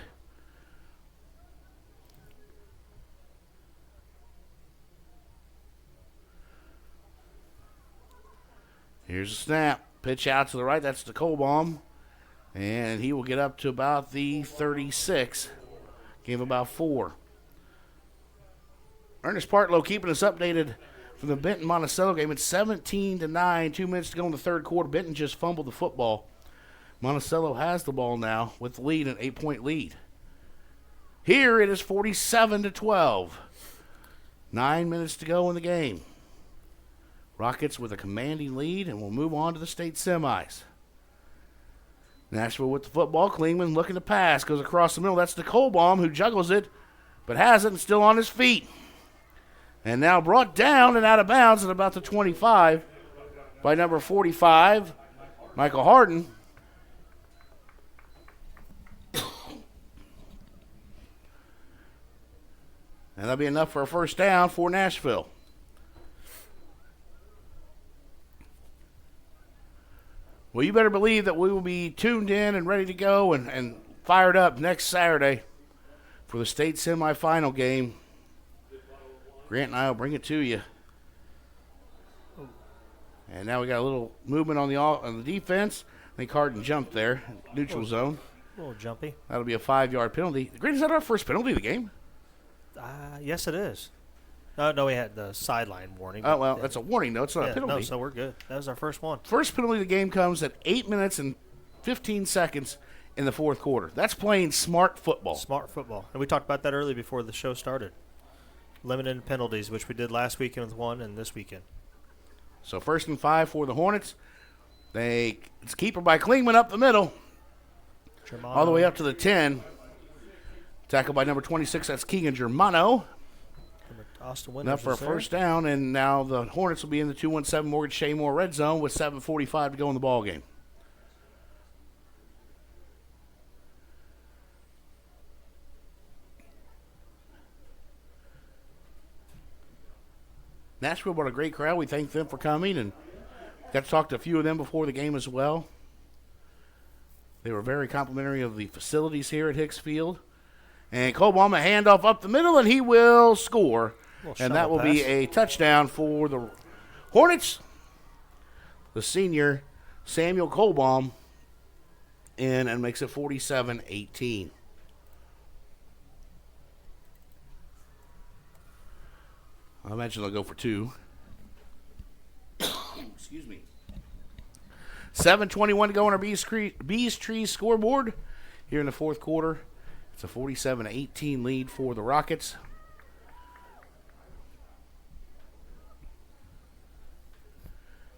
Here's a snap. Pitch out to the right. That's the Colbaum. And he will get up to about the 36. Gave about 4. Ernest Partlow keeping us updated from the Benton-Monticello game. It's 17-9. 2 minutes to go in the third quarter. Benton just fumbled the football. Monticello has the ball now with the lead, an 8-point lead. Here it is 47-12. 9 minutes to go in the game. Rockets with a commanding lead, and we'll move on to the state semis. Nashville with the football. Klingman looking to pass. Goes across the middle. That's the Colbaum who juggles it, but has it and still on his feet. And now brought down and out of bounds at about the 25 by number 45, Michael Harden. And that'll be enough for a first down for Nashville. Well, you better believe that we will be tuned in and ready to go and fired up next Saturday for the state semifinal game. Grant and I will bring it to you. And now we got a little movement on the defense. I think Harden jumped there, neutral zone. A little jumpy. That'll be a 5-yard penalty. Grant, is that our first penalty of the game? Yes, it is. No, we had the sideline warning. Oh, well, that's a warning, though. It's not a penalty. No, so we're good. That was our first one. First penalty of the game comes at 8 minutes and 15 seconds in the fourth quarter. That's playing smart football. Smart football. And we talked about that early before the show started. Limited penalties, which we did last weekend with one and this weekend. So 1st and 5 for the Hornets. It's keeper by Klingman up the middle. Germano. All the way up to the 10. Tackled by number 26. That's Keegan Germano. Enough for a first down, and now the Hornets will be in the 217 Morgan Shea Moore red zone with 7:45 to go in the ball game. Nashville brought a great crowd. We thank them for coming, and got to talk to a few of them before the game as well. They were very complimentary of the facilities here at Hicks Field. And Colbaum, a handoff up the middle, and he will score. And that will be a touchdown for the Hornets. The senior, Samuel Colbaum, in and makes it 47-18. I imagine they'll go for 2. Excuse me. 7:21 to go on our Bees Trees scoreboard here in the fourth quarter. It's a 47-18 lead for the Rockets.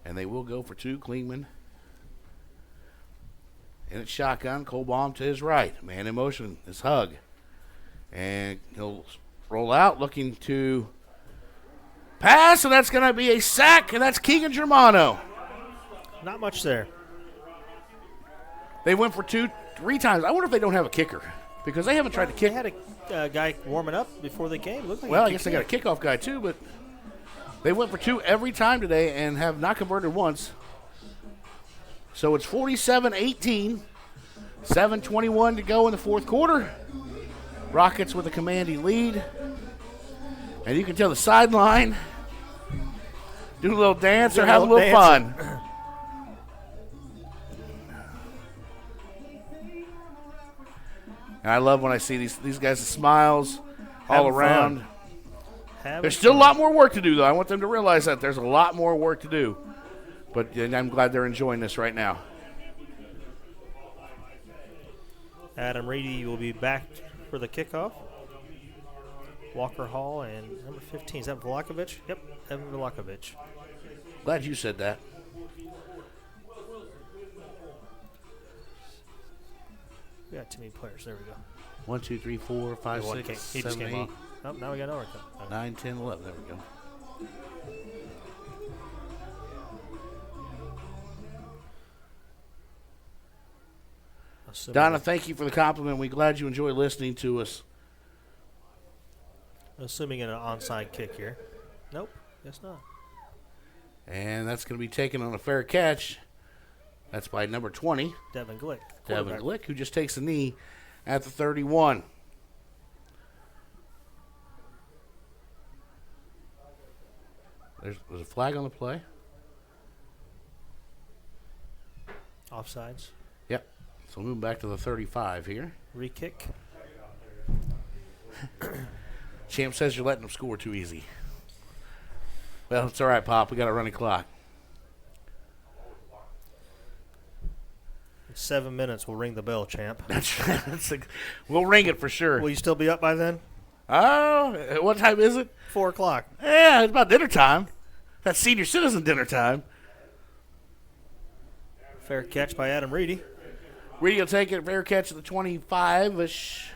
And they will go for 2. Klingman. And it's shotgun. Colbaum to his right. Man in motion is Hug. And he'll roll out looking to pass. And that's going to be a sack. And that's Keegan Germano. Not much there. They went for 3 times. I wonder if they don't have a kicker. Because they haven't tried to kick. They had a guy warming up before the game. Looked like well, I guess they got a kickoff guy too, but they went for 2 every time today and have not converted once. So it's 47-18. 7:21 to go in the fourth quarter. Rockets with a commanding lead. And you can tell the sideline doing a little dance or having a little fun. And I love when I see these guys' smiles all around. There's still a lot more work to do, though. I want them to realize that there's a lot more work to do. But I'm glad they're enjoying this right now. Adam Reedy will be back for the kickoff. Walker Hall and number 15. Is that Vlakovic? Yep, Evan Vlakovic. Glad you said that. We got too many players. There we go. 1, 2, 3, 4, 5, 6, He just 7, came 8. off. Oh, now we got North. 9, 10, 11. There we go. Donna, thank you for the compliment. We're glad you enjoy listening to us. Assuming an onside kick here. Nope, guess not. And that's going to be taken on a fair catch. That's by number 20. Devin Glick. Devin Glick, who just takes a knee at the 31. There's a flag on the play. Offsides. Yep. So moving back to the 35 here. Re-kick. Champ says you're letting them score too easy. Well, it's all right, Pop. We got a running clock. 7 minutes. We'll ring the bell, champ. We'll ring it for sure. Will you still be up by then? Oh, what time is it? 4 o'clock. Yeah, it's about dinner time. That's senior citizen dinner time. Fair catch by Adam Reedy. Reedy will take it. Fair catch at the 25-ish.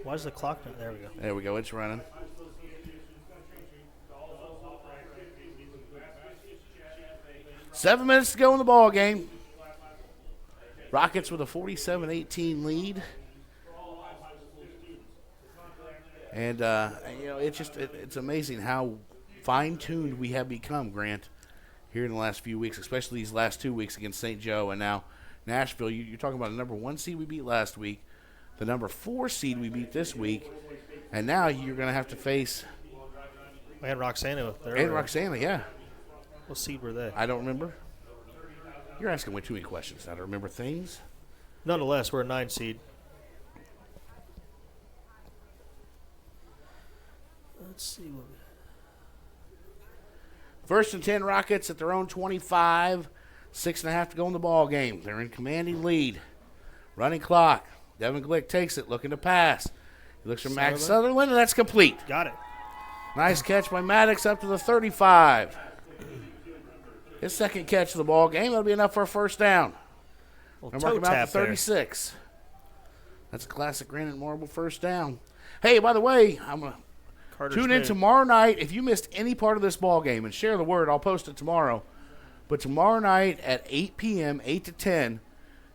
Why is the clock not? There we go. There we go. It's running. Seven minutes to go in the ball game. Rockets with a 47-18 lead. And, it's amazing how fine-tuned we have become, Grant, here in the last few weeks, especially these last 2 weeks against St. Joe and now Nashville. You're talking about the number 1 seed we beat last week, the number 4 seed we beat this week, and now you're going to have to face. And Roxana. And Roxana, yeah. What seed were they? I don't remember. You're asking way too many questions. I don't remember things. Nonetheless, we're a 9 seed. Let's see what. First and 10 Rockets at their own 25. 6.5 to go in the ball game. They're in commanding lead. Running clock. Devin Glick takes it, looking to pass. He looks for Max Sutherland, and that's complete. Got it. Nice catch by Maddox up to the 35. His second catch of the ball game. That'll be enough for a first down. I'm marking him out to 36. There. That's a classic granite marble first down. Hey, by the way, I'm going to tune in tomorrow night. If you missed any part of this ball game, and share the word, I'll post it tomorrow. But tomorrow night at 8 p.m., 8 to 10,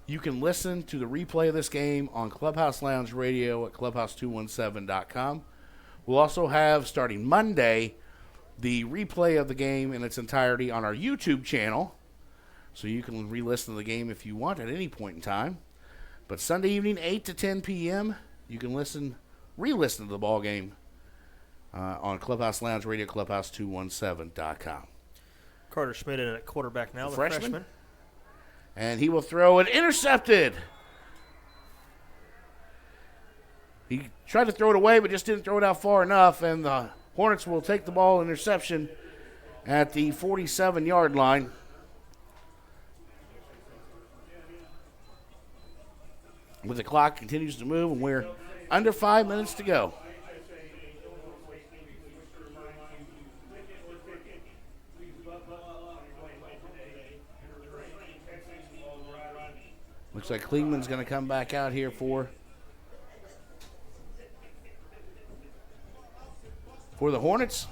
you can listen to the replay of this game on Clubhouse Lounge Radio at clubhouse217.com. We'll also have, starting Monday, the replay of the game in its entirety on our YouTube channel. So you can re-listen to the game if you want at any point in time. But Sunday evening, 8 to 10 p.m., you can re-listen to the ball game on Clubhouse Lounge Radio, clubhouse217.com. Carter Schmidt in at quarterback now, the freshman. And he will throw it intercepted. He tried to throw it away, but just didn't throw it out far enough, and the Hornets will take the ball interception at the 47-yard line. But the clock continues to move, and we're under 5 minutes to go. Looks like Klingman's going to come back out here for the Hornets.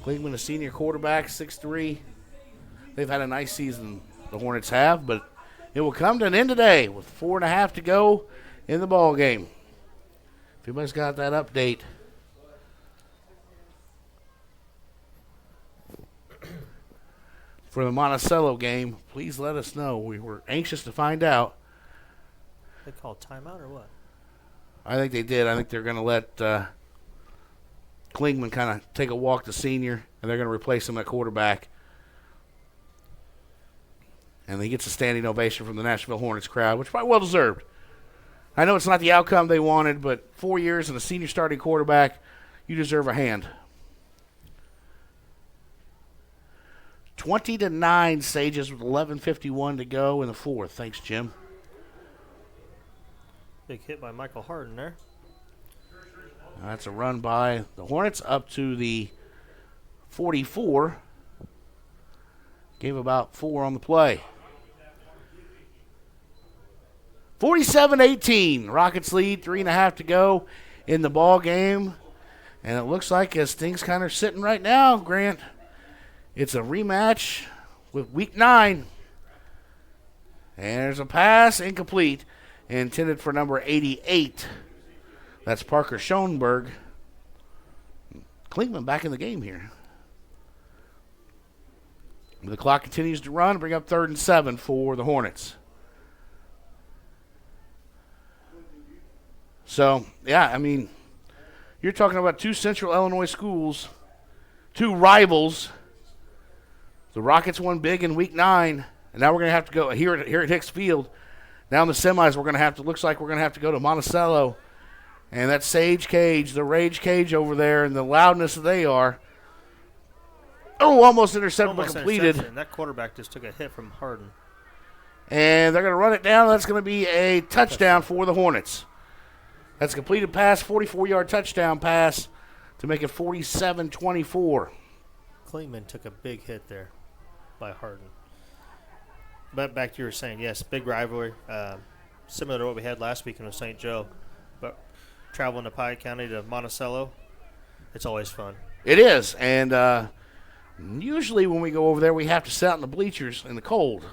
Klingman, a senior quarterback, 6'3". They've had a nice season, the Hornets have, but it will come to an end today with 4.5 to go in the ball game. If anybody's got that update. For the Monticello game, please let us know. We were anxious to find out. They called timeout or what? I think they did. I think they're going to let Klingman kind of take a walk to senior, and they're going to replace him at quarterback. And he gets a standing ovation from the Nashville Hornets crowd, which is probably well deserved. I know it's not the outcome they wanted, but 4 years and a senior starting quarterback, you deserve a hand. 20-9 Sages with 11:51 to go in the fourth. Thanks, Jim. Big hit by Michael Harden there. That's a run by the Hornets up to the 44. Gave about 4 on the play. 47-18. Rockets lead, 3.5 to go in the ball game. And it looks like as things kind of sitting right now, Grant, it's a rematch with Week 9. And there's a pass, incomplete, intended for number 88. That's Parker Schoenberg. Klinkman back in the game here. The clock continues to run. Bring up 3rd and 7 for the Hornets. So, yeah, I mean, you're talking about 2 Central Illinois schools, 2 rivals. The Rockets won big in Week 9, and now we're going to have to go here at Hicks Field. Now in the semis, looks like we're going to have to go to Monticello. And that Sage Cage, the Rage Cage over there, and the loudness that they are. Oh, almost intercepted but completed. That quarterback just took a hit from Harden. And they're going to run it down. That's going to be a touchdown for the Hornets. That's a completed pass, 44-yard touchdown pass to make it 47-24. Klinkman took a big hit there by Harden. But back to you were saying, yes, big rivalry. Similar to what we had last weekend with St. Joe. But traveling to Pike County to Monticello, it's always fun. It is. And usually when we go over there, we have to sit out in the bleachers in the cold.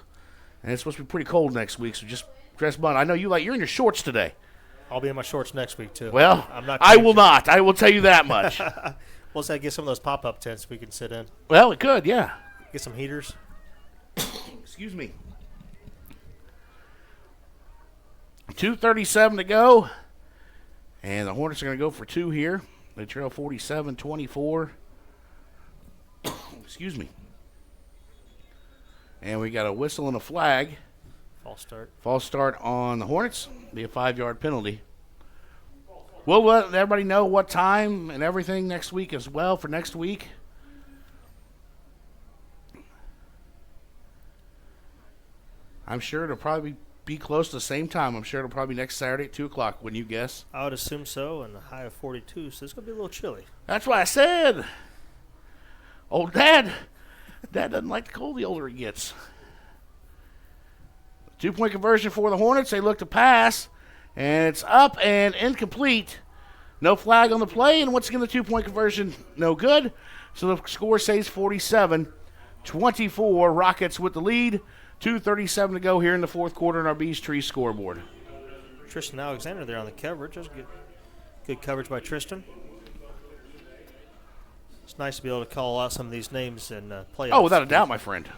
And it's supposed to be pretty cold next week, so just dress bun. I know you're in your shorts today. I'll be in my shorts next week, too. Well, I'm not I will not. I will tell you that much. We'll say get some of those pop-up tents we can sit in. Well, it could, yeah. Get some heaters. Excuse me. 2:37 to go. And the Hornets are going to go for 2 here. They trail 47-24. Excuse me. And we got a whistle and a flag. False start. False start on the Hornets. Be a 5-yard penalty. We'll let everybody know what time and everything next week as well for next week. I'm sure it'll probably be close to the same time. I'm sure it'll probably be next Saturday at 2 o'clock, wouldn't you guess? I would assume so, and a high of 42, so it's going to be a little chilly. That's what I said. Old Dad doesn't like the cold the older he gets. 2-point conversion for the Hornets. They look to pass, and it's up and incomplete. No flag on the play, and once again the 2-point conversion, no good. So the score stays 47-24. Rockets with the lead. 2:37 to go here in the 4th quarter on our Bees Tree scoreboard. Tristan Alexander there on the coverage. That's good coverage by Tristan. It's nice to be able to call out some of these names and playoffs. Oh, without a doubt, my friend.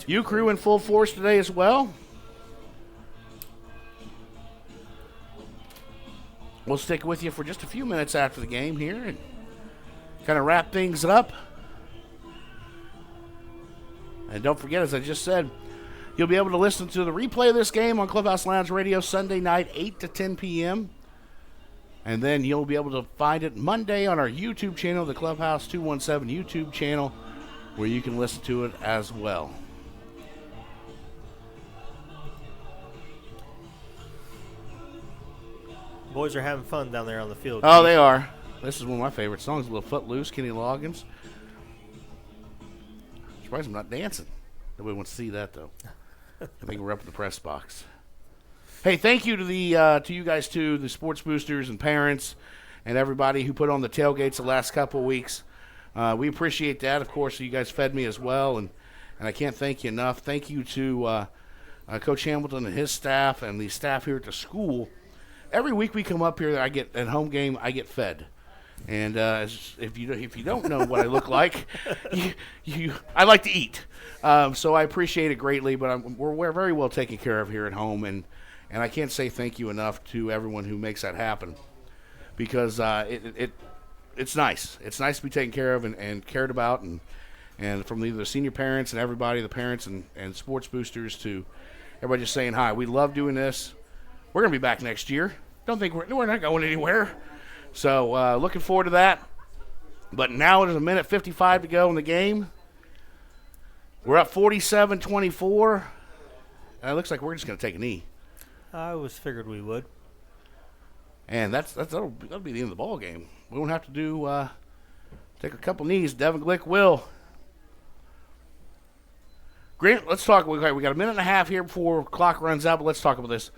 U Crew in full force today as well. We'll stick with you for just a few minutes after the game here and kind of wrap things up. And don't forget, as I just said, you'll be able to listen to the replay of this game on Clubhouse Lounge Radio Sunday night, 8 to 10 p.m. And then you'll be able to find it Monday on our YouTube channel, the Clubhouse 217 YouTube channel, where you can listen to it as well. Boys are having fun down there on the field. Oh, they are. This is one of my favorite songs, a little Footloose, Kenny Loggins. Surprised I'm not dancing. Nobody wants to see that, though. I think we're up in the press box. Hey, thank you to you guys, too, the sports boosters and parents and everybody who put on the tailgates the last couple of weeks. We appreciate that. Of course, you guys fed me as well, and I can't thank you enough. Thank you to Coach Hamilton and his staff and the staff here at the school. Every week we come up here, I get at home game, I get fed. And if you don't know what I look like, I like to eat. So I appreciate it greatly, but we're very well taken care of here at home, and I can't say thank you enough to everyone who makes that happen, because it's nice. It's nice to be taken care of and cared about, and from the senior parents and everybody, the parents and sports boosters, to everybody just saying hi. We love doing this. We're going to be back next year. Don't think we're not going anywhere. So looking forward to that. But now there's 1:55 to go in the game. We're up 47-24. It looks like we're just going to take a knee. I was figured we would. And that'll be the end of the ball game. We won't have to do take a couple knees. Devin Glick will. Grant, let's talk. We got a minute and a half here before clock runs out, but let's talk about this.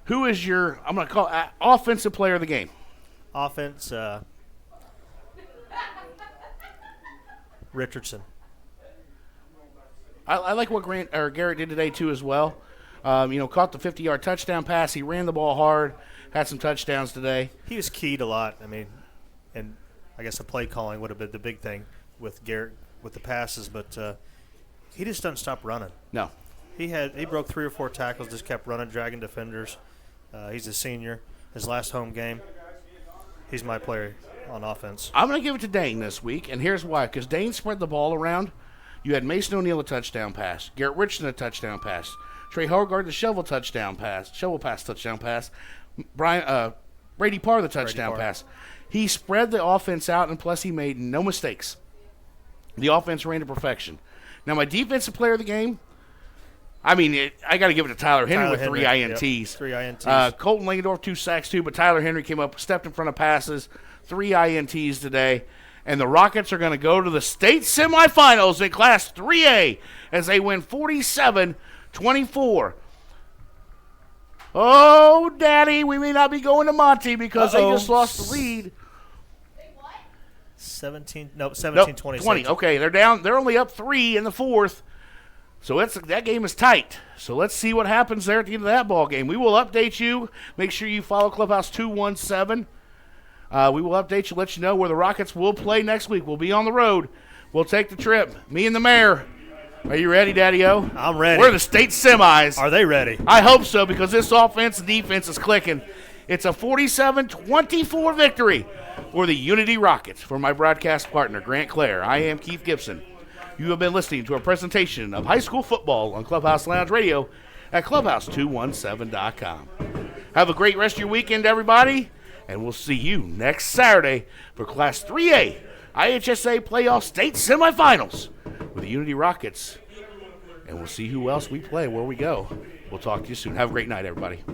Who is your, I'm going to call offensive player of the game? Offense, Richardson. I like what Garrett did today too as well. Caught the 50-yard touchdown pass. He ran the ball hard, had some touchdowns today. He was keyed a lot. I mean, and I guess the play calling would have been the big thing with Garrett with the passes, but he just doesn't stop running. No. He broke 3 or 4 tackles, just kept running, dragging defenders. He's a senior. His last home game, he's my player on offense. I'm going to give it to Dane this week, and here's why. Because Dane spread the ball around. You had Mason O'Neal a touchdown pass, Garrett Richardson a touchdown pass, Trey Hogard the shovel pass touchdown pass, Brady Parr the touchdown pass. He spread the offense out, and plus he made no mistakes. The offense ran to perfection. Now, my defensive player of the game, I got to give it to Tyler Henry with 3 INTs. Yep, 3 INTs. Colton Langendorf, 2 sacks too, but Tyler Henry came up, stepped in front of passes, 3 INTs today. And the Rockets are going to go to the state semifinals in Class 3A as they win 47-24. Oh, Daddy, we may not be going to Monty because they just lost the lead. 17-26. 20. Okay, they're down. They're only up 3 in the 4th. So that game is tight. So let's see what happens there at the end of that ball game. We will update you. Make sure you follow Clubhouse 217. We will update you, let you know where the Rockets will play next week. We'll be on the road. We'll take the trip. Me and the mayor. Are you ready, Daddy-O? I'm ready. We're the state semis. Are they ready? I hope so, because this offense and defense is clicking. It's a 47-24 victory for the Unity Rockets. For my broadcast partner, Grant Cler, I am Keith Gibson. You have been listening to a presentation of high school football on Clubhouse Lounge Radio at clubhouse217.com. Have a great rest of your weekend, everybody. And we'll see you next Saturday for Class 3A IHSA Playoff State Semifinals with the Unity Rockets. And we'll see who else we play, where we go. We'll talk to you soon. Have a great night, everybody.